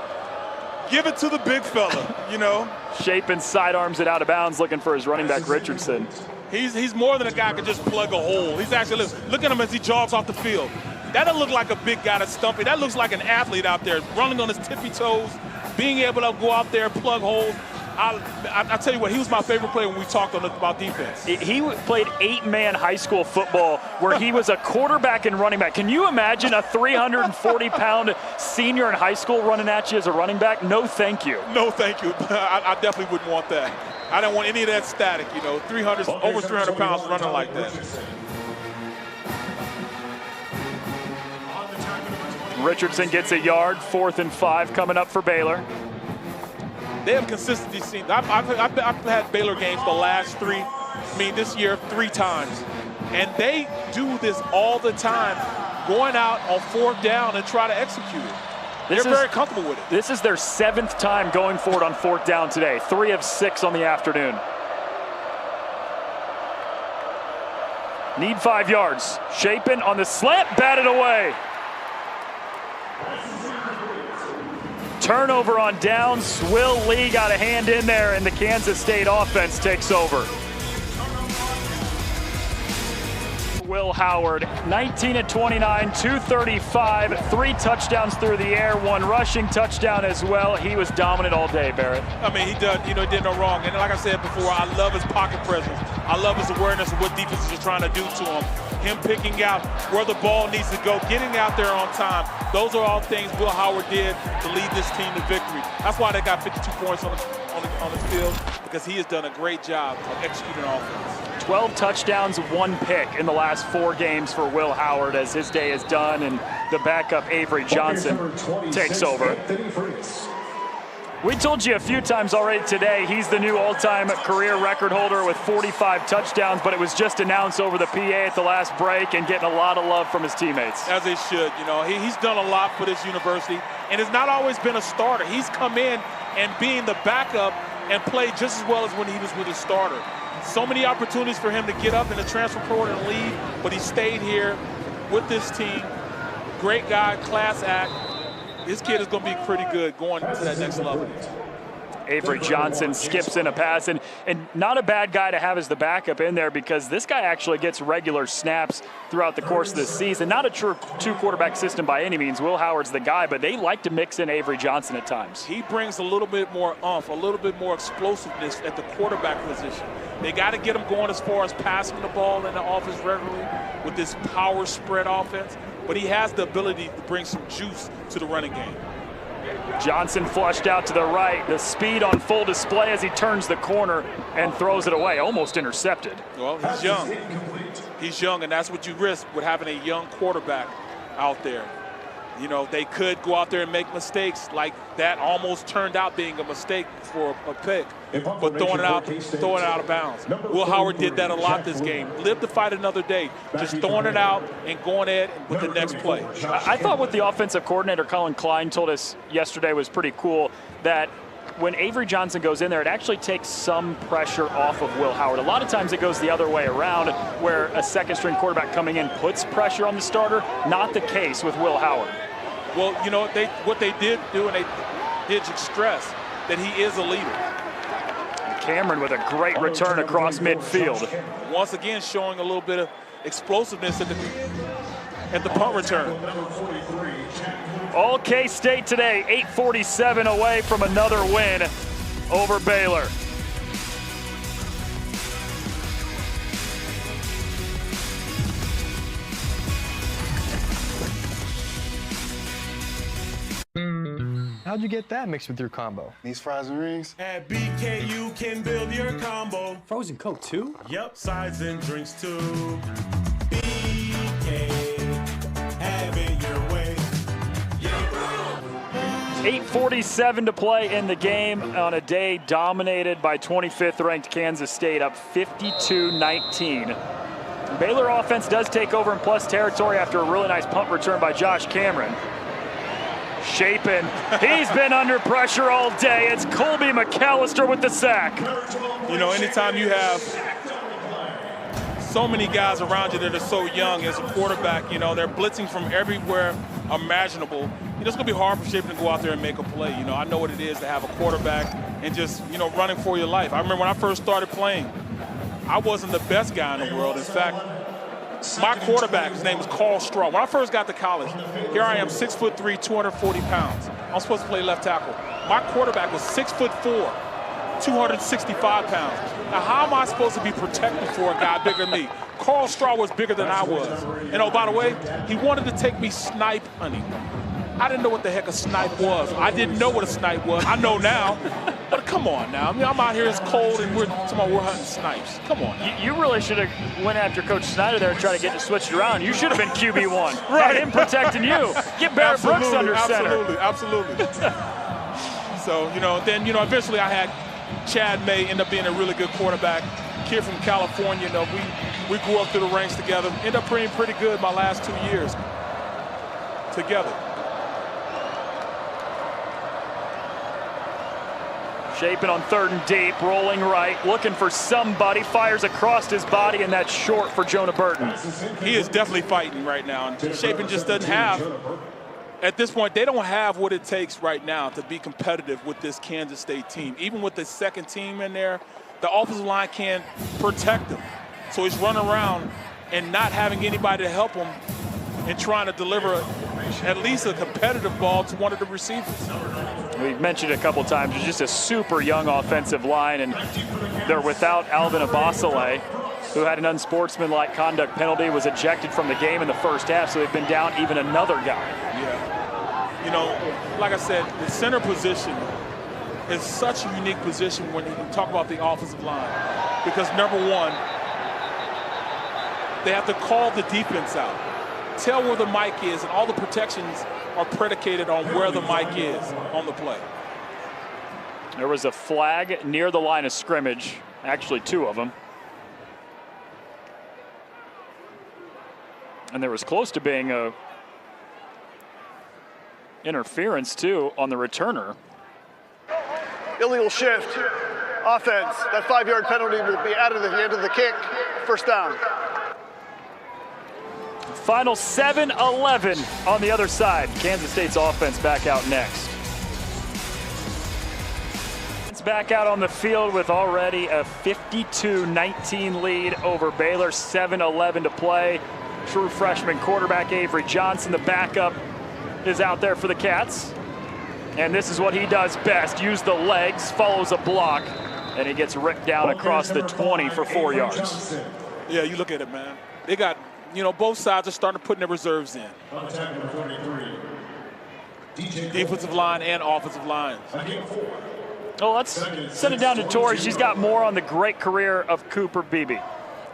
Give it to the big fella, you know. Shaping sidearms it out of bounds, looking for his running back Richardson. He's more than a guy who can just plug a hole. He's actually, look at him as he jogs off the field. That doesn't look like a big guy that's stumpy. That looks like an athlete out there running on his tippy toes, being able to go out there and plug holes. I tell you what, he was my favorite player when we talked about defense. He played 8-man high school football where he was a quarterback and running back. Can you imagine a 340-pound senior in high school running at you as a running back? No, thank you. No, thank you. I definitely wouldn't want that. I don't want any of that static, you know, over 300 pounds running like that. Richardson gets a yard, 4th and 5 coming up for Baylor. They have consistency. I've had Baylor games the last this year 3 times. And they do this all the time, going out on 4th down and try to execute it. They're very comfortable with it. This is their 7th time going for it on 4th down today. 3 of 6 on the afternoon. Need 5 yards. Shaping on the slant, batted away. Turnover on downs. Will Lee got a hand in there, and the Kansas State offense takes over. Will Howard, 19 of 29, 235, 3 touchdowns through the air, 1 rushing touchdown as well. He was dominant all day, Barrett. I mean, he did no wrong. And like I said before, I love his pocket presence. I love his awareness of what defenses are trying to do to him. Him picking out where the ball needs to go, getting out there on time. Those are all things Will Howard did to lead this team to victory. That's why they got 52 points on the field, because he has done a great job of executing offense. 12 touchdowns, 1 pick in the last 4 games for Will Howard as his day is done, and the backup Avery Johnson takes over. We told you a few times already today, he's the new all-time career record holder with 45 touchdowns, but it was just announced over the PA at the last break and getting a lot of love from his teammates. As they should. You know, he's done a lot for this university, and it's not always been a starter. He's come in and being the backup and played just as well as when he was with his starter. So many opportunities for him to get up in the transfer portal and leave, but he stayed here with this team. Great guy, class act. This kid is going to be pretty good going to that next level. Avery Johnson skips in a pass, and not a bad guy to have as the backup in there, because this guy actually gets regular snaps throughout the course of the season. Not a true 2-quarterback system by any means. Will Howard's the guy, but they like to mix in Avery Johnson at times. He brings a little bit more oomph, a little bit more explosiveness at the quarterback position. They got to get him going as far as passing the ball in the offense regularly with this power spread offense, but he has the ability to bring some juice to the running game. Johnson flushed out to the right. The speed on full display as he turns the corner and throws it away. Almost intercepted. Well, he's young. He's young, and that's what you risk with having a young quarterback out there. You know, they could go out there and make mistakes like that almost turned out being a mistake for a pick, but throwing it out of bounds. Will Howard did that a lot this game. Lived to fight another day, just throwing it out and going ahead with the next play. I thought what the offensive coordinator, Colin Klein, told us yesterday was pretty cool, that when Avery Johnson goes in there, it actually takes some pressure off of Will Howard. A lot of times it goes the other way around, where a second-string quarterback coming in puts pressure on the starter. Not the case with Will Howard. Well, you know, what they did do, and they did stress that he is a leader. Cameron with a great return across midfield. Once again, showing a little bit of explosiveness at the punt return. All K-State today, 8:47 away from another win over Baylor. How'd you get that mixed with your combo? These fries and rings? At BK, you can build your combo. Frozen Coke too? Yep, sides and drinks too. BK, have it your way. Yeah, bro. 8:47 to play in the game on a day dominated by 25th ranked Kansas State, up 52-19. Baylor offense does take over in plus territory after a really nice punt return by Josh Cameron. Shaping, he's been under pressure all day. It's Colby McAllister with the sack. You know, anytime you have so many guys around you that are so young as a quarterback, you know, they're blitzing from everywhere imaginable. You know, it's going to be hard for Shaping to go out there and make a play. You know, I know what it is to have a quarterback and just, you know, running for your life. I remember when I first started playing, I wasn't the best guy in the world. In fact, my quarterback, his name was Carl Straw. When I first got to college, here I am, 6'3", 240 pounds. I'm supposed to play left tackle. My quarterback was 6'4", 265 pounds. Now, how am I supposed to be protected for a guy bigger than me? Carl Straw was bigger than I was. And oh, by the way, he wanted to take me snipe hunting. I didn't know what the heck a snipe was. I didn't know what a snipe was. I know now. But come on now. I mean, I'm out here, it's cold, and we're hunting snipes. Come on now. You really should have went after Coach Snyder there and tried to get it switched around. You should have been QB1. Right. Had him protecting you. Get Barrett Brooks under center. Absolutely. So, you know, then, you know, eventually I had Chad May end up being a really good quarterback. Kid from California. You know, we grew up through the ranks together. Ended up playing pretty good my last 2 years together. Shaping on 3rd and deep, rolling right, looking for somebody, fires across his body, and that's short for Jonah Burton. He is definitely fighting right now, and Shaping just doesn't have, at this point, they don't have what it takes right now to be competitive with this Kansas State team. Even with the second team in there, the offensive line can't protect him. So he's running around and not having anybody to help him and trying to deliver at least a competitive ball to one of the receivers. We've mentioned it a couple times, it's just a super young offensive line, and they're without Alvin Abasale, who had an unsportsmanlike conduct penalty, was ejected from the game in the first half, so they've been down even another guy. Yeah. You know, like I said, the center position is such a unique position when you talk about the offensive line, because number one, they have to call the defense out, tell where the mic is, and all the protections are predicated on where the mic is on the play. There was a flag near the line of scrimmage, actually 2 of them. And there was close to being a interference too on the returner. Illegal shift. Offense. That 5-yard penalty will be added at the end of the kick. First down. Final 7-11 on the other side. Kansas State's offense back out next. It's back out on the field with already a 52-19 lead over Baylor. 7-11 to play. True freshman quarterback Avery Johnson, the backup, is out there for the Cats. And this is what he does best. Use the legs, follows a block, and he gets ripped down across the 20 for 4 yards. Yeah, you look at it, man. They got, you know, both sides are starting to put their reserves in. Defensive line and offensive lines. Well, let's send it down to Tori. She's got more on the great career of Cooper Beebe.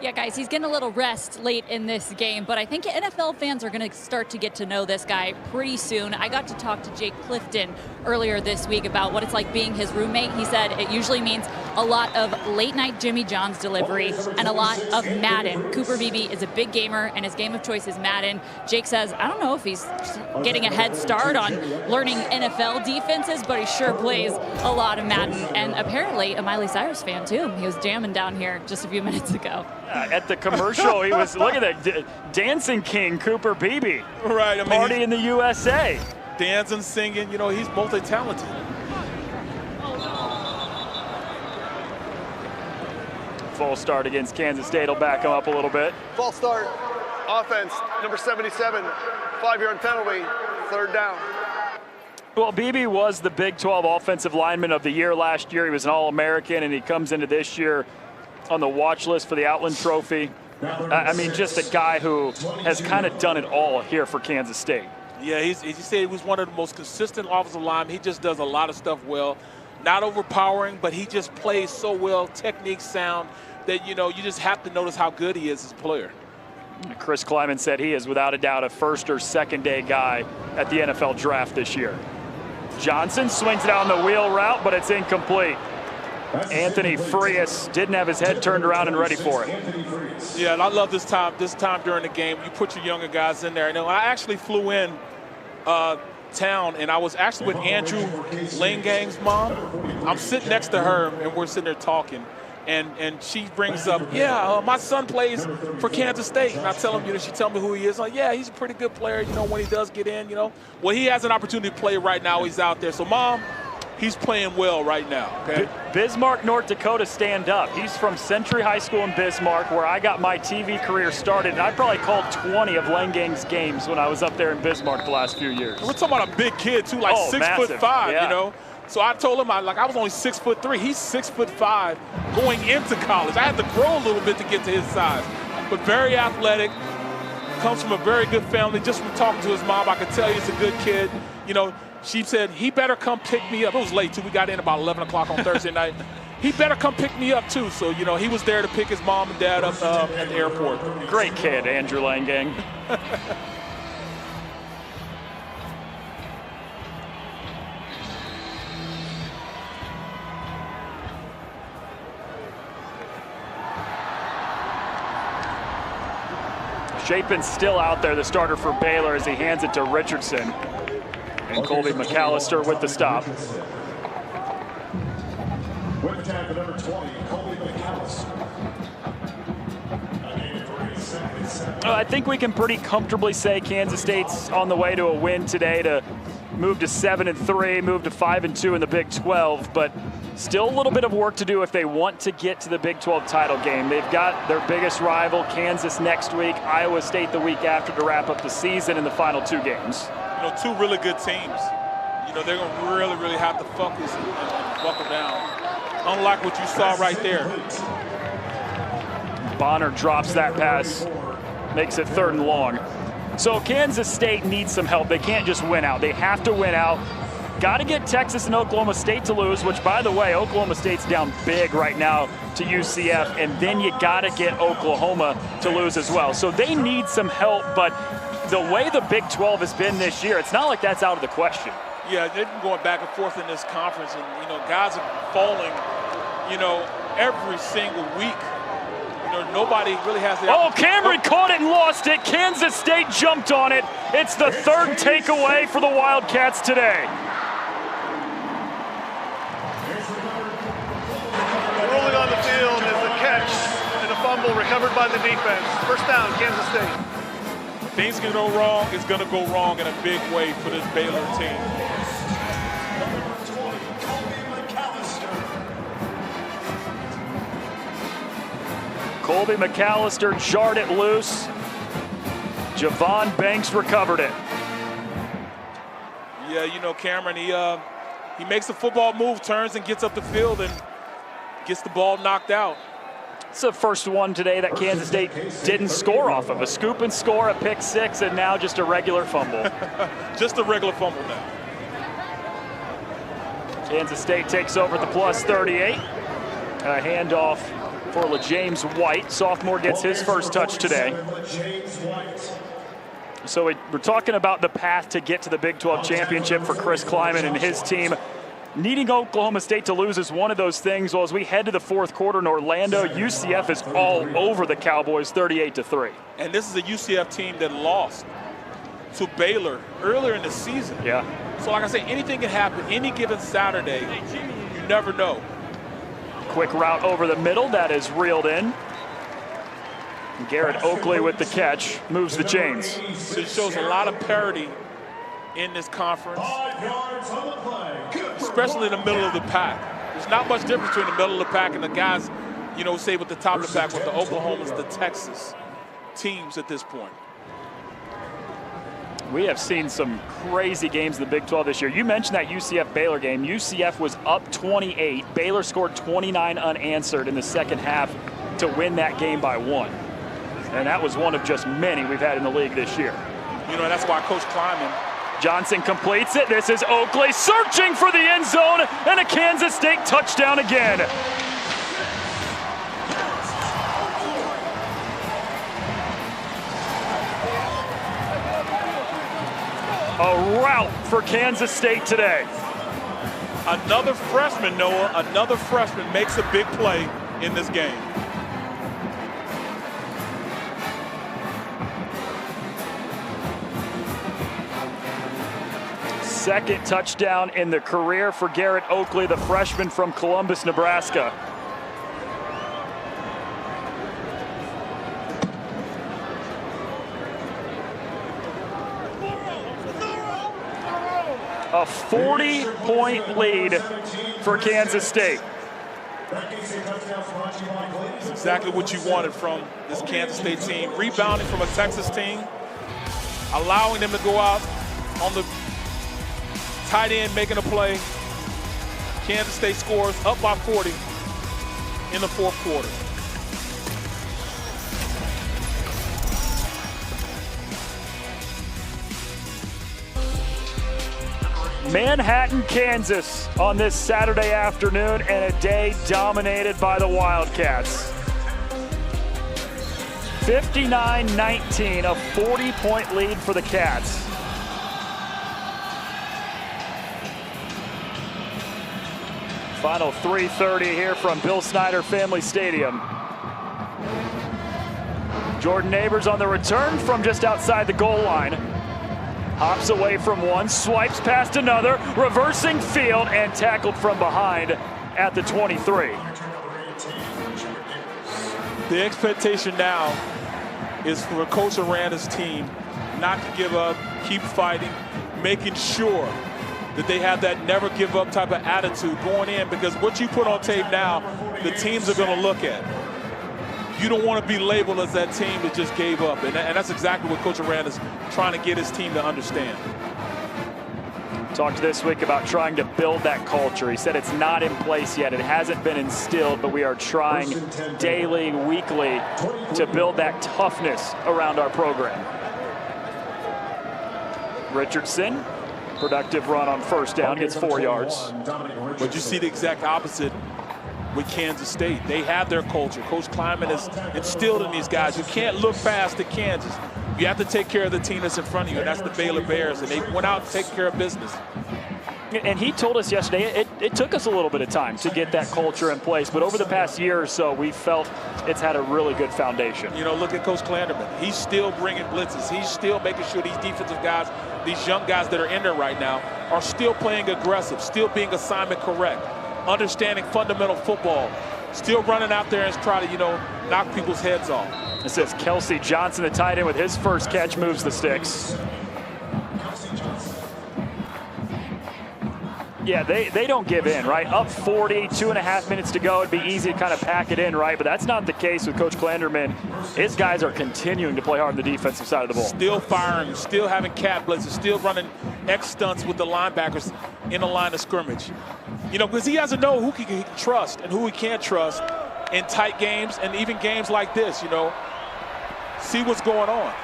Yeah, guys, he's getting a little rest late in this game, but I think NFL fans are going to start to get to know this guy pretty soon. I got to talk to Jake Clifton earlier this week about what it's like being his roommate. He said it usually means a lot of late-night Jimmy John's delivery and a lot of Madden. Cooper Beebe is a big gamer, and his game of choice is Madden. Jake says, I don't know if he's getting a head start on learning NFL defenses, but he sure plays a lot of Madden. And apparently a Miley Cyrus fan, too. He was jamming down here just a few minutes ago. At the commercial, he was, look at that, Dancing King Cooper Beebe. Right, I mean, Party in the USA. Dancing, singing, you know, he's multi-talented. Full start against Kansas State will back him up a little bit. False start. Offense, number 77, 5-yard penalty, 3rd down. Well, Beebe was the Big 12 Offensive Lineman of the Year last year. He was an All-American, and he comes into this year on the watch list for the Outland Trophy. I mean, just a guy who has kind of done it all here for Kansas State. Yeah, he said he was one of the most consistent offensive linemen. He just does a lot of stuff well. Not overpowering, but he just plays so well, technique sound, that, you know, you just have to notice how good he is as a player. Chris Kleiman said he is without a doubt a first or second day guy at the NFL draft this year. Johnson swings it out on the wheel route, but it's incomplete. Anthony Frias didn't have his head turned around and ready for it. Yeah, and I love this time during the game. You put your younger guys in there. And I actually flew in town, and I was actually with Andrew Langang's mom. I'm sitting next to her, and we're sitting there talking. And she brings up, my son plays for Kansas State. And I tell him, she tell me who he is. I'm like, yeah, he's a pretty good player, when he does get in, Well, he has an opportunity to play right now. He's out there. So, Mom, he's playing well right now, okay? Bismarck, North Dakota, stand up. He's from Century High School in Bismarck, where I got my TV career started, and I probably called 20 of Langang's games when I was up there in Bismarck the last few years. We're talking about a big kid, too, like 6'5", yeah. So I told him, I was only 6'3". He's 6'5", going into college. I had to grow a little bit to get to his size, but very athletic, comes from a very good family. Just from talking to his mom, I could tell he's a good kid. She said, he better come pick me up. It was late, too. We got in about 11 o'clock on Thursday night. He better come pick me up, too. So, he was there to pick his mom and dad up at the airport. Great kid, Andrew Langang. Chapin's still out there, the starter for Baylor, as he hands it to Richardson. And Colby McAllister with the stop. With the tackle number 20, Colby McAllister. I think we can pretty comfortably say Kansas State's on the way to a win today to move to 7-3, move to 5-2 in the Big 12, but still a little bit of work to do if they want to get to the Big 12 title game. They've got their biggest rival, Kansas, next week, Iowa State the week after to wrap up the season in the final 2 games. Two really good teams. They're going to really, really have to focus and buckle down, unlike what you saw right there. Bonner drops that pass, makes it 3rd and long. So Kansas State needs some help. They can't just win out. They have to win out. Got to get Texas and Oklahoma State to lose, which, by the way, Oklahoma State's down big right now to UCF, and then you got to get Oklahoma to lose as well. So they need some help, but the way the Big 12 has been this year, it's not like that's out of the question. Yeah, they've been going back and forth in this conference, and, guys are falling, every single week. Nobody really has the Cameron caught it and lost it. Kansas State jumped on it. It's the 3rd takeaway for the Wildcats today. Rolling on the field is the catch and a fumble recovered by the defense. First down, Kansas State. Things can go wrong. It's going to go wrong in a big way for this Baylor team. Colby McAllister jarred it loose. Javon Banks recovered it. Yeah, Cameron, he makes a football move, turns and gets up the field and gets the ball knocked out. It's the first one today that Kansas State didn't score off of. A scoop and score, a pick 6, and now just a regular fumble. Just a regular fumble now. Kansas State takes over at the +38. A handoff for LaJames White. Sophomore gets his first touch today. So we're talking about the path to get to the Big 12 championship for Chris Kleiman and his team. Needing Oklahoma State to lose is one of those things. Well, as we head to the 4th quarter in Orlando, UCF is all over the Cowboys, 38-3. And this is a UCF team that lost to Baylor earlier in the season. Yeah. So like I say, anything can happen any given Saturday. You never know. Quick route over the middle, that is reeled in. Garrett Oakley with the catch, moves the chains. So it shows a lot of parity in this conference, especially in the middle of the pack. There's not much difference between the middle of the pack and the guys, say with the top of the pack, with the Oklahomas, the Texas teams at this point. We have seen some crazy games in the Big 12 this year. You mentioned that UCF-Baylor game. UCF was up 28. Baylor scored 29 unanswered in the second half to win that game by 1. And that was one of just many we've had in the league this year. That's why Coach Kleiman. Johnson completes it. This is Oakley searching for the end zone, and a Kansas State touchdown again. A rout for Kansas State today. Another freshman, Noah, another freshman makes a big play in this game. Second touchdown in the career for Garrett Oakley, the freshman from Columbus, Nebraska. A 40-point lead for Kansas State. It's exactly what you wanted from this Kansas State team. Rebounding from a Texas team, allowing them to go out on the tight end, making a play. Kansas State scores up by 40 in the fourth quarter. Manhattan, Kansas on this Saturday afternoon, and a day dominated by the Wildcats. 59-19, a 40-point lead for the Cats. Final 3:30 here from Bill Snyder Family Stadium. Jordan Neighbors on the return from just outside the goal line. Hops away from one, swipes past another, reversing field, and tackled from behind at the 23. The expectation now is for Coach Aranda's team not to give up, keep fighting, making sure that they have that never give up type of attitude going in, because what you put on tape now, the teams are going to look at. You don't want to be labeled as that team that just gave up. And that's exactly what Coach Aranda's trying to get his team to understand. Talked this week about trying to build that culture. He said it's not in place yet. It hasn't been instilled, but we are trying daily, weekly to build that toughness around our program. Richardson, productive run on first down, gets 4 yards. But you see the exact opposite with Kansas State. They have their culture. Coach Kleiman has instilled in these guys. You can't look past at Kansas. You have to take care of the team that's in front of you, and that's the Baylor Bears, and they went out and take care of business. And he told us yesterday it took us a little bit of time to get that culture in place, but over the past year or so, we felt it's had a really good foundation. You know, look at Coach Klanderman. He's still bringing blitzes. He's still making sure these defensive guys, these young guys that are in there right now, are still playing aggressive, still being assignment correct, understanding fundamental football, still running out there and trying to, knock people's heads off. It says Kelsey Johnson, the tight end, with his first catch, moves the sticks. Yeah, they don't give in, right? Up 40, 2.5 minutes to go. It'd be easy to kind of pack it in, right? But that's not the case with Coach Klanderman. His guys are continuing to play hard on the defensive side of the ball. Still firing, still having cat blitzes, still running X stunts with the linebackers in the line of scrimmage. Because he has to know who he can trust and who he can't trust in tight games and even games like this, See what's going on.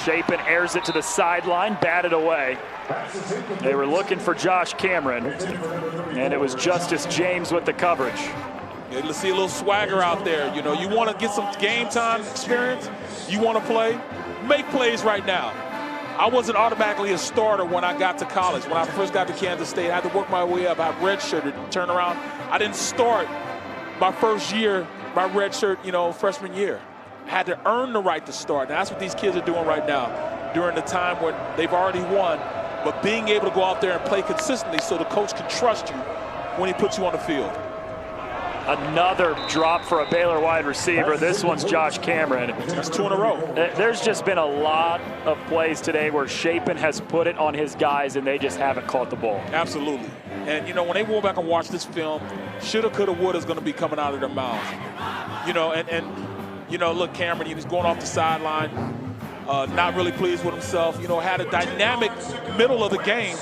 Shapen airs it to the sideline, batted away. They were looking for Josh Cameron, and it was Justice James with the coverage. Yeah, let's see a little swagger out there. You want to get some game time experience. You want to play. Make plays right now. I wasn't automatically a starter when I got to college. When I first got to Kansas State, I had to work my way up. I redshirted, turn around. I didn't start my first year, my redshirt, freshman year. I had to earn the right to start. And that's what these kids are doing right now during the time when they've already won, but being able to go out there and play consistently so the coach can trust you when he puts you on the field. Another drop for a Baylor wide receiver. This one's Josh Cameron. That's 2 in a row. There's just been a lot of plays today where Shapen has put it on his guys and they just haven't caught the ball. Absolutely. And, when they go back and watch this film, shoulda, coulda, woulda is going to be coming out of their mouths. Look, Cameron, he was going off the sideline, not really pleased with himself. Had a dynamic middle of the game,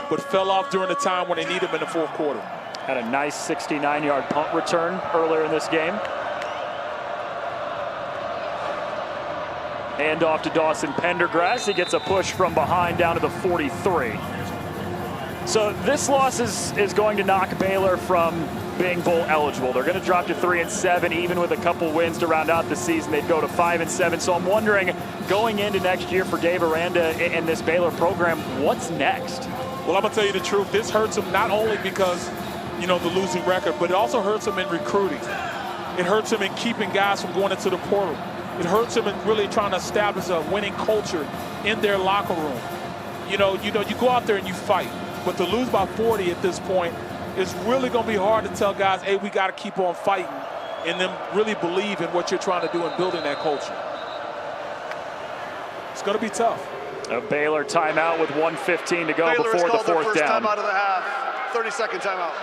but fell off during the time when they needed him in the fourth quarter. Had a nice 69-yard punt return earlier in this game. Hand off to Dawson Pendergrass. He gets a push from behind down to the 43. So this loss is going to knock Baylor from being bowl eligible. They're going to drop to 3-7, even with a couple wins to round out the season. They'd go to 5-7. So I'm wondering, going into next year for Dave Aranda and this Baylor program, what's next? Well, I'm going to tell you the truth. This hurts them not only because, the losing record, but it also hurts them in recruiting. It hurts them in keeping guys from going into the portal. It hurts them in really trying to establish a winning culture in their locker room. You go out there and you fight, but to lose by 40 at this point is really going to be hard to tell guys, hey, we got to keep on fighting, and them really believe in what you're trying to do in building that culture. It's going to be tough. A Baylor timeout with 1:15 to go Baylor before the fourth first down. Timeout of the half. 30-second timeout.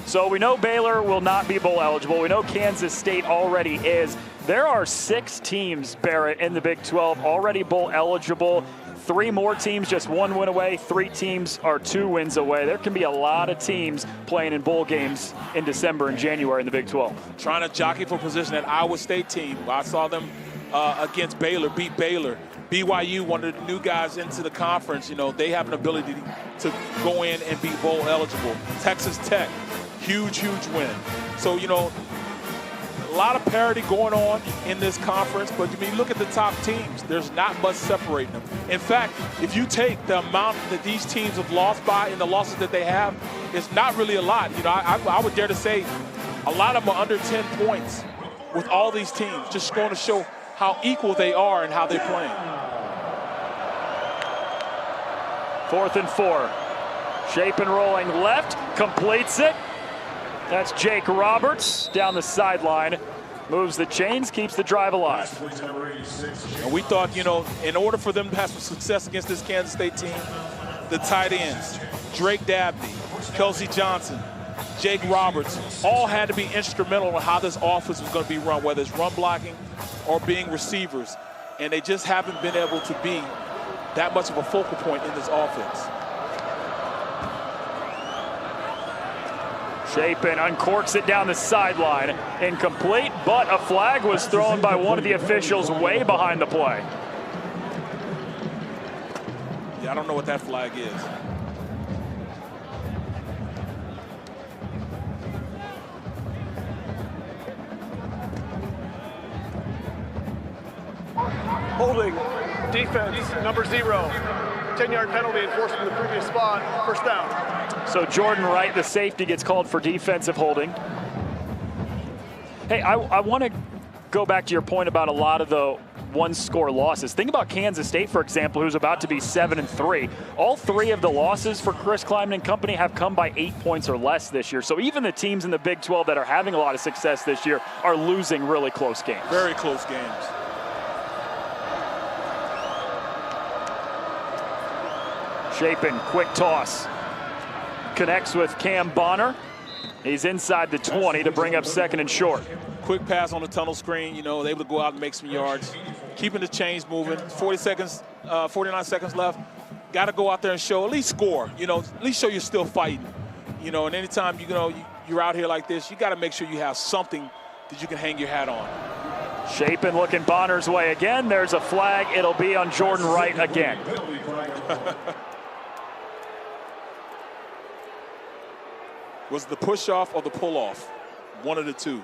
So we know Baylor will not be bowl eligible. We know Kansas State already is. There are 6 teams, Barrett, in the Big 12 already bowl eligible. 3 more teams just 1 win away. 3 teams are 2 wins away. There can be a lot of teams playing in bowl games in December and January in the Big 12. Trying to jockey for position at Iowa State team. I saw them against Baylor, beat Baylor. BYU, one of the new guys into the conference, they have an ability to go in and be bowl eligible. Texas Tech, huge win. So, a lot of parity going on in this conference, but you look at the top teams, there's not much separating them. In fact, if you take the amount that these teams have lost by and the losses that they have, it's not really a lot. I would dare to say a lot of them are under 10 points with all these teams, just going to show how equal they are and how they're playing. 4th and 4. Shape and rolling left, completes it. That's Jake Roberts down the sideline. Moves the chains, keeps the drive alive. And we thought, in order for them to have some success against this Kansas State team, the tight ends, Drake Dabney, Kelsey Johnson, Jake Roberts, all had to be instrumental in how this offense was going to be run, whether it's run blocking or being receivers. And they just haven't been able to be that much of a focal point in this offense. Chapin uncorks it down the sideline. Incomplete, but a flag was thrown by one of the officials way behind the play. Yeah, I don't know what that flag is. Holding, defense, number 0. 10-yard penalty enforced from the previous spot. First down. So Jordan Wright, the safety, gets called for defensive holding. Hey, I want to go back to your point about a lot of the one-score losses. Think about Kansas State, for example, who's about to be 7-3. All 3 of the losses for Chris Kleiman and company have come by 8 points or less this year. So even the teams in the Big 12 that are having a lot of success this year are losing really close games. Very close games. Chapin, quick toss. Connects with Cam Bonner. He's inside the 20 to bring up 2nd and short. Quick pass on the tunnel screen, able to go out and make some yards. Keeping the chains moving. 49 seconds left. Got to go out there and show, at least score. At least show you're still fighting. And anytime you're out here like this, you got to make sure you have something that you can hang your hat on. Chapin looking Bonner's way again. There's a flag. It'll be on Jordan Wright again. Was the push-off or the pull-off? One of the two.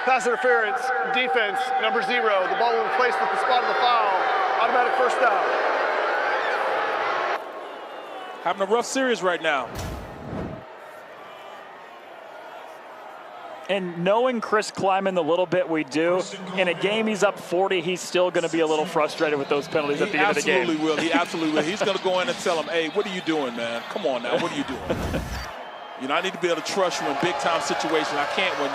Pass interference, defense, number 0. The ball will be placed at the spot of the foul. Automatic first down. Having a rough series right now. And knowing Chris Kleiman the little bit we do, in a game he's up 40, he's still going to be a little frustrated with those penalties at the end of the game. He absolutely will. He absolutely will. He's going to go in and tell him, hey, what are you doing, man? Come on now, what are you doing? I need to be able to trust you in big-time situations. I can't when,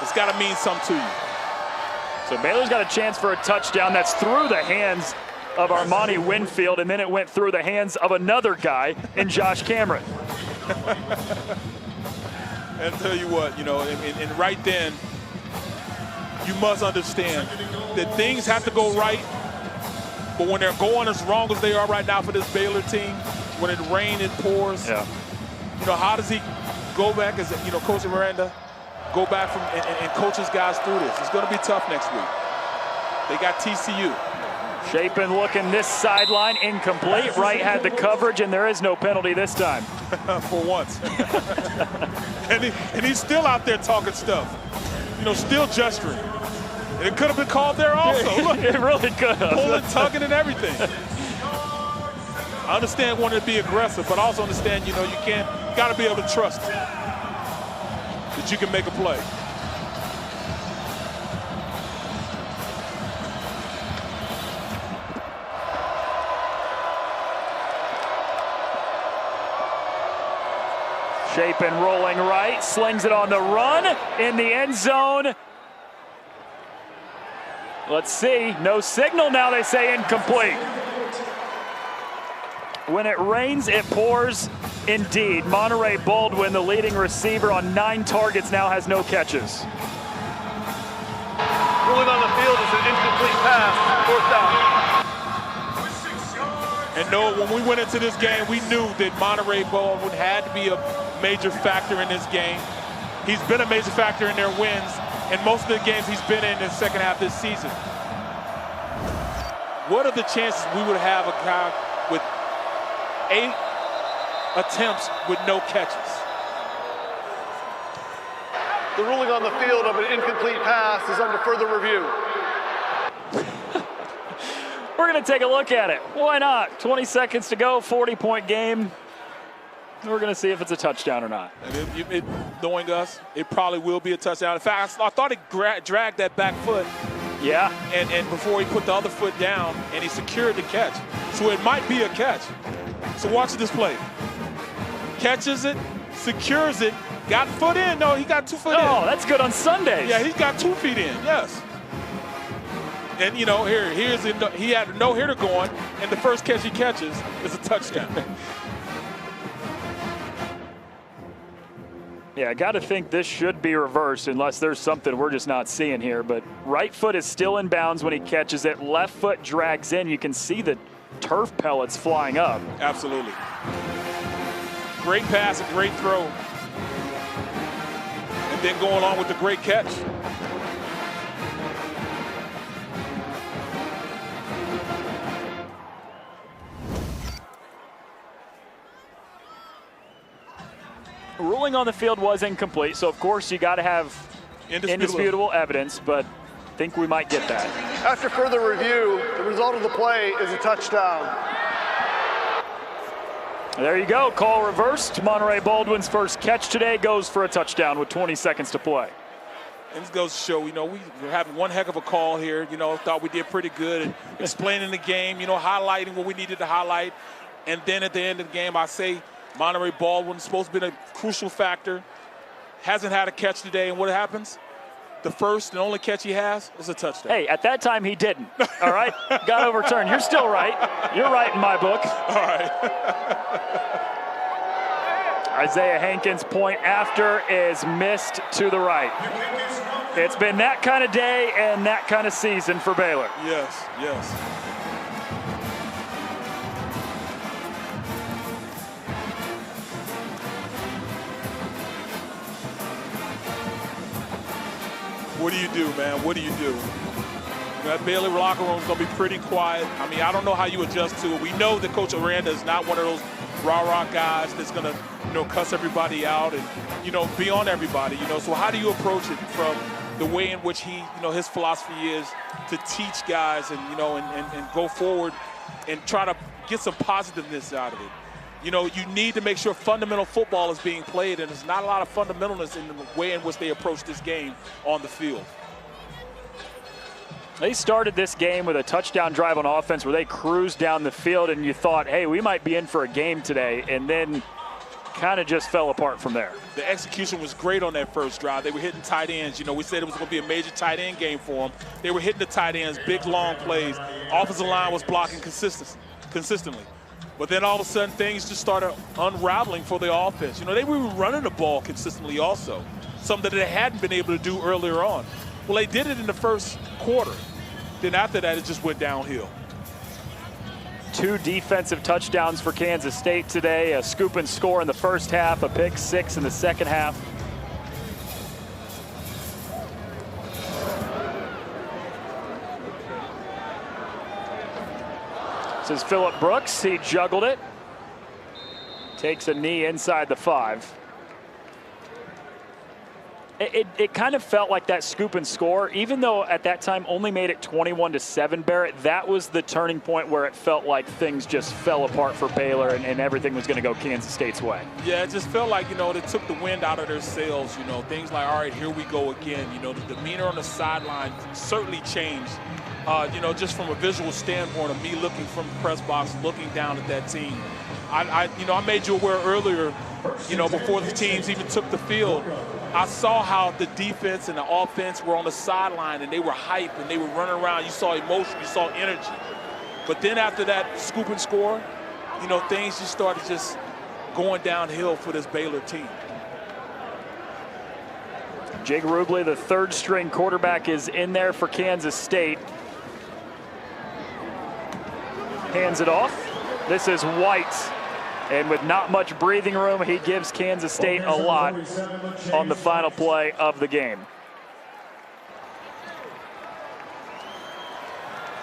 it's got to mean something to you. So Baylor's got a chance for a touchdown. That's through the hands of Armani Winfield, and then it went through the hands of another guy in Josh Cameron. And tell you what, and right then, you must understand that things have to go right, but when they're going as wrong as they are right now for this Baylor team, when it rains, it pours. Yeah. How does he go back as, Coach Miranda? go back from and coach his guys through this. It's going to be tough next week. They got TCU. Chapin looking this sideline, incomplete. Wright had the coverage, and there is no penalty this time. For once. and he's still out there talking stuff. You know, still gesturing. And it could have been called there also. Look, it really could have. Pulling, tugging, and everything. I understand wanting to be aggressive, but I also understand, you know, you got to be able to trust that you can make a play. Chapin rolling right, slings it on the run in the end zone. Let's see, no signal now, they say incomplete. When it rains, it pours indeed. Monterey Baldwin, the leading receiver on 9 targets, now has no catches. Ruling on the field is an incomplete pass, 4th down. And no, when we went into this game, we knew that Monterey Baldwin had to be a major factor in this game. He's been a major factor in their wins, and most of the games he's been in the second half this season. What are the chances we would have a guy with 8 attempts with no catches? The ruling on the field of an incomplete pass is under further review. We're going to take a look at it. Why not? 20 seconds to go, 40-point game. We're going to see if it's a touchdown or not. And knowing us, it probably will be a touchdown. In fact, I thought he dragged that back foot. Yeah. And before he put the other foot down, and he secured the catch. So it might be a catch. So watch this play. Catches it, secures it, got foot in. No, he got 2 foot in. Oh, that's good on Sundays. Yeah, he's got 2 feet in, yes. And, you know, he had a no-hitter going, and the first catch he catches is a touchdown. Yeah, I got to think this should be reversed unless there's something we're just not seeing here. But right foot is still in bounds when he catches it. Left foot drags in. You can see the turf pellets flying up. Absolutely. Great pass and great throw. And then go along with the great catch. Ruling on the field was incomplete, so of course you got to have indisputable evidence, but I think we might get that. After further review, the result of the play is a touchdown. There you go, call reversed. Monterey Baldwin's first catch today goes for a touchdown with 20 seconds to play. And this goes to show, you know, we're having one heck of a call here. You know, thought we did pretty good at explaining the game, you know, highlighting what we needed to highlight. And then at the end of the game, I say Monterey Baldwin's supposed to be a crucial factor. Hasn't had a catch today, and what happens? The first and only catch he has is a touchdown. Hey, at that time he didn't, all right? Got overturned. You're still right. You're right in my book. All right. Isaiah Hankins' point after is missed to the right. It's been that kind of day and that kind of season for Baylor. Yes, yes. What do you do, man? What do you do? That Baylor locker room is going to be pretty quiet. I mean, I don't know how you adjust to it. We know that Coach Aranda is not one of those rah-rah guys that's going to, you know, cuss everybody out and, you know, be on everybody, you know. So how do you approach it from the way in which he, you know, his philosophy is to teach guys and, you know, and go forward and try to get some positiveness out of it? You know, you need to make sure fundamental football is being played, and there's not a lot of fundamentalness in the way in which they approach this game on the field. They started this game with a touchdown drive on offense where they cruised down the field, and you thought, hey, we might be in for a game today, and then kind of just fell apart from there. The execution was great on that first drive. They were hitting tight ends. You know, we said it was going to be a major tight end game for them. They were hitting the tight ends, big, long plays. Offensive line was blocking consistently. But then all of a sudden, things just started unraveling for the offense. You know, they were running the ball consistently also, something that they hadn't been able to do earlier on. Well, they did it in the first quarter. Then after that, it just went downhill. 2 defensive touchdowns for Kansas State today, a scoop and score in the first half, a pick 6 in the second half. This is Phillip Brooks. He juggled it. Takes a knee inside the 5. It kind of felt like that scoop and score, even though at that time only made it 21-7, Barrett. That was the turning point where it felt like things just fell apart for Baylor and everything was going to go Kansas State's way. Yeah, it just felt like, they took the wind out of their sails, things like, all right, here we go again. The demeanor on the sideline certainly changed, just from a visual standpoint of me looking from the press box, looking down at that team. I made you aware earlier, before the teams even took the field, I saw how the defense and the offense were on the sideline and they were hyped and they were running around. You saw emotion, you saw energy. But then after that scoop and score, things just started just going downhill for this Baylor team. Jake Rubley, the third-string quarterback, is in there for Kansas State. Hands it off. This is White. And with not much breathing room, he gives Kansas State a lot on the final play of the game.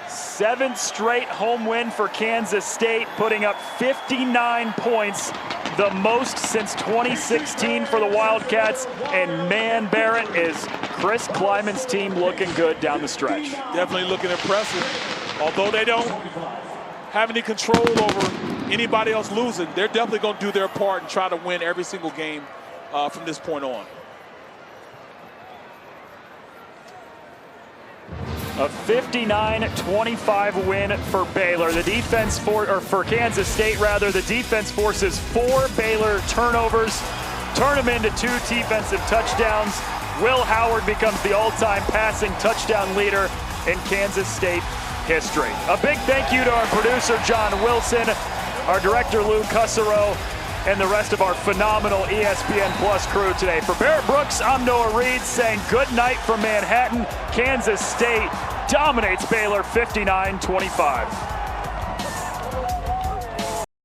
7th straight home win for Kansas State, putting up 59 points, the most since 2016 for the Wildcats. And man, Barrett, is Chris Kleiman's team looking good down the stretch. Definitely looking impressive. Although they don't have any control over anybody else losing, they're definitely going to do their part and try to win every single game from this point on. A 59-25 win for Baylor. The defense for Kansas State rather. The defense forces 4 Baylor turnovers, turn them into 2 defensive touchdowns. Will Howard becomes the all-time passing touchdown leader in Kansas State history. A big thank you to our producer, John Wilson, our director, Lou Cussero, and the rest of our phenomenal ESPN Plus crew today. For Barrett Brooks, I'm Noah Reed saying good night from Manhattan. Kansas State dominates Baylor 59-25.